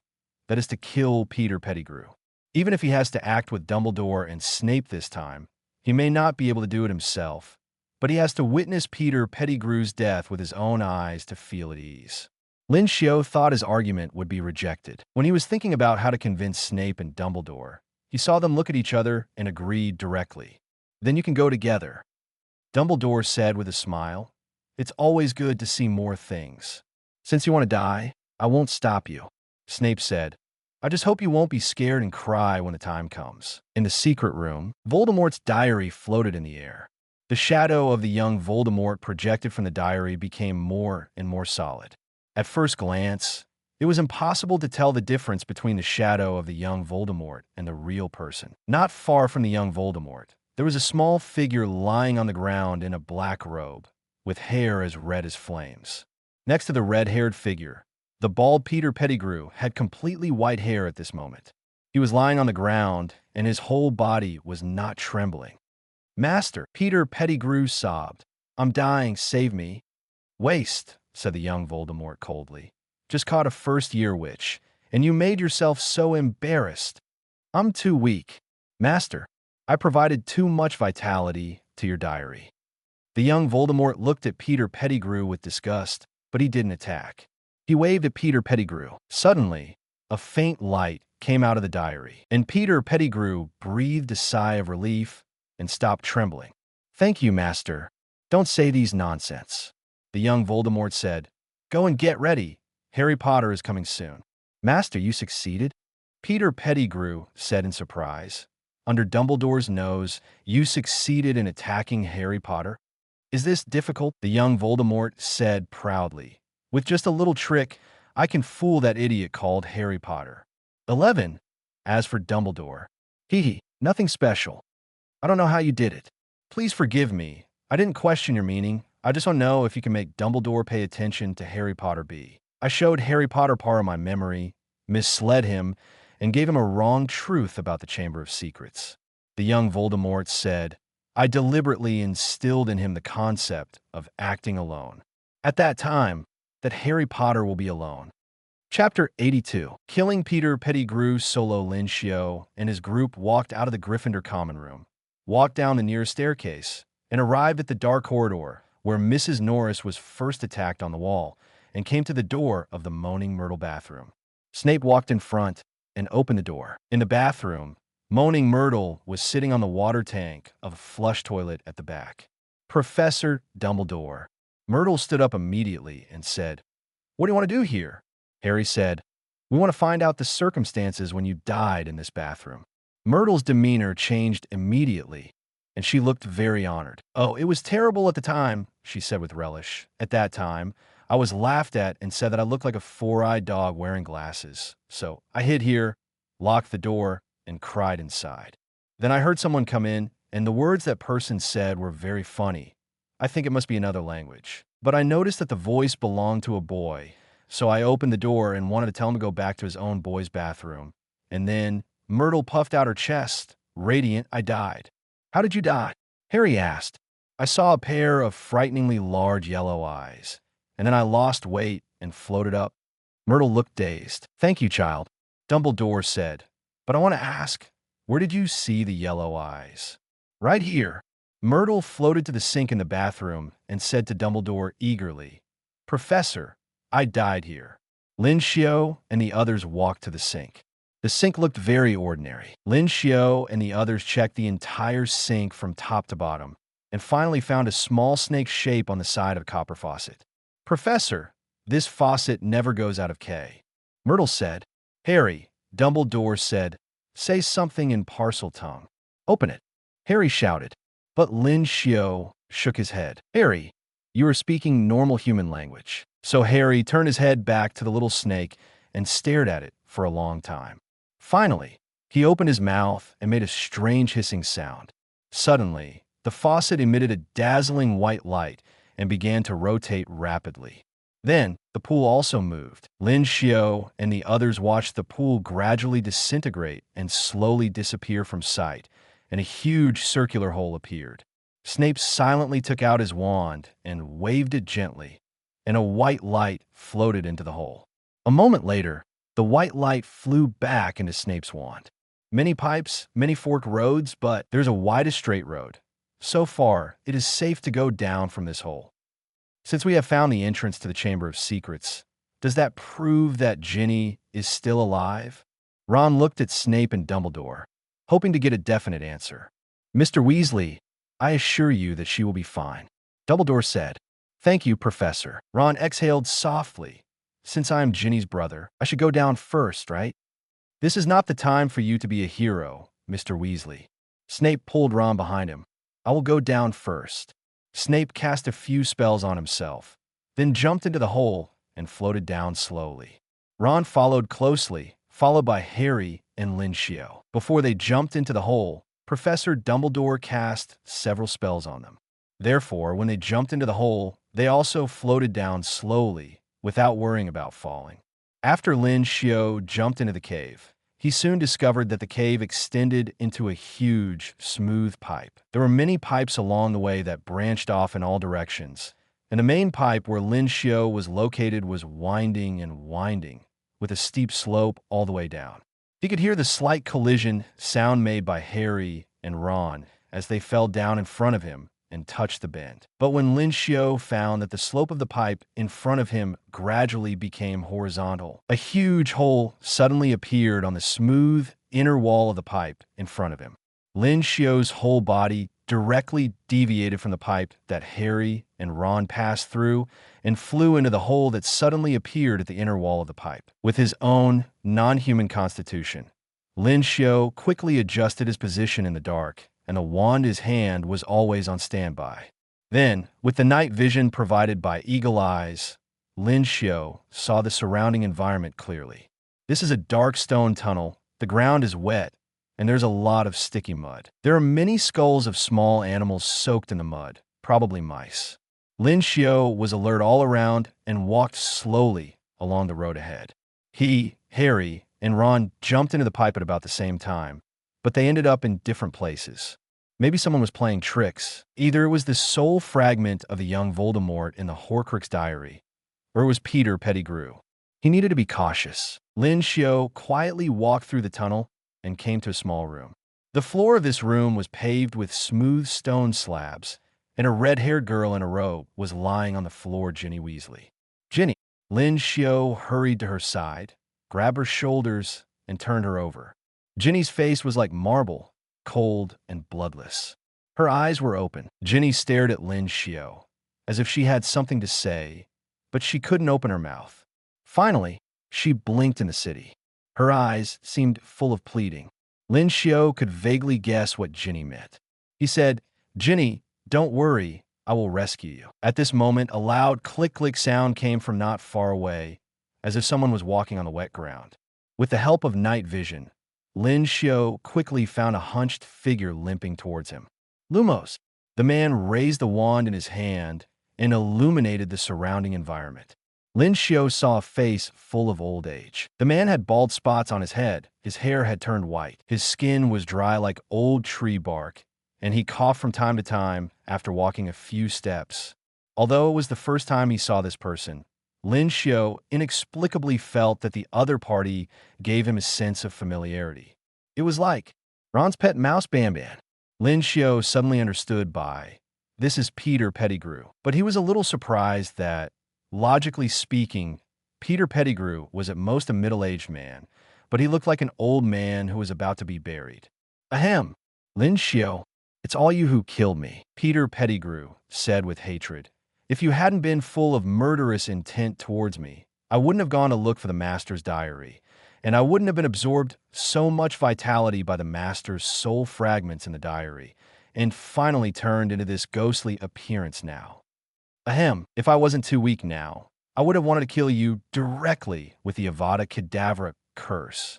That is to kill Peter Pettigrew. Even if he has to act with Dumbledore and Snape this time, he may not be able to do it himself, but he has to witness Peter Pettigrew's death with his own eyes to feel at ease. Lin Xiu thought his argument would be rejected. When he was thinking about how to convince Snape and Dumbledore, he saw them look at each other and agreed directly. "Then you can go together," Dumbledore said with a smile. "It's always good to see more things." Since you want to die, I won't stop you, Snape said. I just hope you won't be scared and cry when the time comes. In the secret room, Voldemort's diary floated in the air. The shadow of the young Voldemort projected from the diary became more and more solid. At first glance, it was impossible to tell the difference between the shadow of the young Voldemort and the real person. Not far from the young Voldemort, there was a small figure lying on the ground in a black robe, with hair as red as flames. Next to the red-haired figure, the bald Peter Pettigrew had completely white hair at this moment. He was lying on the ground, and his whole body was not trembling. "Master," Peter Pettigrew sobbed. "I'm dying, save me." "Waste," said the young Voldemort coldly. "Just caught a first-year witch, and you made yourself so embarrassed." "I'm too weak. Master, I provided too much vitality to your diary." The young Voldemort looked at Peter Pettigrew with disgust, but he didn't attack. He waved at Peter Pettigrew. Suddenly, a faint light came out of the diary, and Peter Pettigrew breathed a sigh of relief and stopped trembling. "Thank you, Master. Don't say these nonsense," the young Voldemort said. "Go and get ready. Harry Potter is coming soon." "Master, you succeeded?" Peter Pettigrew said in surprise. "Under Dumbledore's nose, you succeeded in attacking Harry Potter?" "Is this difficult?" the young Voldemort said proudly. "With just a little trick, I can fool that idiot called Harry Potter." 11. As for Dumbledore, nothing special. I don't know how you did it. Please forgive me. I didn't question your meaning. I just want to know if you can make Dumbledore pay attention to Harry Potter B. I showed Harry Potter part of my memory, misled him, and gave him a wrong truth about the Chamber of Secrets. The young Voldemort said, I deliberately instilled in him the concept of acting alone. At that time, that Harry Potter will be alone. Chapter 82. Killing Peter Pettigrew. Solo Lin Xiu and his group walked out of the Gryffindor common room, walked down the nearest staircase, and arrived at the dark corridor where Mrs. Norris was first attacked on the wall, and came to the door of the Moaning Myrtle bathroom. Snape walked in front and opened the door. In the bathroom, Moaning Myrtle was sitting on the water tank of a flush toilet at the back. "Professor Dumbledore." Myrtle stood up immediately and said, "What do you want to do here?" Harry said, "We want to find out the circumstances when you died in this bathroom." Myrtle's demeanor changed immediately, and she looked very honored. "Oh, it was terrible at the time," she said with relish. "At that time, I was laughed at and said that I looked like a four-eyed dog wearing glasses. So I hid here, locked the door, and cried inside. Then I heard someone come in, and the words that person said were very funny. I think it must be another language. But I noticed that the voice belonged to a boy, so I opened the door and wanted to tell him to go back to his own boy's bathroom. And then Myrtle puffed out her chest. Radiant, I died." "How did you die?" Harry asked. "I saw a pair of frighteningly large yellow eyes, and then I lost weight and floated up." Myrtle looked dazed. "Thank you, child," Dumbledore said. "But I want to ask, where did you see the yellow eyes?" "Right here." Myrtle floated to the sink in the bathroom and said to Dumbledore eagerly, "Professor, I died here." Lin Xiu and the others walked to the sink. The sink looked very ordinary. Lin Xiu and the others checked the entire sink from top to bottom, and finally found a small snake shape on the side of a copper faucet. "Professor, this faucet never goes out of K," Myrtle said. "Harry," Dumbledore said, "say something in parcel tongue." "Open it," Harry shouted. But Lin Xiu shook his head. "Harry, you are speaking normal human language." So Harry turned his head back to the little snake and stared at it for a long time. Finally, he opened his mouth and made a strange hissing sound. Suddenly, the faucet emitted a dazzling white light and began to rotate rapidly. Then, the pool also moved. Lin Xiu and the others watched the pool gradually disintegrate and slowly disappear from sight, and a huge circular hole appeared. Snape silently took out his wand and waved it gently, and a white light floated into the hole. A moment later, the white light flew back into Snape's wand. "Many pipes, many forked roads, but there's a widest straight road. So far, it is safe to go down from this hole. Since we have found the entrance to the Chamber of Secrets, does that prove that Ginny is still alive?" Ron looked at Snape and Dumbledore, hoping to get a definite answer. "Mr. Weasley, I assure you that she will be fine," Dumbledore said. "Thank you, Professor." Ron exhaled softly, Since I am Ginny's brother, I should go down first, right? This is not the time for you to be a hero, Mr. Weasley. Snape pulled Ron behind him. I will go down first. Snape cast a few spells on himself, then jumped into the hole and floated down slowly. Ron followed closely, followed by Harri and Lin Xiu. Before they jumped into the hole, Professor Dumbledore cast several spells on them. Therefore, when they jumped into the hole, they also floated down slowly, without worrying about falling. After Lin Xiu jumped into the cave, he soon discovered that the cave extended into a huge, smooth pipe. There were many pipes along the way that branched off in all directions, and the main pipe where Lin Xiu was located was winding and winding, with a steep slope all the way down. He could hear the slight collision sound made by Harri and Ron as they fell down in front of him and touched the bend. But when Lin Xiu found that the slope of the pipe in front of him gradually became horizontal, a huge hole suddenly appeared on the smooth inner wall of the pipe in front of him. Lin Xiu's whole body directly deviated from the pipe that Harri and Ron passed through and flew into the hole that suddenly appeared at the inner wall of the pipe. With his own non-human constitution, Lin Xiu quickly adjusted his position in the dark, and the wand in his hand was always on standby. Then, with the night vision provided by Eagle Eyes, Lin Xiu saw the surrounding environment clearly. This is a dark stone tunnel, the ground is wet, and there's a lot of sticky mud. There are many skulls of small animals soaked in the mud, probably mice. Lin Xiu was alert all around and walked slowly along the road ahead. He, Harri, and Ron jumped into the pipe at about the same time, but they ended up in different places. Maybe someone was playing tricks. Either it was the soul fragment of the young Voldemort in the Horcrux diary, or it was Peter Pettigrew. He needed to be cautious. Lin Xiu quietly walked through the tunnel and came to a small room. The floor of this room was paved with smooth stone slabs, and a red-haired girl in a robe was lying on the floor. Ginny Weasley. Ginny. Lin Xiu hurried to her side, grabbed her shoulders, and turned her over. Ginny's face was like marble, cold and bloodless. Her eyes were open. Ginny stared at Lin Xiu, as if she had something to say, but she couldn't open her mouth. Finally, she blinked in the city. Her eyes seemed full of pleading. Lin Xiu could vaguely guess what Ginny meant. He said, "Ginny, don't worry, I will rescue you." At this moment, a loud click-click sound came from not far away, as if someone was walking on the wet ground. With the help of night vision, Lin Xiu quickly found a hunched figure limping towards him. Lumos! The man raised the wand in his hand and illuminated the surrounding environment. Lin Xiu saw a face full of old age. The man had bald spots on his head, his hair had turned white, his skin was dry like old tree bark, and he coughed from time to time after walking a few steps. Although it was the first time he saw this person, Lin Xiu inexplicably felt that the other party gave him a sense of familiarity. It was like Ron's pet mouse Banban. Lin Xiu suddenly understood this is Peter Pettigrew, but he was a little surprised that, logically speaking, Peter Pettigrew was at most a middle-aged man, but he looked like an old man who was about to be buried. Ahem, Lin Xiu, it's all you who killed me, Peter Pettigrew said with hatred. If you hadn't been full of murderous intent towards me, I wouldn't have gone to look for the Master's diary, and I wouldn't have been absorbed so much vitality by the Master's soul fragments in the diary, and finally turned into this ghostly appearance now. Ahem, if I wasn't too weak now, I would have wanted to kill you directly with the Avada Kedavra curse.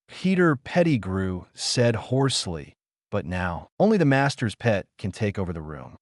Peter Pettigrew said hoarsely, but now, only the Master's pet can take over the room.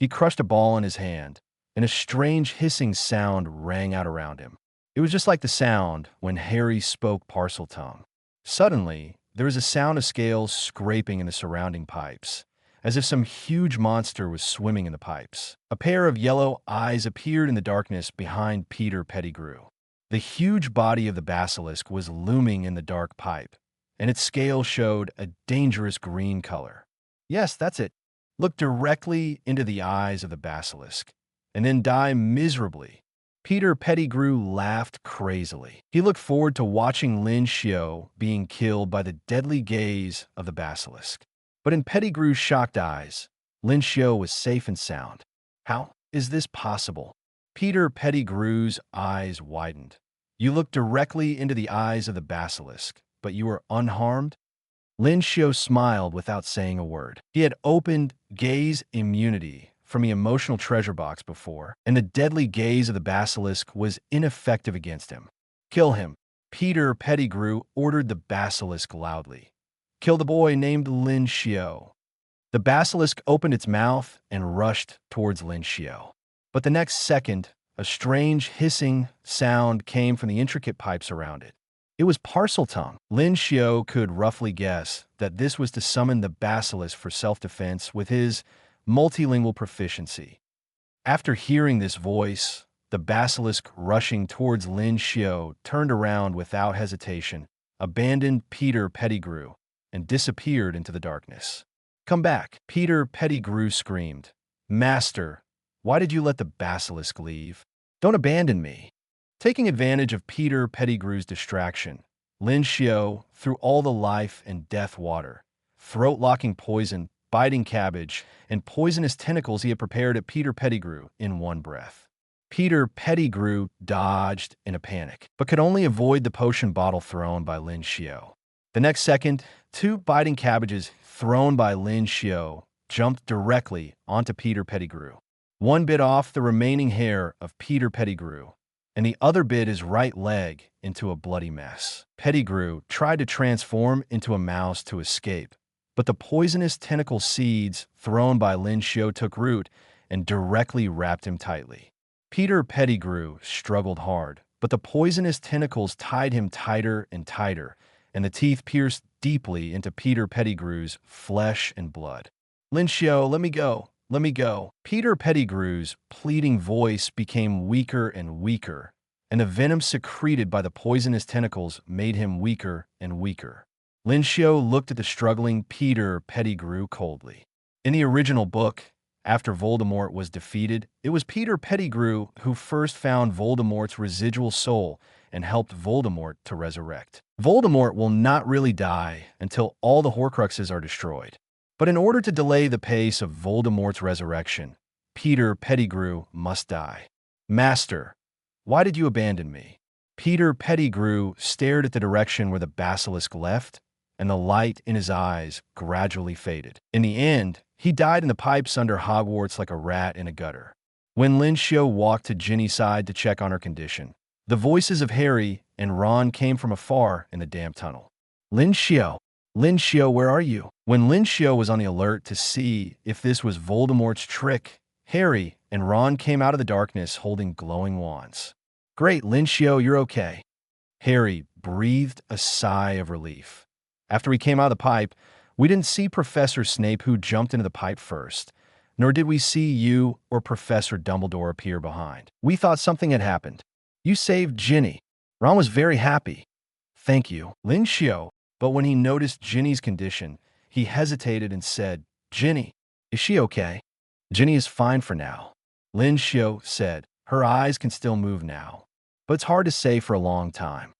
He crushed a ball in his hand, and a strange hissing sound rang out around him. It was just like the sound when Harri spoke Parseltongue. Suddenly, there was a sound of scales scraping in the surrounding pipes, as if some huge monster was swimming in the pipes. A pair of yellow eyes appeared in the darkness behind Peter Pettigrew. The huge body of the basilisk was looming in the dark pipe, and its scale showed a dangerous green color. Yes, that's it. Look directly into the eyes of the basilisk, and then die miserably. Peter Pettigrew laughed crazily. He looked forward to watching Lin Xiu being killed by the deadly gaze of the basilisk. But in Pettigrew's shocked eyes, Lin Xiu was safe and sound. How is this possible? Peter Pettigrew's eyes widened. You looked directly into the eyes of the basilisk, but you were unharmed? Lin Xiu smiled without saying a word. He had opened gaze immunity from the emotional treasure box before, and the deadly gaze of the basilisk was ineffective against him. Kill him. Peter Pettigrew ordered the basilisk loudly. Kill the boy named Lin Xiu. The basilisk opened its mouth and rushed towards Lin Xiu. But the next second, a strange hissing sound came from the intricate pipes around it. It was parcel tongue. Lin Xiu could roughly guess that this was to summon the basilisk for self-defense with his multilingual proficiency. After hearing this voice, the basilisk rushing towards Lin Xiu turned around without hesitation, abandoned Peter Pettigrew, and disappeared into the darkness. Come back, Peter Pettigrew screamed. Master, why did you let the basilisk leave? Don't abandon me. Taking advantage of Peter Pettigrew's distraction, Lin Xiu threw all the life and death water, throat-locking poison, biting cabbage, and poisonous tentacles he had prepared at Peter Pettigrew in one breath. Peter Pettigrew dodged in a panic, but could only avoid the potion bottle thrown by Lin Xiu. The next second, 2 biting cabbages thrown by Lin Xiu jumped directly onto Peter Pettigrew. One bit off the remaining hair of Peter Pettigrew, and the other bit his right leg into a bloody mess. Pettigrew tried to transform into a mouse to escape, but the poisonous tentacle seeds thrown by Lin Xiu took root and directly wrapped him tightly. Peter Pettigrew struggled hard, but the poisonous tentacles tied him tighter and tighter, and the teeth pierced deeply into Peter Pettigrew's flesh and blood. Lin Xiu, let me go. Let me go. Peter Pettigrew's pleading voice became weaker and weaker, and the venom secreted by the poisonous tentacles made him weaker and weaker. Lin Xiu looked at the struggling Peter Pettigrew coldly. In the original book, after Voldemort was defeated, it was Peter Pettigrew who first found Voldemort's residual soul and helped Voldemort to resurrect. Voldemort will not really die until all the Horcruxes are destroyed. But in order to delay the pace of Voldemort's resurrection, Peter Pettigrew must die. Master, why did you abandon me? Peter Pettigrew stared at the direction where the basilisk left, and the light in his eyes gradually faded. In the end, he died in the pipes under Hogwarts like a rat in a gutter. When Lin Xiu walked to Ginny's side to check on her condition, the voices of Harri and Ron came from afar in the damp tunnel. Lin Xiu, where are you? When Lin Xiu was on the alert to see if this was Voldemort's trick, Harri and Ron came out of the darkness holding glowing wands. Great, Lin Xiu, you're okay. Harri breathed a sigh of relief. After we came out of the pipe, we didn't see Professor Snape, who jumped into the pipe first, nor did we see you or Professor Dumbledore appear behind. We thought something had happened. You saved Ginny. Ron was very happy. Thank you, Lin Xiu. But when he noticed Ginny's condition, he hesitated and said, Ginny, is she okay? Ginny is fine for now, Lin Xiu said. Her eyes can still move now, but it's hard to say for a long time.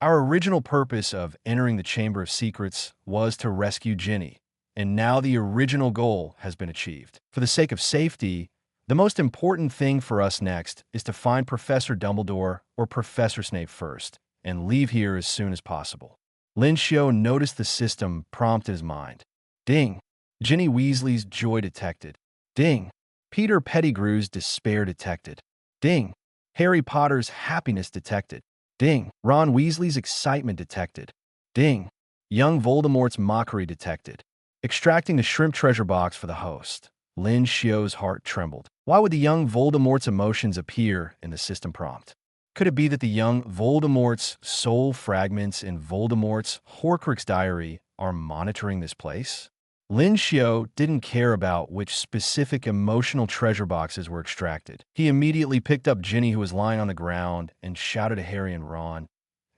Our original purpose of entering the Chamber of Secrets was to rescue Ginny, and now the original goal has been achieved. For the sake of safety, the most important thing for us next is to find Professor Dumbledore or Professor Snape first, and leave here as soon as possible. Lin Xiu noticed the system prompt in his mind. Ding! Ginny Weasley's joy detected. Ding! Peter Pettigrew's despair detected. Ding! Harry Potter's happiness detected. Ding! Ron Weasley's excitement detected. Ding! Young Voldemort's mockery detected. Extracting the shrimp treasure box for the host, Lin Xiu's heart trembled. Why would the young Voldemort's emotions appear in the system prompt? Could it be that the young Voldemort's soul fragments in Voldemort's Horcrux diary are monitoring this place? Lin Xiu didn't care about which specific emotional treasure boxes were extracted. He immediately picked up Ginny, who was lying on the ground, and shouted at Harry and Ron,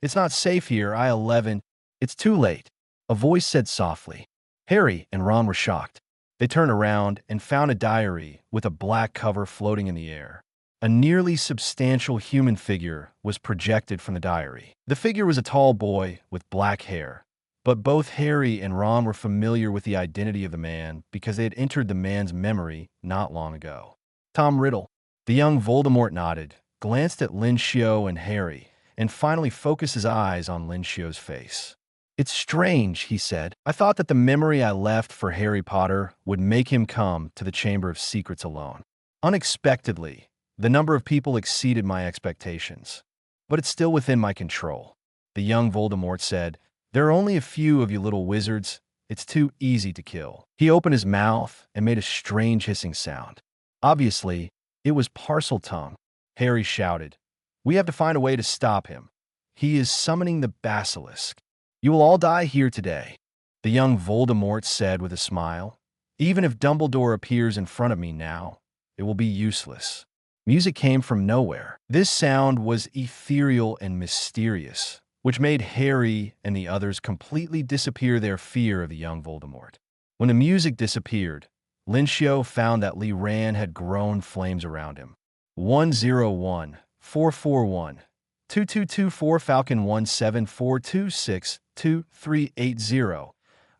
It's not safe here, I-11. It's too late, a voice said softly. Harry and Ron were shocked. They turned around and found a diary with a black cover floating in the air. A nearly substantial human figure was projected from the diary. The figure was a tall boy with black hair, but both Harry and Ron were familiar with the identity of the man because they had entered the man's memory not long ago. Tom Riddle. The young Voldemort nodded, glanced at Lin Xiu and Harry, and finally focused his eyes on Lin Xiu's face. "It's strange," he said. "I thought that the memory I left for Harry Potter would make him come to the Chamber of Secrets alone. Unexpectedly, the number of people exceeded my expectations. But it's still within my control." The young Voldemort said, "There are only a few of you little wizards. It's too easy to kill." He opened his mouth and made a strange hissing sound. Obviously, it was Parseltongue. Harry shouted, "We have to find a way to stop him. He is summoning the basilisk. You will all die here today." The young Voldemort said with a smile, "Even if Dumbledore appears in front of me now, it will be useless." Music came from nowhere. This sound was ethereal and mysterious, which made Harry and the others completely disappear their fear of the young Voldemort. When the music disappeared, Lin Xiu found that Li Ran had grown flames around him. 101-441-2224 Falcon 174262380.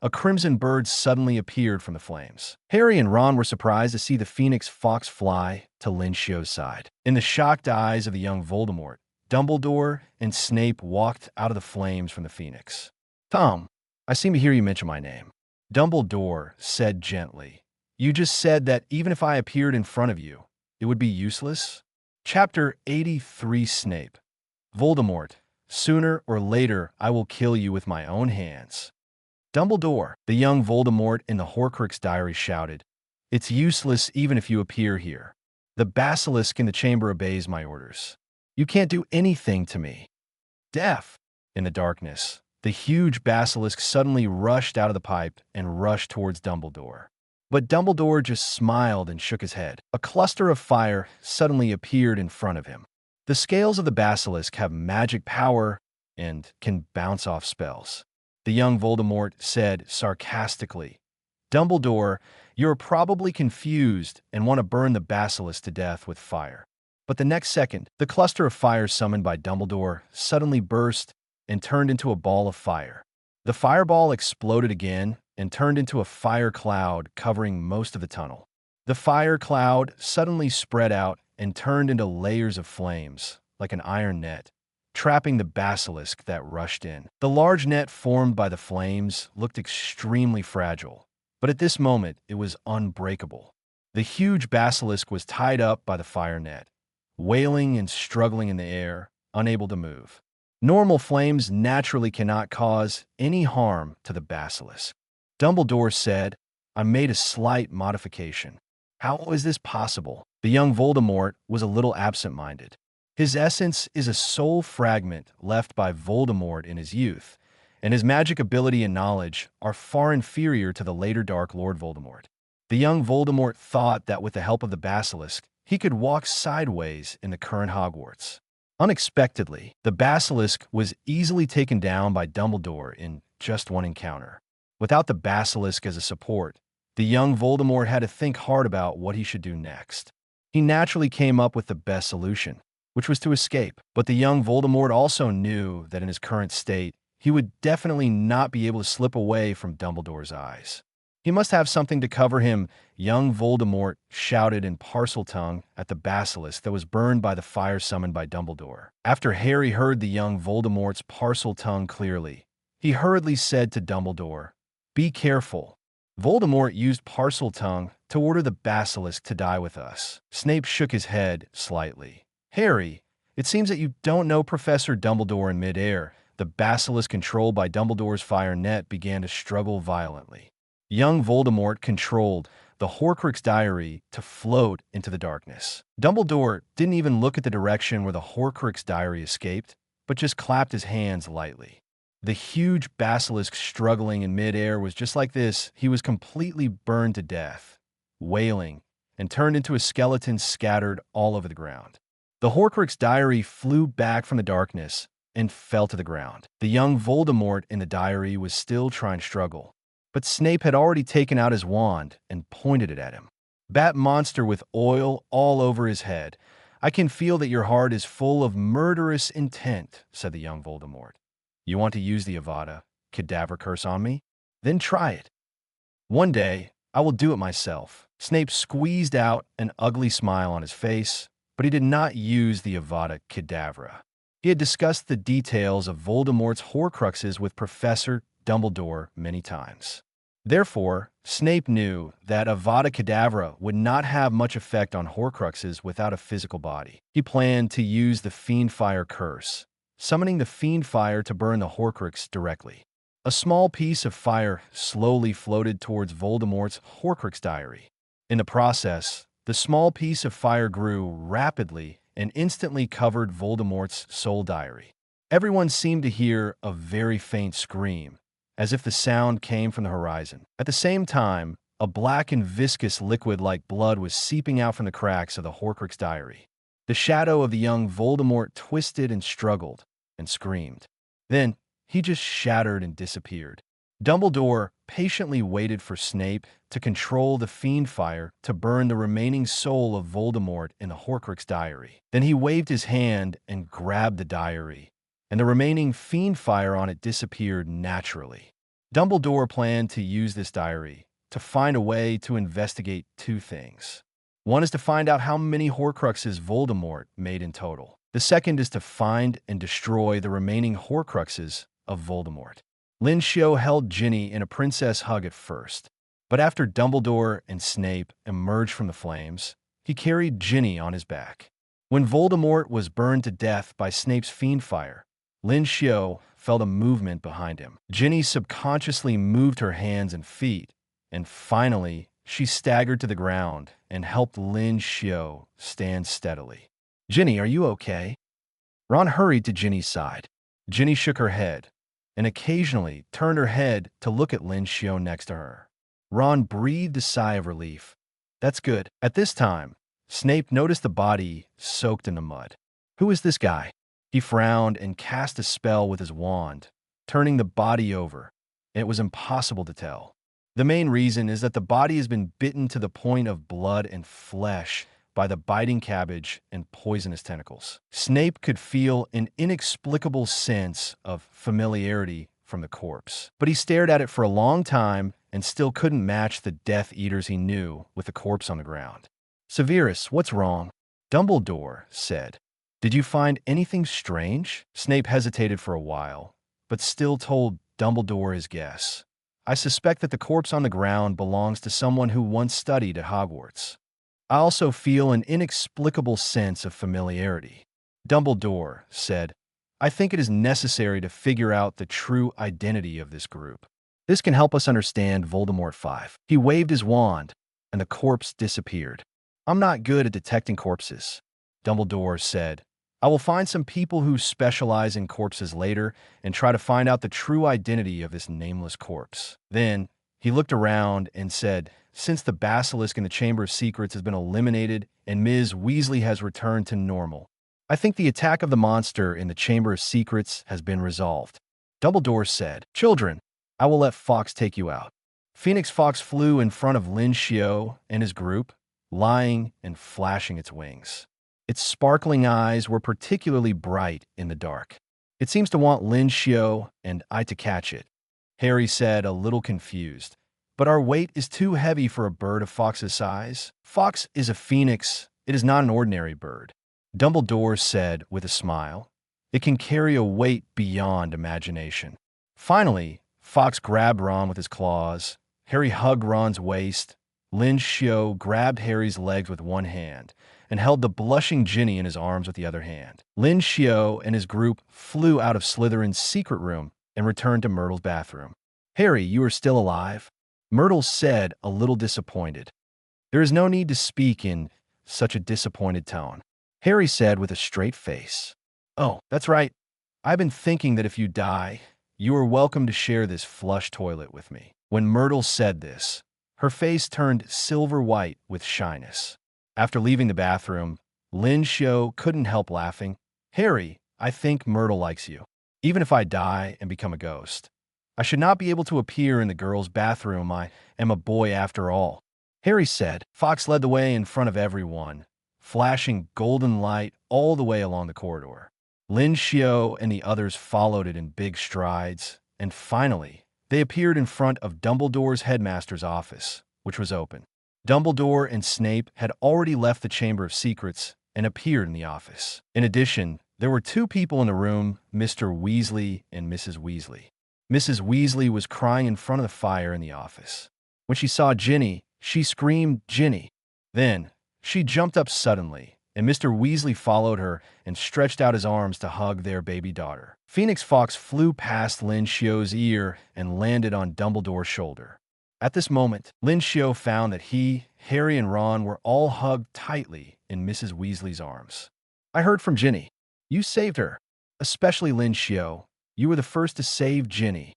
A crimson bird suddenly appeared from the flames. Harry and Ron were surprised to see the phoenix fox fly to Lin Xiu's side. In the shocked eyes of the young Voldemort, Dumbledore and Snape walked out of the flames from the phoenix. "Tom, I seem to hear you mention my name." Dumbledore said gently, "You just said that even if I appeared in front of you, it would be useless?" Chapter 83 Snape. "Voldemort, sooner or later I will kill you with my own hands." "Dumbledore," the young Voldemort in the Horcrux diary shouted, "it's useless even if you appear here. The basilisk in the chamber obeys my orders. You can't do anything to me." "Deaf." In the darkness, the huge basilisk suddenly rushed out of the pipe and rushed towards Dumbledore. But Dumbledore just smiled and shook his head. A cluster of fire suddenly appeared in front of him. The scales of the basilisk have magic power and can bounce off spells. The young Voldemort said sarcastically, "Dumbledore, you're probably confused and want to burn the basilisk to death with fire." But the next second, the cluster of fire summoned by Dumbledore suddenly burst and turned into a ball of fire. The fireball exploded again and turned into a fire cloud covering most of the tunnel. The fire cloud suddenly spread out and turned into layers of flames, like an iron net, trapping the basilisk that rushed in. The large net formed by the flames looked extremely fragile, but at this moment it was unbreakable. The huge basilisk was tied up by the fire net, wailing and struggling in the air, unable to move. Normal flames naturally cannot cause any harm to the basilisk. Dumbledore said, "I made a slight modification." "How is this possible?" The young Voldemort was a little absent-minded. His essence is a soul fragment left by Voldemort in his youth, and his magic ability and knowledge are far inferior to the later Dark Lord Voldemort. The young Voldemort thought that with the help of the basilisk, he could walk sideways in the current Hogwarts. Unexpectedly, the basilisk was easily taken down by Dumbledore in just one encounter. Without the basilisk as a support, the young Voldemort had to think hard about what he should do next. He naturally came up with the best solution, which was to escape. But the young Voldemort also knew that in his current state, he would definitely not be able to slip away from Dumbledore's eyes. He must have something to cover him. Young Voldemort shouted in Parseltongue at the basilisk that was burned by the fire summoned by Dumbledore. After Harry heard the young Voldemort's Parseltongue clearly, he hurriedly said to Dumbledore, "Be careful." Voldemort used Parseltongue to order the basilisk to die with us. Snape shook his head slightly. "Harry, it seems that you don't know Professor Dumbledore in midair." The basilisk controlled by Dumbledore's fire net began to struggle violently. Young Voldemort controlled the Horcrux diary to float into the darkness. Dumbledore didn't even look at the direction where the Horcrux diary escaped, but just clapped his hands lightly. The huge basilisk struggling in midair was just like this. He was completely burned to death, wailing, and turned into a skeleton scattered all over the ground. The Horcrux diary flew back from the darkness and fell to the ground. The young Voldemort in the diary was still trying to struggle, but Snape had already taken out his wand and pointed it at him. "Bat monster with oil all over his head. I can feel that your heart is full of murderous intent," said the young Voldemort. "You want to use the Avada Kedavra curse on me? Then try it. One day, I will do it myself." Snape squeezed out an ugly smile on his face, but he did not use the Avada Kedavra. He had discussed the details of Voldemort's Horcruxes with Professor Dumbledore many times. Therefore, Snape knew that Avada Kedavra would not have much effect on Horcruxes without a physical body. He planned to use the Fiendfire curse, summoning the Fiendfire to burn the Horcrux directly. A small piece of fire slowly floated towards Voldemort's Horcrux diary. In the process, the small piece of fire grew rapidly and instantly covered Voldemort's soul diary. Everyone seemed to hear a very faint scream, as if the sound came from the horizon. At the same time, a black and viscous liquid like blood was seeping out from the cracks of the Horcrux diary. The shadow of the young Voldemort twisted and struggled and screamed. Then, he just shattered and disappeared. Dumbledore patiently waited for Snape to control the Fiendfire to burn the remaining soul of Voldemort in the Horcrux diary. Then he waved his hand and grabbed the diary, and the remaining Fiendfire on it disappeared naturally. Dumbledore planned to use this diary to find a way to investigate two things. One is to find out how many Horcruxes Voldemort made in total. The second is to find and destroy the remaining Horcruxes of Voldemort. Lin Xiu held Ginny in a princess hug at first, but after Dumbledore and Snape emerged from the flames, he carried Ginny on his back. When Voldemort was burned to death by Snape's Fiendfire, Lin Xiu felt a movement behind him. Ginny subconsciously moved her hands and feet, and finally, she staggered to the ground and helped Lin Xiu stand steadily. "Ginny, are you okay?" Ron hurried to Ginny's side. Ginny shook her head and occasionally turned her head to look at Lin Xiu next to her. Ron breathed a sigh of relief. "That's good." At this time, Snape noticed the body soaked in the mud. "Who is this guy?" He frowned and cast a spell with his wand, turning the body over. It was impossible to tell. The main reason is that the body has been bitten to the point of blood and flesh by the biting cabbage and poisonous tentacles. Snape could feel an inexplicable sense of familiarity from the corpse, but he stared at it for a long time and still couldn't match the Death Eaters he knew with the corpse on the ground. "Severus, what's wrong?" Dumbledore said. "Did you find anything strange?" Snape hesitated for a while, but still told Dumbledore his guess. "I suspect that the corpse on the ground belongs to someone who once studied at Hogwarts. I also feel an inexplicable sense of familiarity." Dumbledore said, "I think it is necessary to figure out the true identity of this group. This can help us understand Voldemort 5. He waved his wand, and the corpse disappeared. "I'm not good at detecting corpses," Dumbledore said. "I will find some people who specialize in corpses later and try to find out the true identity of this nameless corpse." Then, he looked around and said, "Since the basilisk in the Chamber of Secrets has been eliminated and Ms. Weasley has returned to normal, I think the attack of the monster in the Chamber of Secrets has been resolved." Dumbledore said, "Children, I will let Fawkes take you out." Phoenix Fawkes flew in front of Lin Xiu and his group, lying and flashing its wings. Its sparkling eyes were particularly bright in the dark. "It seems to want Lin Xiu and I to catch it," Harri said, a little confused. "But our weight is too heavy for a bird of Fawkes' size. Fawkes is a phoenix. It is not an ordinary bird." Dumbledore said with a smile, "It can carry a weight beyond imagination." Finally, Fawkes grabbed Ron with his claws. Harri hugged Ron's waist. Lin Xiu grabbed Harry's legs with one hand and held the blushing Ginny in his arms with the other hand. Lin Xiu and his group flew out of Slytherin's secret room and returned to Myrtle's bathroom. "Harri, you are still alive?" Myrtle said, a little disappointed. "There is no need to speak in such a disappointed tone," Harri said with a straight face. "Oh, that's right. I've been thinking that if you die, you are welcome to share this flush toilet with me." When Myrtle said this, her face turned silver white with shyness. After leaving the bathroom, Lin Xiu couldn't help laughing. "Harri, I think Myrtle likes you. Even if I die and become a ghost, I should not be able to appear in the girls' bathroom. I am a boy after all," Harri said. Fawkes led the way in front of everyone, flashing golden light all the way along the corridor. Lin Xiu and the others followed it in big strides, and finally, they appeared in front of Dumbledore's headmaster's office, which was open. Dumbledore and Snape had already left the Chamber of Secrets and appeared in the office. In addition, There were two people in the room, Mr. Weasley and Mrs. Weasley. Mrs. Weasley was crying in front of the fire in the office. When she saw Ginny, she screamed, "Ginny!" Then, she jumped up suddenly, and Mr. Weasley followed her and stretched out his arms to hug their baby daughter. Phoenix Fox flew past Lin Xiu's ear and landed on Dumbledore's shoulder. At this moment, Lin Xiu found that he, Harry, and Ron were all hugged tightly in Mrs. Weasley's arms. "I heard from Ginny. You saved her. Especially Lin Xiu. You were the first to save Ginny."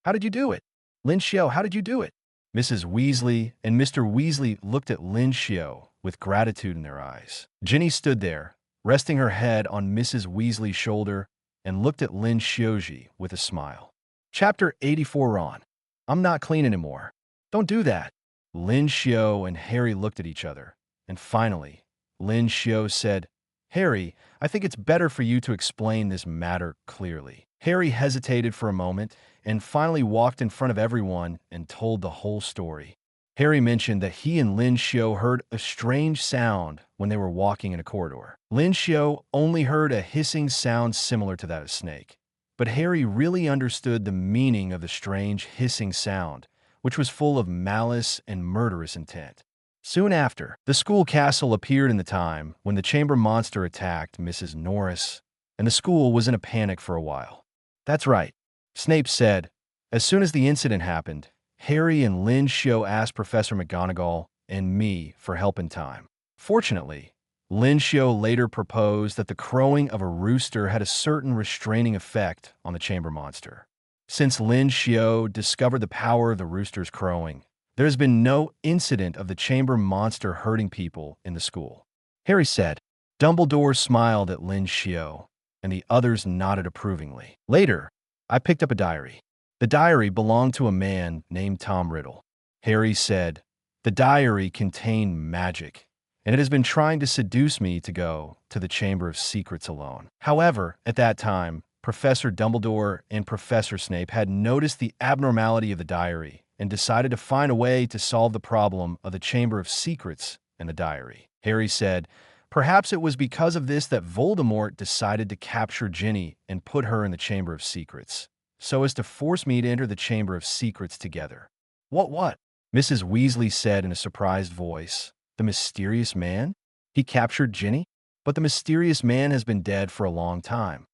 "How did you do it? Lin Xiu, how did you do it?" Mrs. Weasley and Mr. Weasley looked at Lin Xiu with gratitude in their eyes. Ginny stood there, resting her head on Mrs. Weasley's shoulder, and looked at Lin Xiu with a smile. Chapter 84 Ron. "I'm not clean anymore." "Don't do that." Lin Xiu and Harry looked at each other, and finally, Lin Xiu said, "Harry, I think it's better for you to explain this matter clearly." Harry hesitated for a moment and finally walked in front of everyone and told the whole story. Harry mentioned that he and Lin Xiu heard a strange sound when they were walking in a corridor. Lin Xiu only heard a hissing sound similar to that of Snake, but Harry really understood the meaning of the strange hissing sound, which was full of malice and murderous intent. Soon after, the school castle appeared in the time when the chamber monster attacked Mrs. Norris, and the school was in a panic for a while. "That's right," Snape said. As soon as the incident happened, Harry and Lin Xiu asked Professor McGonagall and me for help in time. Fortunately, Lin Xiu later proposed that the crowing of a rooster had a certain restraining effect on the chamber monster. Since Lin Xiu discovered the power of the rooster's crowing, there has been no incident of the chamber monster hurting people in the school. Harry said. Dumbledore smiled at Lin Xiu, and the others nodded approvingly. Later, I picked up a diary. The diary belonged to a man named Tom Riddle. Harry said, "The diary contained magic, and it has been trying to seduce me to go to the Chamber of Secrets alone." However, at that time, Professor Dumbledore and Professor Snape had noticed the abnormality of the diary and decided to find a way to solve the problem of the Chamber of Secrets and the diary. Harry said, "Perhaps it was because of this that Voldemort decided to capture Ginny and put her in the Chamber of Secrets, so as to force me to enter the Chamber of Secrets together." What? Mrs. Weasley said in a surprised voice. "The mysterious man? He captured Ginny? But the mysterious man has been dead for a long time,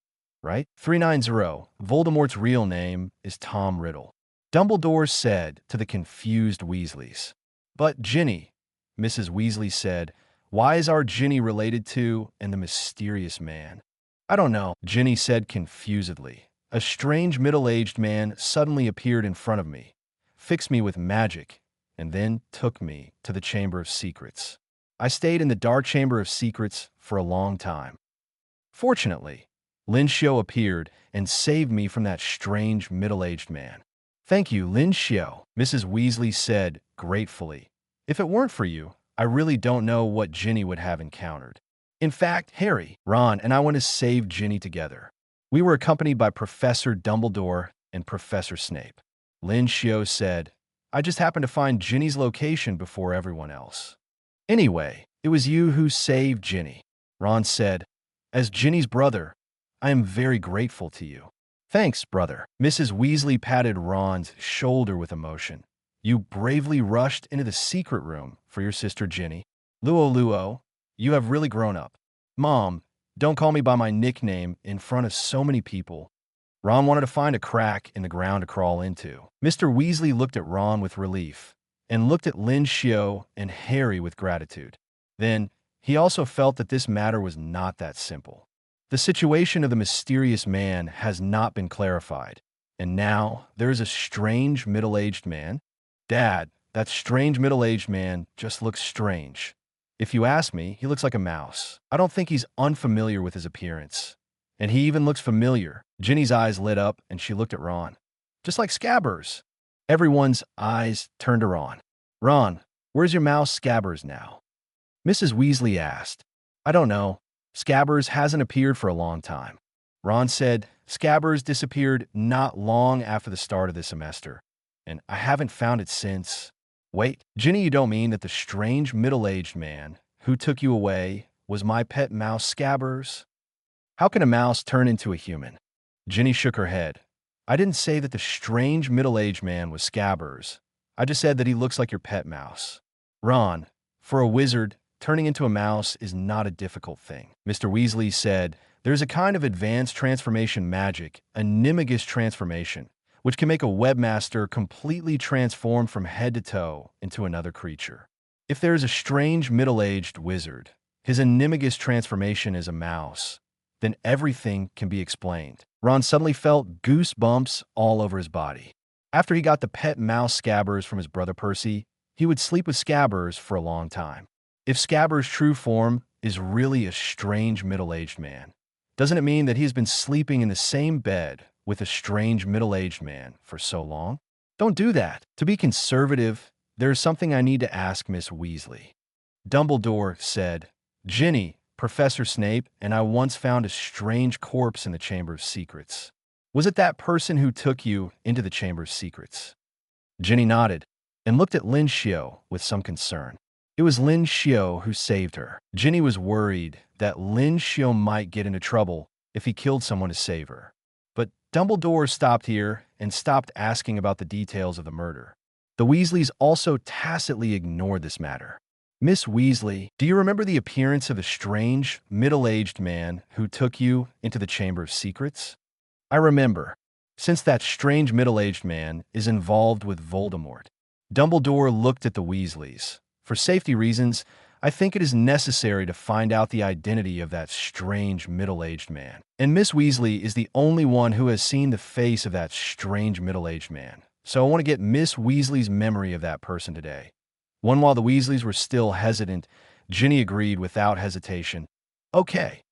right?" 390. Voldemort's real name is Tom Riddle. Dumbledore said to the confused Weasleys. "But Ginny," Mrs. Weasley said, "why is our Ginny related to and the mysterious man?" "I don't know," Ginny said confusedly. "A strange middle-aged man suddenly appeared in front of me, fixed me with magic, and then took me to the Chamber of Secrets. I stayed in the Dark Chamber of Secrets for a long time. Fortunately, Lin Xiu appeared and saved me from that strange middle-aged man." "Thank you, Lin Xiu," Mrs. Weasley said gratefully. "If it weren't for you, I really don't know what Ginny would have encountered. In fact, Harry, Ron, and I went to save Ginny together. We were accompanied by Professor Dumbledore and Professor Snape." Lin Xiu said, "I just happened to find Ginny's location before everyone else." "Anyway, it was you who saved Ginny," Ron said. "As Ginny's brother, I am very grateful to you." "Thanks, brother." Mrs. Weasley patted Ron's shoulder with emotion. "You bravely rushed into the secret room for your sister Ginny. Luo, you have really grown up." "Mom, don't call me by my nickname in front of so many people." Ron wanted to find a crack in the ground to crawl into. Mr. Weasley looked at Ron with relief and looked at Lin Xiu and Harry with gratitude. Then, he also felt that this matter was not that simple. The situation of the mysterious man has not been clarified, and now there is a strange middle-aged man. Dad, that strange middle-aged man just looks strange. If you ask me, he looks like a mouse. I don't think he's unfamiliar with his appearance. And he even looks familiar. Ginny's eyes lit up, and she looked at Ron. "Just like Scabbers." Everyone's eyes turned to Ron. "Ron, where's your mouse Scabbers now?" Mrs. Weasley asked. "I don't know. Scabbers hasn't appeared for a long time." Ron said, "Scabbers disappeared not long after the start of the semester, and I haven't found it since." "Wait, Ginny, you don't mean that the strange middle-aged man who took you away was my pet mouse Scabbers?" How can a mouse turn into a human? Ginny shook her head. I didn't say that the strange middle-aged man was Scabbers. I just said that he looks like your pet mouse. Ron, for a wizard, turning into a mouse is not a difficult thing. Mr. Weasley said, there's a kind of advanced transformation magic, a nimagous transformation, which can make a webmaster completely transform from head to toe into another creature. If there is a strange middle-aged wizard, his animagus transformation is a mouse, then everything can be explained. Ron suddenly felt goosebumps all over his body. After he got the pet mouse Scabbers from his brother Percy, he would sleep with Scabbers for a long time. If Scabbers' true form is really a strange middle-aged man, doesn't it mean that he has been sleeping in the same bed with a strange middle-aged man for so long? Don't do that. To be conservative, there is something I need to ask Miss Weasley. Dumbledore said, Ginny, Professor Snape, and I once found a strange corpse in the Chamber of Secrets. Was it that person who took you into the Chamber of Secrets? Ginny nodded and looked at Lin Xiu with some concern. It was Lin Xiu who saved her. Ginny was worried that Lin Xiu might get into trouble if he killed someone to save her. But Dumbledore stopped here and stopped asking about the details of the murder. The Weasleys also tacitly ignored this matter. Miss Weasley, do you remember the appearance of the strange, middle-aged man who took you into the Chamber of Secrets? I remember, since that strange middle-aged man is involved with Voldemort. Dumbledore looked at the Weasleys. For safety reasons, I think it is necessary to find out the identity of that strange middle-aged man. And Miss Weasley is the only one who has seen the face of that strange middle-aged man. So I want to get Miss Weasley's memory of that person today. While the Weasleys were still hesitant, Ginny agreed without hesitation. Okay.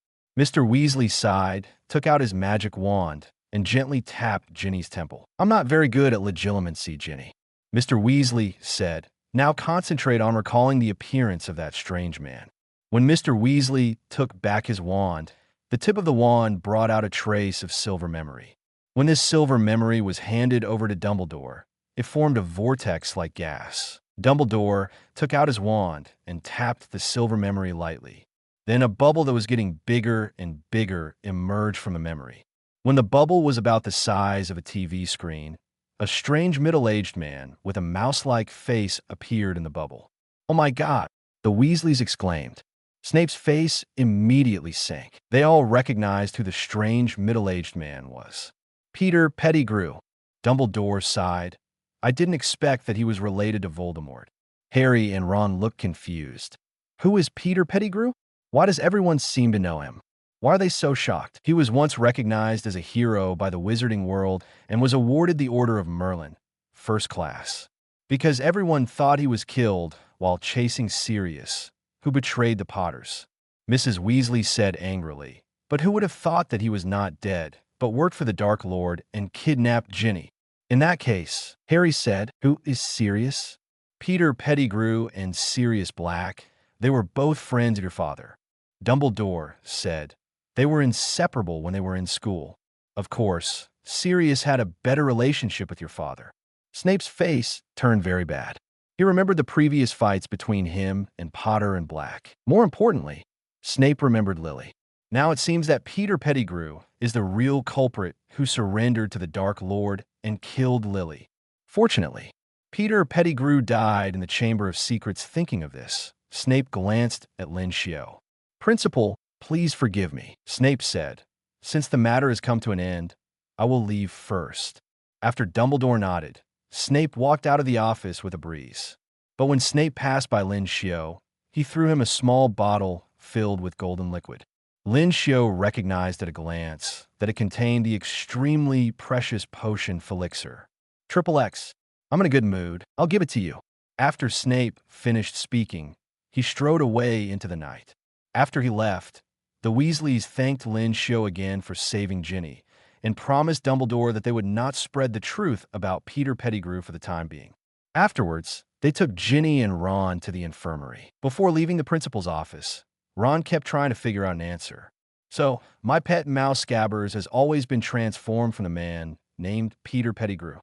Mr. Weasley sighed, took out his magic wand, and gently tapped Ginny's temple. I'm not very good at legilimency, Ginny. Mr. Weasley said, now concentrate on recalling the appearance of that strange man. When Mr. Weasley took back his wand, the tip of the wand brought out a trace of silver memory. When this silver memory was handed over to Dumbledore, it formed a vortex-like gas. Dumbledore took out his wand and tapped the silver memory lightly. Then a bubble that was getting bigger and bigger emerged from the memory. When the bubble was about the size of a TV screen, a strange middle-aged man with a mouse-like face appeared in the bubble. Oh my God, the Weasleys exclaimed. Snape's face immediately sank. They all recognized who the strange middle-aged man was. Peter Pettigrew. Dumbledore sighed. I didn't expect that he was related to Voldemort. Harry and Ron looked confused. Who is Peter Pettigrew? Why does everyone seem to know him? Why are they so shocked? He was once recognized as a hero by the wizarding world and was awarded the Order of Merlin, first class, because everyone thought he was killed while chasing Sirius, who betrayed the Potters. Mrs. Weasley said angrily, but who would have thought that he was not dead, but worked for the Dark Lord and kidnapped Ginny? In that case, Harry said, who is Sirius? Peter Pettigrew and Sirius Black. They were both friends of your father. Dumbledore said, they were inseparable when they were in school. Of course, Sirius had a better relationship with your father. Snape's face turned very bad. He remembered the previous fights between him and Potter and Black. More importantly, Snape remembered Lily. Now it seems that Peter Pettigrew is the real culprit who surrendered to the Dark Lord and killed Lily. Fortunately, Peter Pettigrew died in the Chamber of Secrets. Thinking of this, Snape glanced at Lin Xiu. Principal, please forgive me, Snape said. Since the matter has come to an end, I will leave first. After Dumbledore nodded, Snape walked out of the office with a breeze. But when Snape passed by Lin Xiu, he threw him a small bottle filled with golden liquid. Lin Xiu recognized at a glance that it contained the extremely precious potion Felixir. Triple X, I'm in a good mood. I'll give it to you. After Snape finished speaking, he strode away into the night. After he left, the Weasleys thanked Lin Xiu again for saving Ginny and promised Dumbledore that they would not spread the truth about Peter Pettigrew for the time being. Afterwards, they took Ginny and Ron to the infirmary. Before leaving the principal's office, Ron kept trying to figure out an answer. So, my pet mouse Scabbers has always been transformed from the man named Peter Pettigrew.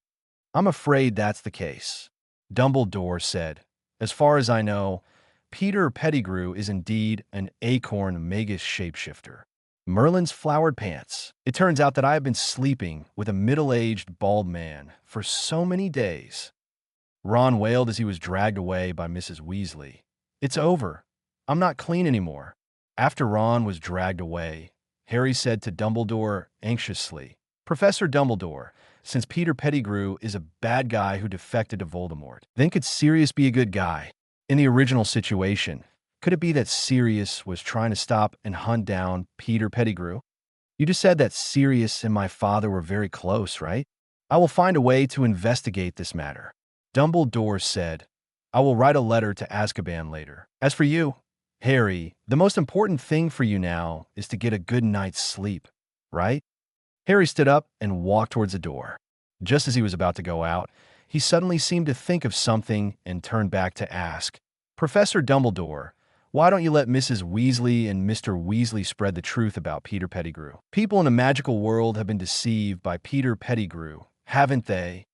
I'm afraid that's the case. Dumbledore said, as far as I know, Peter Pettigrew is indeed an acorn magus shapeshifter. Merlin's flowered pants. It turns out that I have been sleeping with a middle-aged bald man for so many days. Ron wailed as he was dragged away by Mrs. Weasley. It's over. I'm not clean anymore. After Ron was dragged away, Harry said to Dumbledore anxiously, Professor Dumbledore, since Peter Pettigrew is a bad guy who defected to Voldemort, then could Sirius be a good guy? In the original situation, could it be that Sirius was trying to stop and hunt down Peter Pettigrew? You just said that Sirius and my father were very close, right? I will find a way to investigate this matter. Dumbledore said, I will write a letter to Azkaban later. As for you, Harry, the most important thing for you now is to get a good night's sleep, right? Harry stood up and walked towards the door. Just as he was about to go out, he suddenly seemed to think of something and turned back to ask, Professor Dumbledore, why don't you let Mrs. Weasley and Mr. Weasley spread the truth about Peter Pettigrew? People in the magical world have been deceived by Peter Pettigrew, haven't they?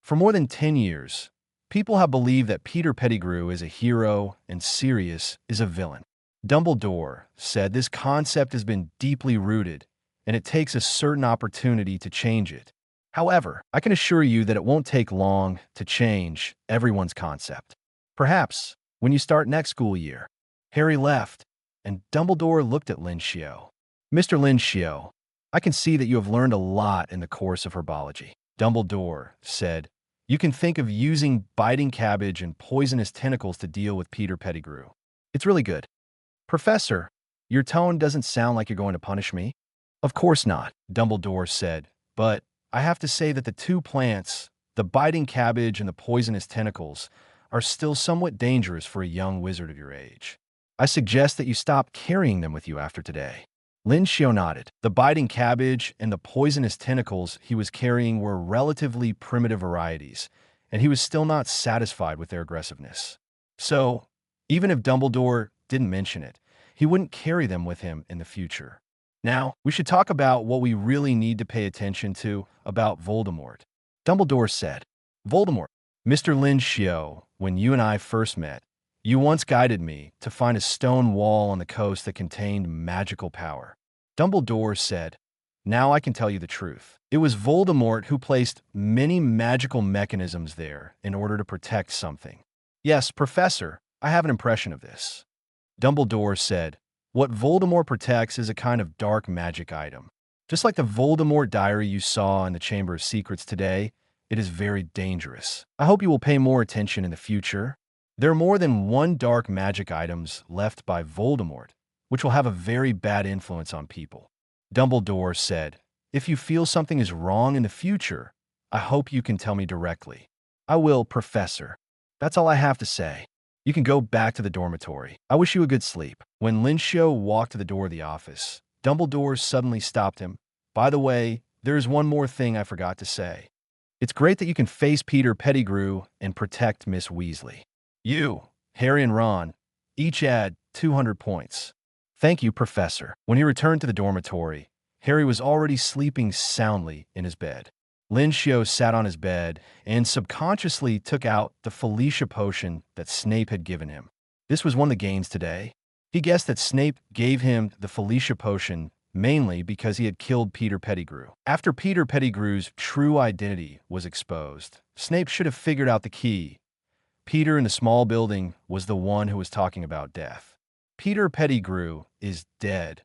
For more than 10 years, people have believed that Peter Pettigrew is a hero and Sirius is a villain. Dumbledore said this concept has been deeply rooted, and it takes a certain opportunity to change it. However, I can assure you that it won't take long to change everyone's concept. Perhaps when you start next school year. Harry left, and Dumbledore looked at Lin Xiu. Mr. Lin Xiu, I can see that you have learned a lot in the course of herbology. Dumbledore said, you can think of using biting cabbage and poisonous tentacles to deal with Peter Pettigrew. It's really good. Professor, your tone doesn't sound like you're going to punish me. Of course not, Dumbledore said, but I have to say that the two plants, the biting cabbage and the poisonous tentacles, are still somewhat dangerous for a young wizard of your age. I suggest that you stop carrying them with you after today. Lin Xiu nodded. The biting cabbage and the poisonous tentacles he was carrying were relatively primitive varieties, and he was still not satisfied with their aggressiveness. So, even if Dumbledore didn't mention it, he wouldn't carry them with him in the future. Now, we should talk about what we really need to pay attention to about Voldemort. Dumbledore said, Voldemort, Mr. Lin Xiu, when you and I first met, you once guided me to find a stone wall on the coast that contained magical power. Dumbledore said, now I can tell you the truth. It was Voldemort who placed many magical mechanisms there in order to protect something. Yes, Professor, I have an impression of this. Dumbledore said, what Voldemort protects is a kind of dark magic item. Just like the Voldemort diary you saw in the Chamber of Secrets today, it is very dangerous. I hope you will pay more attention in the future. There are more than one dark magic items left by Voldemort, which will have a very bad influence on people. Dumbledore said, if you feel something is wrong in the future, I hope you can tell me directly. I will, Professor. That's all I have to say. You can go back to the dormitory. I wish you a good sleep. When Lin Xiu walked to the door of the office, Dumbledore suddenly stopped him. By the way, there is one more thing I forgot to say. It's great that you can face Peter Pettigrew and protect Miss Weasley. You, Harry and Ron, each add 200 points. Thank you, Professor. When he returned to the dormitory, Harry was already sleeping soundly in his bed. Lin Xiu sat on his bed and subconsciously took out the Felicia potion that Snape had given him. This was one of the gains today. He guessed that Snape gave him the Felicia potion mainly because he had killed Peter Pettigrew. After Peter Pettigrew's true identity was exposed, Snape should have figured out the key. Peter in the small building was the one who was talking about death. Peter Pettigrew is dead.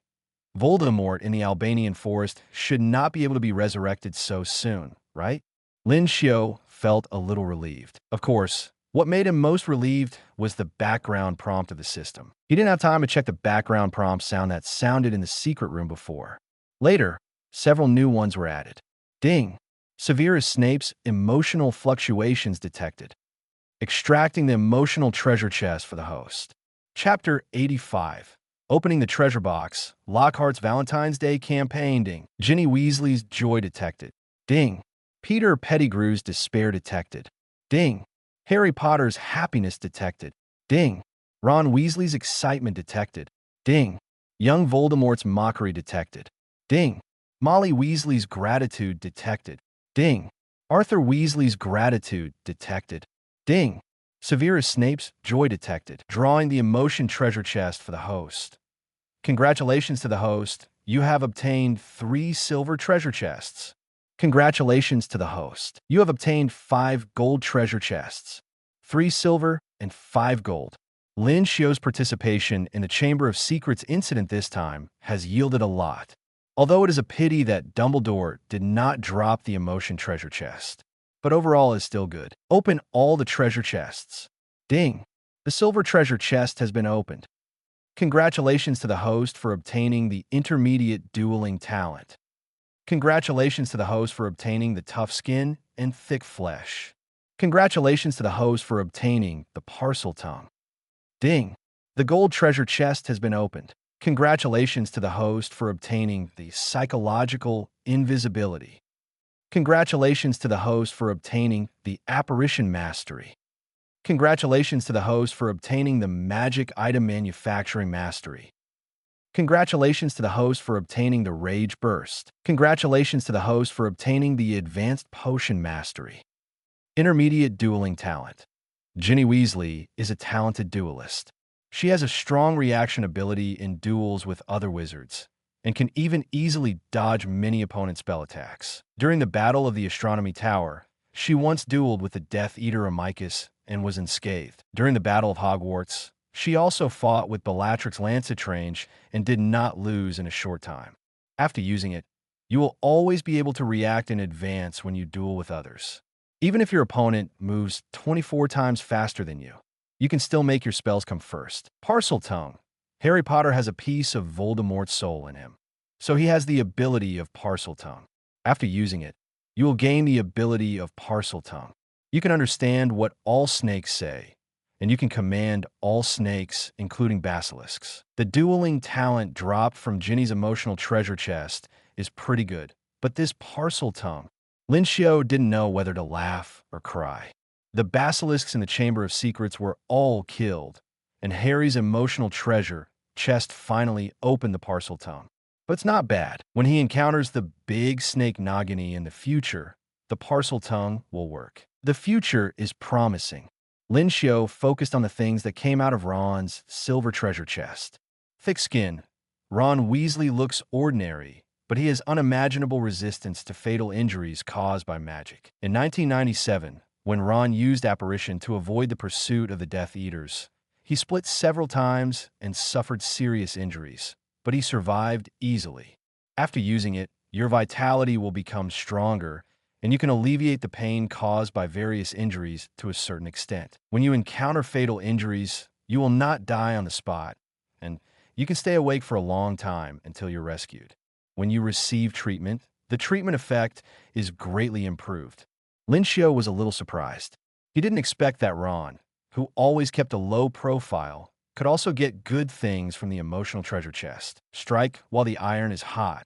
Voldemort in the Albanian forest should not be able to be resurrected so soon, right? Lin Xiu felt a little relieved. Of course, what made him most relieved was the background prompt of the system. He didn't have time to check the background prompt sound that sounded in the secret room before. Later, several new ones were added. Ding! Severus Snape's emotional fluctuations detected. Extracting the emotional treasure chest for the host. Chapter 85. Opening the treasure box. Lockhart's Valentine's Day campaign. Ding. Ginny Weasley's joy detected. Ding. Peter Pettigrew's despair detected. Ding. Harry Potter's happiness detected. Ding. Ron Weasley's excitement detected. Ding. Young Voldemort's mockery detected. Ding. Molly Weasley's gratitude detected. Ding. Arthur Weasley's gratitude detected. Ding. Severus Snape's joy detected. Drawing the emotion treasure chest for the host. Congratulations to the host. you have obtained 3 silver treasure chests. Congratulations to the host. You have obtained 5 gold treasure chests, 3 silver and 5 gold. Lin Xiu's participation in the Chamber of Secrets incident this time has yielded a lot. Although it is a pity that Dumbledore did not drop the emotion treasure chest, but overall is still good. Open all the treasure chests. Ding! The silver treasure chest has been opened. Congratulations to the host for obtaining the intermediate dueling talent. Congratulations to the host for obtaining the tough skin and thick flesh. Congratulations to the host for obtaining the parcel tongue. Ding! The gold treasure chest has been opened. Congratulations to the host for obtaining the psychological invisibility. Congratulations to the host for obtaining the apparition mastery. Congratulations to the host for obtaining the magic item manufacturing mastery. Congratulations to the host for obtaining the rage burst. Congratulations to the host for obtaining the advanced potion mastery. Intermediate dueling talent. Ginny Weasley is a talented duelist. She has a strong reaction ability in duels with other wizards, and can even easily dodge many opponents' spell attacks. During the Battle of the Astronomy Tower, she once dueled with the Death Eater Amicus and was unscathed. During the Battle of Hogwarts, she also fought with Bellatrix Lancetrange and did not lose in a short time. After using it, you will always be able to react in advance when you duel with others. Even if your opponent moves 24 times faster than you, you can still make your spells come first. Parcel tongue. Harry Potter has a piece of Voldemort's soul in him, so he has the ability of parcel tongue. After using it, you will gain the ability of parcel tongue. You can understand what all snakes say, and you can command all snakes, including basilisks. The dueling talent dropped from Ginny's emotional treasure chest is pretty good, but this parcel tongue, Lin Xiu didn't know whether to laugh or cry. The basilisks in the Chamber of Secrets were all killed, and Harry's emotional treasure chest finally opened the parcel tongue. But it's not bad. When he encounters the big snake Nagini in the future, the parcel tongue will work. The future is promising. Lin Xiu focused on the things that came out of Ron's silver treasure chest. Thick skin. Ron Weasley looks ordinary, but he has unimaginable resistance to fatal injuries caused by magic. In 1997, when Ron used apparition to avoid the pursuit of the Death Eaters, he split several times and suffered serious injuries, but he survived easily. After using it, your vitality will become stronger, and you can alleviate the pain caused by various injuries to a certain extent. When you encounter fatal injuries, you will not die on the spot, and you can stay awake for a long time until you're rescued. When you receive treatment, the treatment effect is greatly improved. Lin Xiu was a little surprised. He didn't expect that Ron, who always kept a low profile, could also get good things from the emotional treasure chest. Strike while the iron is hot.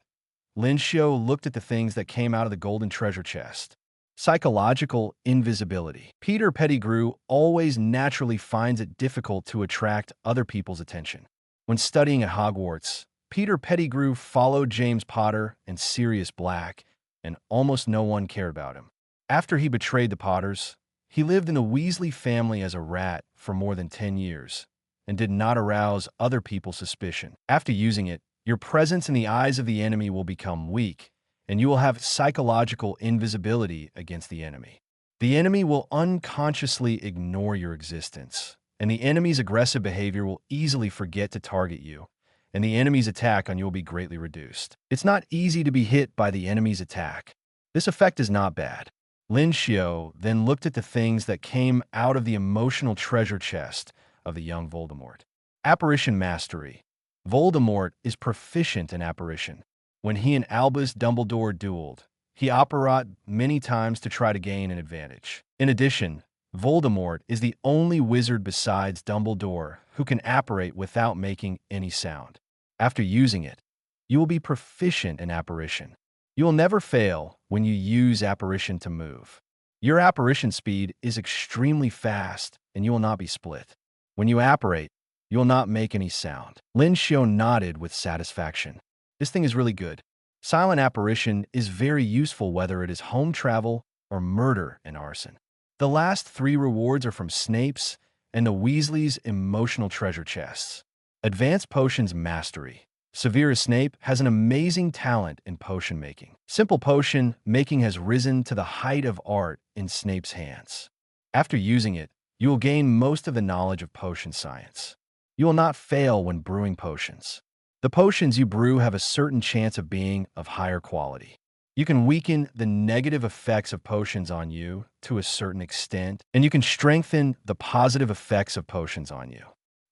Lin Xiu looked at the things that came out of the golden treasure chest. Psychological invisibility. Peter Pettigrew always naturally finds it difficult to attract other people's attention. When studying at Hogwarts, Peter Pettigrew followed James Potter and Sirius Black, and almost no one cared about him. After he betrayed the Potters, he lived in the Weasley family as a rat for more than 10 years, and did not arouse other people's suspicion. After using it, your presence in the eyes of the enemy will become weak, and you will have psychological invisibility against the enemy. The enemy will unconsciously ignore your existence, and the enemy's aggressive behavior will easily forget to target you, and the enemy's attack on you will be greatly reduced. It's not easy to be hit by the enemy's attack. This effect is not bad. Lin Xiu then looked at the things that came out of the emotional treasure chest of the young Voldemort. Apparition Mastery. Voldemort is proficient in apparition. When he and Albus Dumbledore dueled, he apparat many times to try to gain an advantage. In addition, Voldemort is the only wizard besides Dumbledore who can apparate without making any sound. After using it, you will be proficient in apparition. You will never fail when you use apparition to move. Your apparition speed is extremely fast, and you will not be split. When you apparate, you will not make any sound. Lin Xiu nodded with satisfaction. This thing is really good. Silent apparition is very useful whether it is home travel or murder and arson. The last 3 rewards are from Snape's and the Weasley's emotional treasure chests. Advanced Potions Mastery. Severus Snape has an amazing talent in potion making. Simple potion making has risen to the height of art in Snape's hands. After using it, you will gain most of the knowledge of potion science. You will not fail when brewing potions. The potions you brew have a certain chance of being of higher quality. You can weaken the negative effects of potions on you to a certain extent, and you can strengthen the positive effects of potions on you.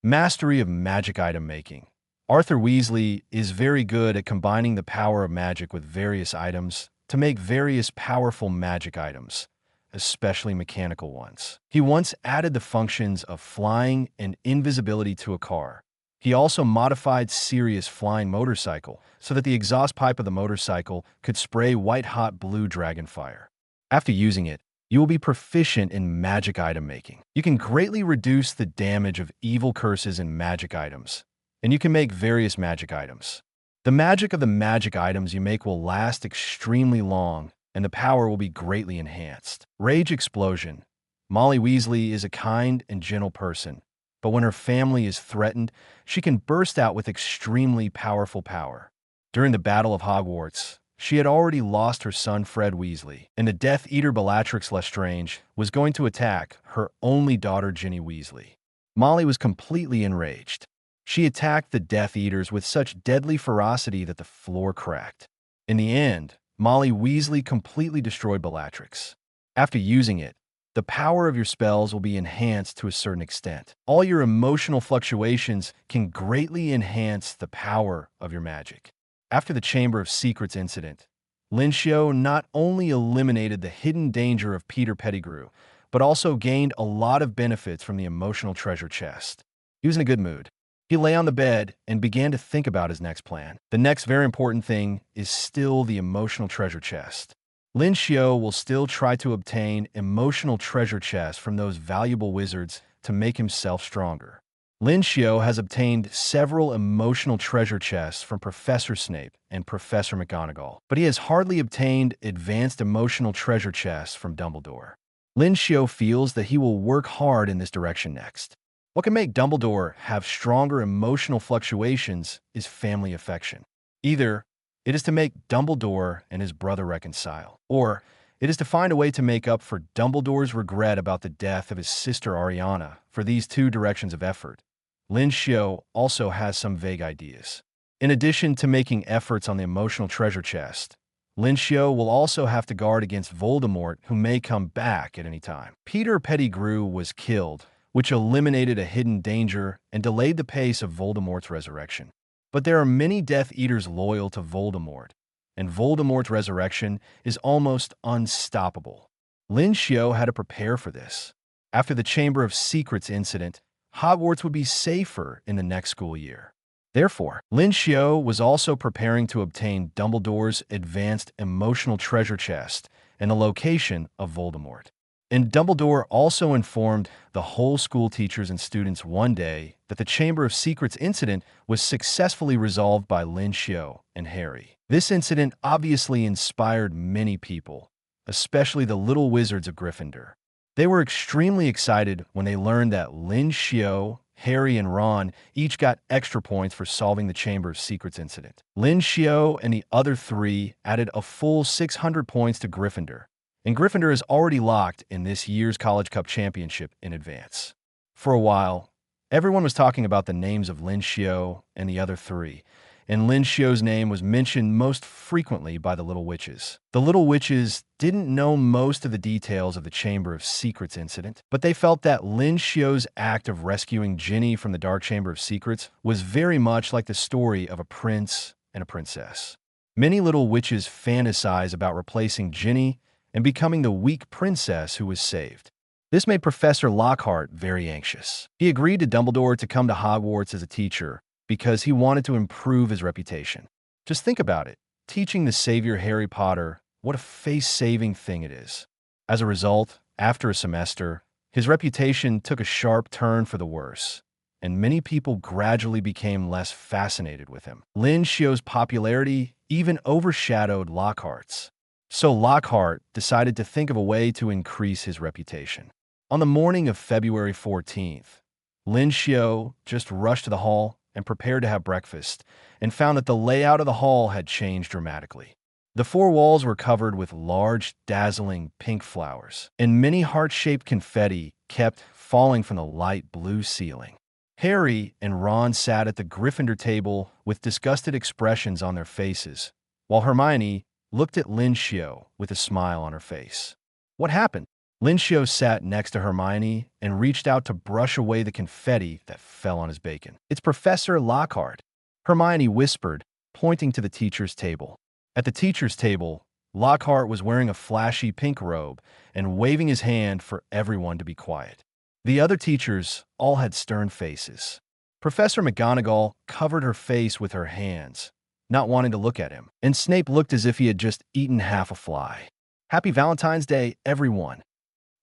Mastery of magic item making. Arthur Weasley is very good at combining the power of magic with various items to make various powerful magic items, especially mechanical ones. He once added the functions of flying and invisibility to a car. He also modified Sirius' flying motorcycle so that the exhaust pipe of the motorcycle could spray white-hot blue dragon fire. After using it, you will be proficient in magic item making. You can greatly reduce the damage of evil curses in magic items, and you can make various magic items. The magic of the magic items you make will last extremely long, and the power will be greatly enhanced. Rage Explosion. Molly Weasley is a kind and gentle person, but when her family is threatened, she can burst out with extremely powerful power. During the Battle of Hogwarts, she had already lost her son Fred Weasley, and the Death Eater Bellatrix Lestrange was going to attack her only daughter Ginny Weasley. Molly was completely enraged. She attacked the Death Eaters with such deadly ferocity that the floor cracked. In the end, Molly Weasley completely destroyed Bellatrix. After using it, the power of your spells will be enhanced to a certain extent. All your emotional fluctuations can greatly enhance the power of your magic. After the Chamber of Secrets incident, Lin Xiu not only eliminated the hidden danger of Peter Pettigrew, but also gained a lot of benefits from the emotional treasure chest. He was in a good mood. He lay on the bed and began to think about his next plan. The next very important thing is still the emotional treasure chest. Lin Xiu will still try to obtain emotional treasure chests from those valuable wizards to make himself stronger. Lin Xiu has obtained several emotional treasure chests from Professor Snape and Professor McGonagall, but he has hardly obtained advanced emotional treasure chests from Dumbledore. Lin Xiu feels that he will work hard in this direction next. What can make Dumbledore have stronger emotional fluctuations is family affection. Either it is to make Dumbledore and his brother reconcile, or it is to find a way to make up for Dumbledore's regret about the death of his sister Ariana. For these two directions of effort, Lin Xiu also has some vague ideas. In addition to making efforts on the emotional treasure chest, Lin Xiu will also have to guard against Voldemort, who may come back at any time. Peter Pettigrew was killed, which eliminated a hidden danger and delayed the pace of Voldemort's resurrection. But there are many Death Eaters loyal to Voldemort, and Voldemort's resurrection is almost unstoppable. Lin Xiu had to prepare for this. After the Chamber of Secrets incident, Hogwarts would be safer in the next school year. Therefore, Lin Xiu was also preparing to obtain Dumbledore's advanced emotional treasure chest and the location of Voldemort. And Dumbledore also informed the whole school teachers and students one day that the Chamber of Secrets incident was successfully resolved by Lin Xiu and Harri. This incident obviously inspired many people, especially the little wizards of Gryffindor. They were extremely excited when they learned that Lin Xiu, Harri, and Ron each got extra points for solving the Chamber of Secrets incident. Lin Xiu and the other three added a full 600 points to Gryffindor, and Gryffindor is already locked in this year's College Cup championship in advance. For a while, everyone was talking about the names of Lin Xiu and the other three, and Lin Xiu's name was mentioned most frequently by the Little Witches. The Little Witches didn't know most of the details of the Chamber of Secrets incident, but they felt that Lin Xiu's act of rescuing Ginny from the Dark Chamber of Secrets was very much like the story of a prince and a princess. Many Little Witches fantasize about replacing Ginny and becoming the weak princess who was saved. This made Professor Lockhart very anxious. He agreed to Dumbledore to come to Hogwarts as a teacher because he wanted to improve his reputation. Just think about it. Teaching the savior Harry Potter, what a face-saving thing it is. As a result, after a semester, his reputation took a sharp turn for the worse, and many people gradually became less fascinated with him. Lin Xiu's popularity even overshadowed Lockhart's. So Lockhart decided to think of a way to increase his reputation. On the morning of February 14th, Lin Xiu just rushed to the hall and prepared to have breakfast, and found that the layout of the hall had changed dramatically. The four walls were covered with large, dazzling pink flowers, and many heart-shaped confetti kept falling from the light blue ceiling. Harri and Ron sat at the Gryffindor table with disgusted expressions on their faces, while Hermione looked at Lin Xiu with a smile on her face. What happened? Lin Xiu sat next to Hermione and reached out to brush away the confetti that fell on his bacon. "It's Professor Lockhart," Hermione whispered, pointing to the teacher's table. At the teacher's table, Lockhart was wearing a flashy pink robe and waving his hand for everyone to be quiet. The other teachers all had stern faces. Professor McGonagall covered her face with her hands, not wanting to look at him, and Snape looked as if he had just eaten half a fly. "Happy Valentine's Day, everyone,"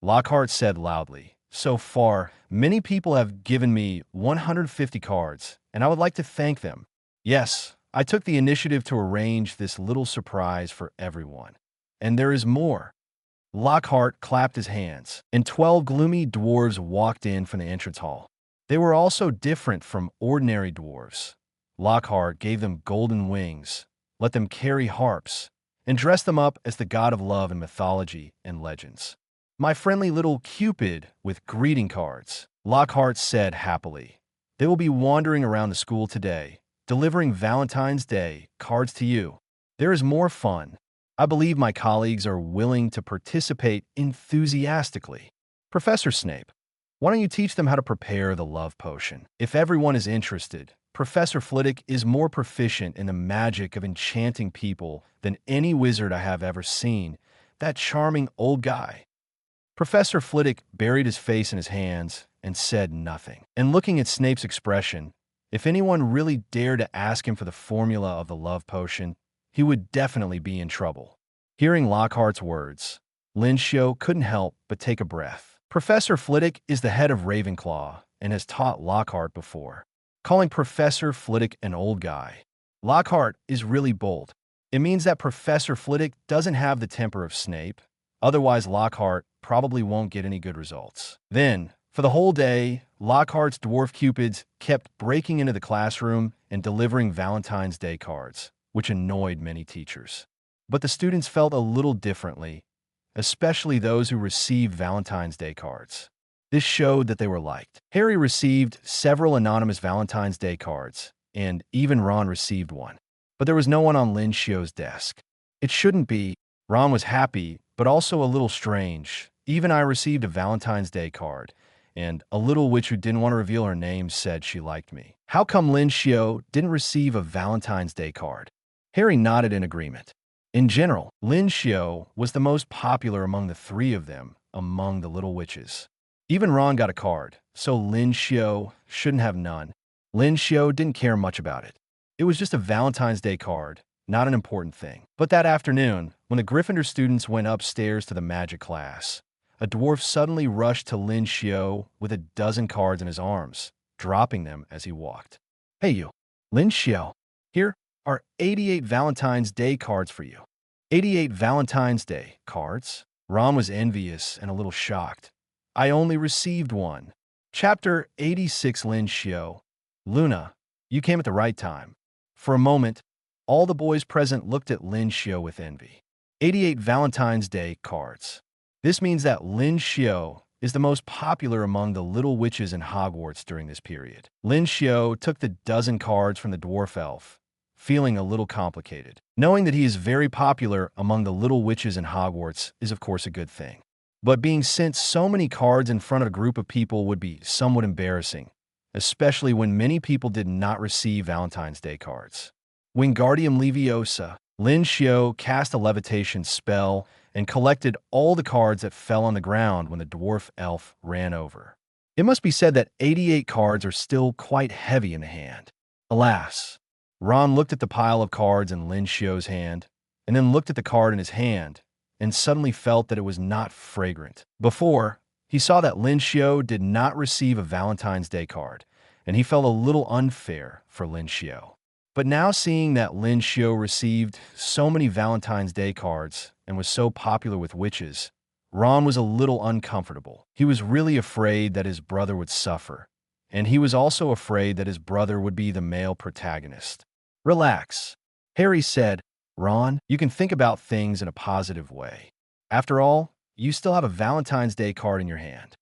Lockhart said loudly. "So far, many people have given me 150 cards, and I would like to thank them. Yes, I took the initiative to arrange this little surprise for everyone. And there is more." Lockhart clapped his hands, and 12 gloomy dwarves walked in from the entrance hall. They were also different from ordinary dwarves. Lockhart gave them golden wings, let them carry harps, and dressed them up as the god of love in mythology and legends. "My friendly little Cupid with greeting cards," Lockhart said happily. "They will be wandering around the school today, delivering Valentine's Day cards to you. There is more fun. I believe my colleagues are willing to participate enthusiastically. Professor Snape, why don't you teach them how to prepare the love potion? If everyone is interested, Professor Flitwick is more proficient in the magic of enchanting people than any wizard I have ever seen. That charming old guy." Professor Flitwick buried his face in his hands and said nothing. And looking at Snape's expression, if anyone really dared to ask him for the formula of the love potion, he would definitely be in trouble. Hearing Lockhart's words, Lin Xiu couldn't help but take a breath. Professor Flitwick is the head of Ravenclaw and has taught Lockhart before. Calling Professor Flitwick an old guy, Lockhart is really bold. It means that Professor Flitwick doesn't have the temper of Snape, otherwise Lockhart probably won't get any good results. Then, for the whole day, Lockhart's dwarf cupids kept breaking into the classroom and delivering Valentine's Day cards, which annoyed many teachers. But the students felt a little differently, especially those who received Valentine's Day cards. This showed that they were liked. Harri received several anonymous Valentine's Day cards, and even Ron received one. But there was no one on Lin Xiu's desk. It shouldn't be. Ron was happy, but also a little strange. Even I received a Valentine's Day card, and a little witch who didn't want to reveal her name said she liked me. How come Lin Xiu didn't receive a Valentine's Day card? Harri nodded in agreement. In general, Lin Xiu was the most popular among the three of them, among the little witches. Even Ron got a card, so Lin Xiu shouldn't have none. Lin Xiu didn't care much about it. It was just a Valentine's Day card, not an important thing. But that afternoon, when the Gryffindor students went upstairs to the magic class, a dwarf suddenly rushed to Lin Xiu with a dozen cards in his arms, dropping them as he walked. "Hey you, Lin Xiu, here are 88 Valentine's Day cards for you." 88 Valentine's Day cards? Ron was envious and a little shocked. "I only received one." Chapter 86. Lin Xiu. "Luna, you came at the right time." For a moment, all the boys present looked at Lin Xiu with envy. 88 Valentine's Day cards. This means that Lin Xiu is the most popular among the little witches in Hogwarts during this period. Lin Xiu took the dozen cards from the dwarf elf, feeling a little complicated. Knowing that he is very popular among the little witches in Hogwarts is of course a good thing. But being sent so many cards in front of a group of people would be somewhat embarrassing, especially when many people did not receive Valentine's Day cards. Wingardium Leviosa. Lin Xiu cast a levitation spell and collected all the cards that fell on the ground when the dwarf elf ran over. It must be said that 88 cards are still quite heavy in the hand. Alas, Ron looked at the pile of cards in Lin Xiu's hand, and then looked at the card in his hand, and suddenly felt that it was not fragrant. Before, he saw that Lin Xiu did not receive a Valentine's Day card, and he felt a little unfair for Lin Xiu. But now seeing that Lin Xiu received so many Valentine's Day cards and was so popular with witches, Ron was a little uncomfortable. He was really afraid that his brother would suffer. and he was also afraid that his brother would be the male protagonist. Relax, Harry said. Ron, you can think about things in a positive way. After all, you still have a Valentine's Day card in your hand.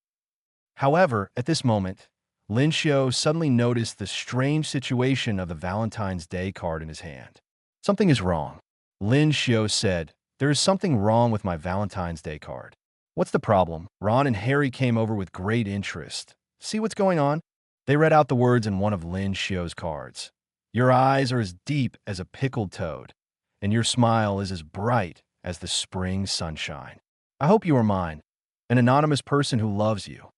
However, at this moment, Lin Xiu suddenly noticed the strange situation of the Valentine's Day card in his hand. Something is wrong. Lin Xiu said, there is something wrong with my Valentine's Day card. What's the problem? Ron and Harry came over with great interest. See what's going on? They read out the words in one of Lin Xiu's cards. Your eyes are as deep as a pickled toad, and your smile is as bright as the spring sunshine. I hope you are mine, an anonymous person who loves you.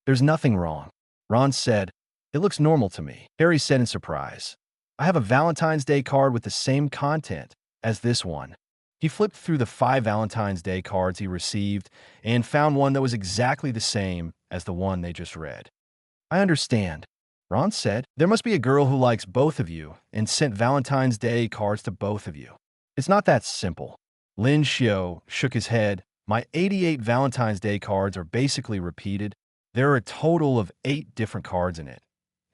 There's nothing wrong. Ron said, it looks normal to me. Harry said in surprise, I have a Valentine's Day card with the same content as this one. He flipped through the 5 Valentine's Day cards he received and found one that was exactly the same as the one they just read. I understand, Ron said. There must be a girl who likes both of you and sent Valentine's Day cards to both of you. It's not that simple. Lin Xiu shook his head. My 88 Valentine's Day cards are basically repeated. There are a total of 8 different cards in it,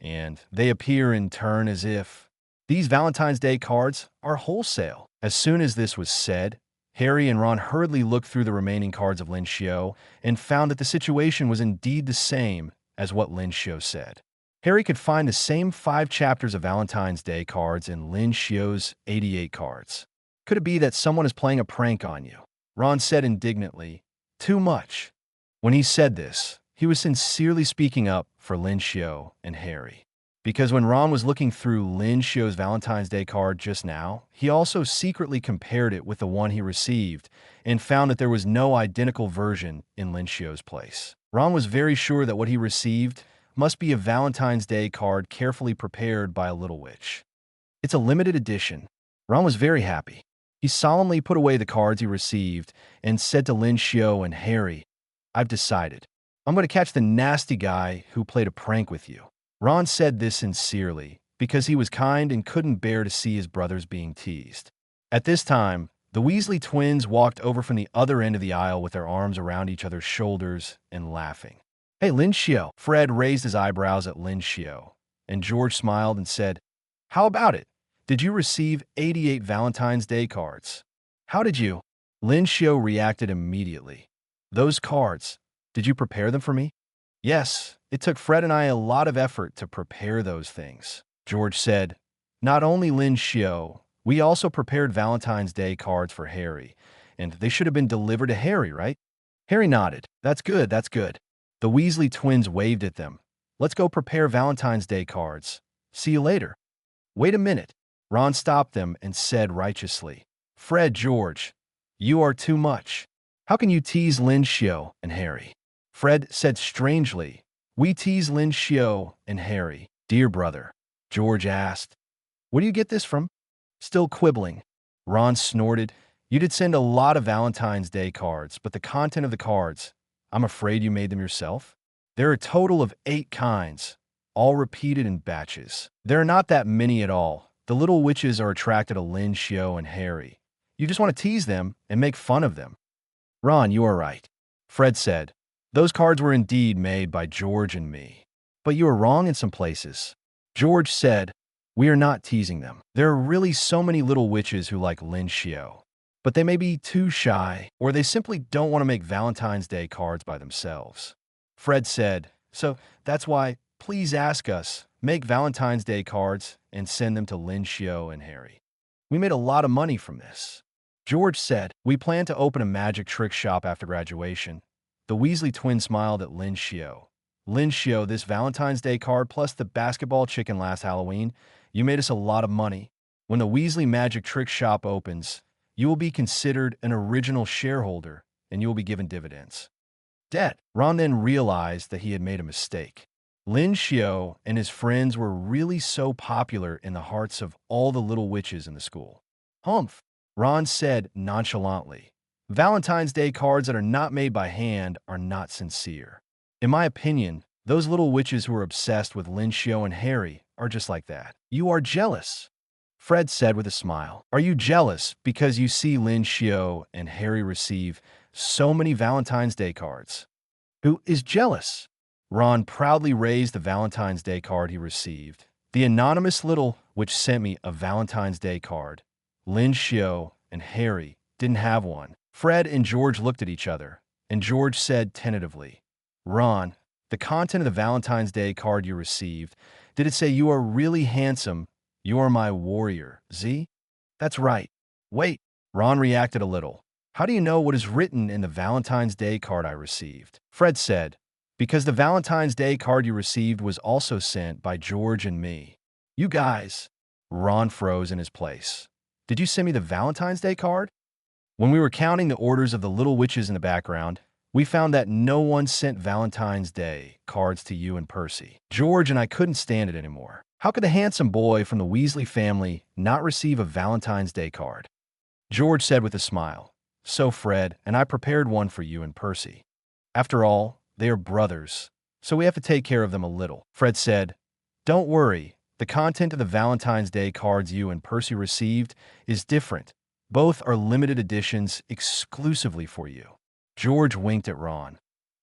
and they appear in turn as if these Valentine's Day cards are wholesale. As soon as this was said, Harry and Ron hurriedly looked through the remaining cards of Lin Xiu and found that the situation was indeed the same as what Lin Xiu said. Harry could find the same 5 chapters of Valentine's Day cards in Lin Xiu's 88 cards. Could it be that someone is playing a prank on you? Ron said indignantly, too much. When he said this, he was sincerely speaking up for Lin Xiu and Harry. Because when Ron was looking through Lin Xiu's Valentine's Day card just now, he also secretly compared it with the one he received and found that there was no identical version in Lin Xiu's place. Ron was very sure that what he received must be a Valentine's Day card carefully prepared by a little witch. It's a limited edition. Ron was very happy. He solemnly put away the cards he received and said to Lin Xiu and Harry, I've decided. I'm going to catch the nasty guy who played a prank with you. Ron said this sincerely because he was kind and couldn't bear to see his brothers being teased. At this time, the Weasley twins walked over from the other end of the aisle with their arms around each other's shoulders and laughing. Hey, Lin Xiu. Fred raised his eyebrows at Lin Xiu, and George smiled and said, how about it? Did you receive 88 Valentine's Day cards? How did you? Lin Xiu reacted immediately. Those cards, did you prepare them for me? Yes, it took Fred and I a lot of effort to prepare those things. George said, not only Lin Xiu, we also prepared Valentine's Day cards for Harry, and they should have been delivered to Harry, right? Harry nodded. That's good, that's good. The Weasley twins waved at them. Let's go prepare Valentine's Day cards. See you later. Wait a minute. Ron stopped them and said righteously, Fred, George, you are too much. How can you tease Lin Xiu and Harry? Fred said strangely, we tease Lin Xiu and Harry, dear brother. George asked, where do you get this from? Still quibbling. Ron snorted, you did send a lot of Valentine's Day cards, but the content of the cards, I'm afraid you made them yourself. There are a total of 8 kinds, all repeated in batches. There are not that many at all. The little witches are attracted to Lin Xiu and Harry. You just want to tease them and make fun of them. Ron, you are right. Fred said, those cards were indeed made by George and me. But you are wrong in some places. George said, we are not teasing them. There are really so many little witches who like Lin Xiu. But they may be too shy, or they simply don't want to make Valentine's Day cards by themselves. Fred said, so that's why, please ask us, make Valentine's Day cards and send them to Lin Xiu and Harry. We made a lot of money from this. George said, we plan to open a magic trick shop after graduation. The Weasley twins smiled at Lin Xiu. Lin Xiu, this Valentine's Day card plus the basketball chicken last Halloween, you made us a lot of money. When the Weasley magic trick shop opens, you will be considered an original shareholder, and you will be given dividends. Debt. Ron then realized that he had made a mistake. Lin Xiu and his friends were really so popular in the hearts of all the little witches in the school. Humph, Ron said nonchalantly. Valentine's Day cards that are not made by hand are not sincere. In my opinion, those little witches who are obsessed with Lin Xiu and Harry are just like that. You are jealous, Fred said with a smile. Are you jealous because you see Lin Xiu and Harry receive so many Valentine's Day cards? Who is jealous? Ron proudly raised the Valentine's Day card he received. The anonymous little which sent me a Valentine's Day card. Lin Xiu and Harri didn't have one. Fred and George looked at each other, and George said tentatively, Ron, the content of the Valentine's Day card you received, did it say you are really handsome, you are my warrior, Z? That's right. Wait, Ron reacted a little. How do you know what is written in the Valentine's Day card I received? Fred said, because the Valentine's Day card you received was also sent by George and me. You guys. Ron froze in his place. Did you send me the Valentine's Day card? When we were counting the orders of the little witches in the background, we found that no one sent Valentine's Day cards to you and Percy. George and I couldn't stand it anymore. How could the handsome boy from the Weasley family not receive a Valentine's Day card? George said with a smile, so Fred and I prepared one for you and Percy. After all, they are brothers, so we have to take care of them a little. Fred said, don't worry, the content of the Valentine's Day cards you and Percy received is different. Both are limited editions exclusively for you. George winked at Ron.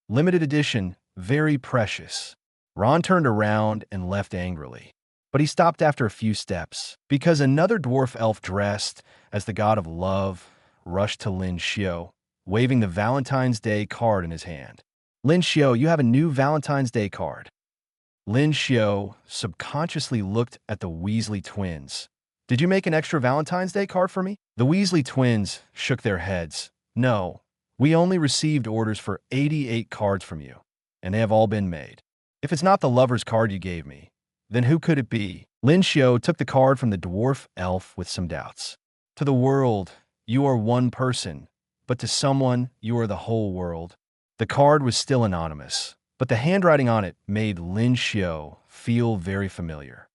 Limited edition, very precious. Ron turned around and left angrily. But he stopped after a few steps, because another dwarf elf dressed as the god of love rushed to Lin Xiu, waving the Valentine's Day card in his hand. Lin Xiu, you have a new Valentine's Day card. Lin Xiu subconsciously looked at the Weasley twins. Did you make an extra Valentine's Day card for me? The Weasley twins shook their heads. No, we only received orders for 88 cards from you, and they have all been made. If it's not the lover's card you gave me, then who could it be? Lin Xiu took the card from the dwarf elf with some doubts. To the world, you are one person, but to someone, you are the whole world. The card was still anonymous, but the handwriting on it made Lin Xiu feel very familiar.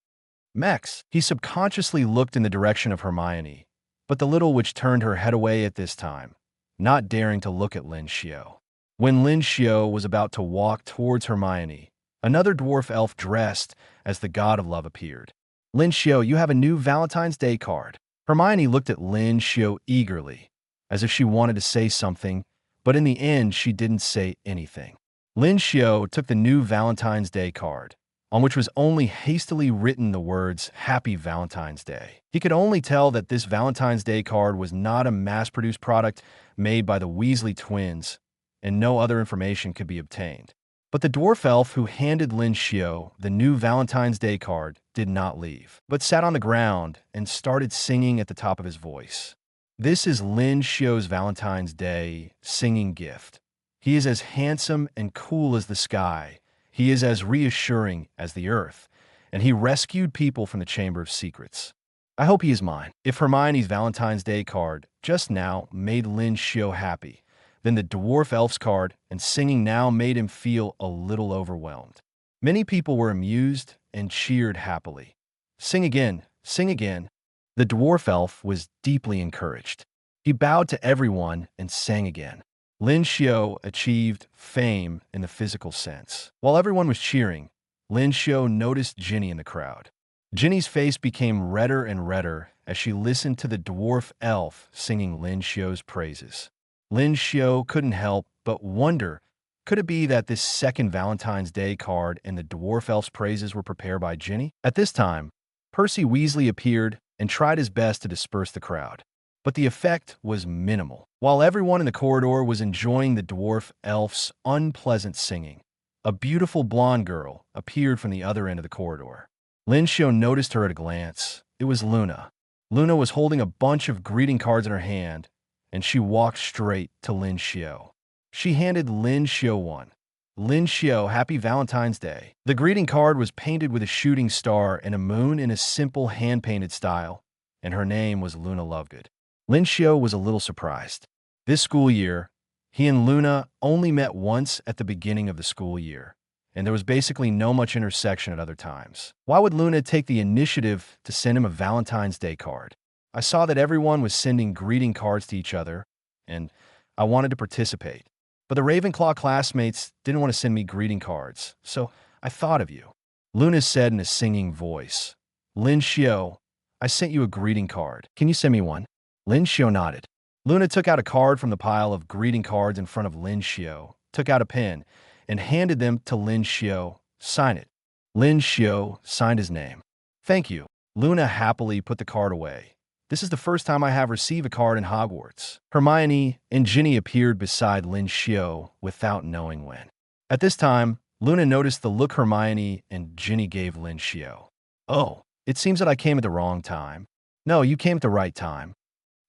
Max, he subconsciously looked in the direction of Hermione, but the little witch turned her head away at this time, not daring to look at Lin Xiu. When Lin Xiu was about to walk towards Hermione, another dwarf elf dressed as the god of love appeared. Lin Xiu, you have a new Valentine's Day card. Hermione looked at Lin Xiu eagerly, as if she wanted to say something, but in the end she didn't say anything. Lin Xiu took the new Valentine's Day card, on which was only hastily written the words, Happy Valentine's Day. He could only tell that this Valentine's Day card was not a mass-produced product made by the Weasley twins, and no other information could be obtained. But the dwarf elf who handed Lin Xiu the new Valentine's Day card did not leave, but sat on the ground and started singing at the top of his voice. This is Lin Xiu's Valentine's Day singing gift. He is as handsome and cool as the sky. He is as reassuring as the earth, and he rescued people from the Chamber of Secrets. I hope he is mine. If Hermione's Valentine's Day card just now made Lin Xiu happy, then the dwarf elf's card and singing now made him feel a little overwhelmed. Many people were amused and cheered happily. Sing again, sing again. The dwarf elf was deeply encouraged. He bowed to everyone and sang again. Lin Xiu achieved fame in the physical sense. While everyone was cheering, Lin Xiu noticed Ginny in the crowd. Ginny's face became redder and redder as she listened to the dwarf elf singing Lin Xiu's praises. Lin Xiu couldn't help but wonder, could it be that this second Valentine's Day card and the dwarf elf's praises were prepared by Ginny? At this time, Percy Weasley appeared and tried his best to disperse the crowd, but the effect was minimal. While everyone in the corridor was enjoying the dwarf elf's unpleasant singing, a beautiful blonde girl appeared from the other end of the corridor. Lin Xiu noticed her at a glance. It was Luna. Luna was holding a bunch of greeting cards in her hand, and she walked straight to Lin Xiu. She handed Lin Xiu one. Lin Xiu, Happy Valentine's Day. The greeting card was painted with a shooting star and a moon in a simple hand-painted style, and her name was Luna Lovegood. Lin Xiu was a little surprised. This school year, he and Luna only met once at the beginning of the school year, and there was basically no much intersection at other times. Why would Luna take the initiative to send him a Valentine's Day card? I saw that everyone was sending greeting cards to each other, and I wanted to participate. But the Ravenclaw classmates didn't want to send me greeting cards, so I thought of you. Luna said in a singing voice, Lin Xiu, I sent you a greeting card. Can you send me one? Lin Xiu nodded. Luna took out a card from the pile of greeting cards in front of Lin Xiu, took out a pen, and handed them to Lin Xiu. Sign it. Lin Xiu signed his name. Thank you. Luna happily put the card away. This is the first time I have received a card in Hogwarts. Hermione and Ginny appeared beside Lin Xiu without knowing when. At this time, Luna noticed the look Hermione and Ginny gave Lin Xiu. Oh, it seems that I came at the wrong time. No, you came at the right time.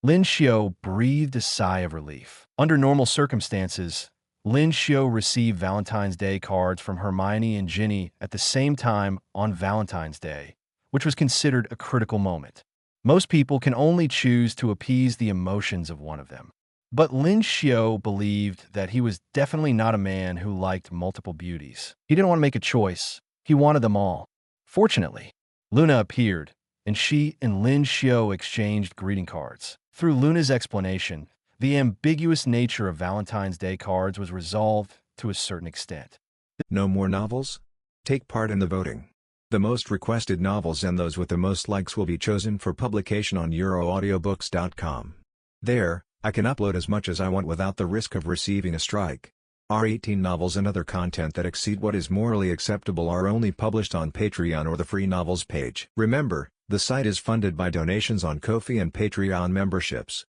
Lin Xiu breathed a sigh of relief. Under normal circumstances, Lin Xiu received Valentine's Day cards from Hermione and Ginny at the same time on Valentine's Day, which was considered a critical moment. Most people can only choose to appease the emotions of one of them. But Lin Xiu believed that he was definitely not a man who liked multiple beauties. He didn't want to make a choice. He wanted them all. Fortunately, Luna appeared, and she and Lin Xiu exchanged greeting cards. Through Luna's explanation, the ambiguous nature of Valentine's Day cards was resolved to a certain extent. No more novels? Take part in the voting. The most requested novels and those with the most likes will be chosen for publication on euroaudiobooks.com. There, I can upload as much as I want without the risk of receiving a strike. Our 18 novels and other content that exceed what is morally acceptable are only published on Patreon or the free novels page. Remember, the site is funded by donations on Ko-fi and Patreon memberships.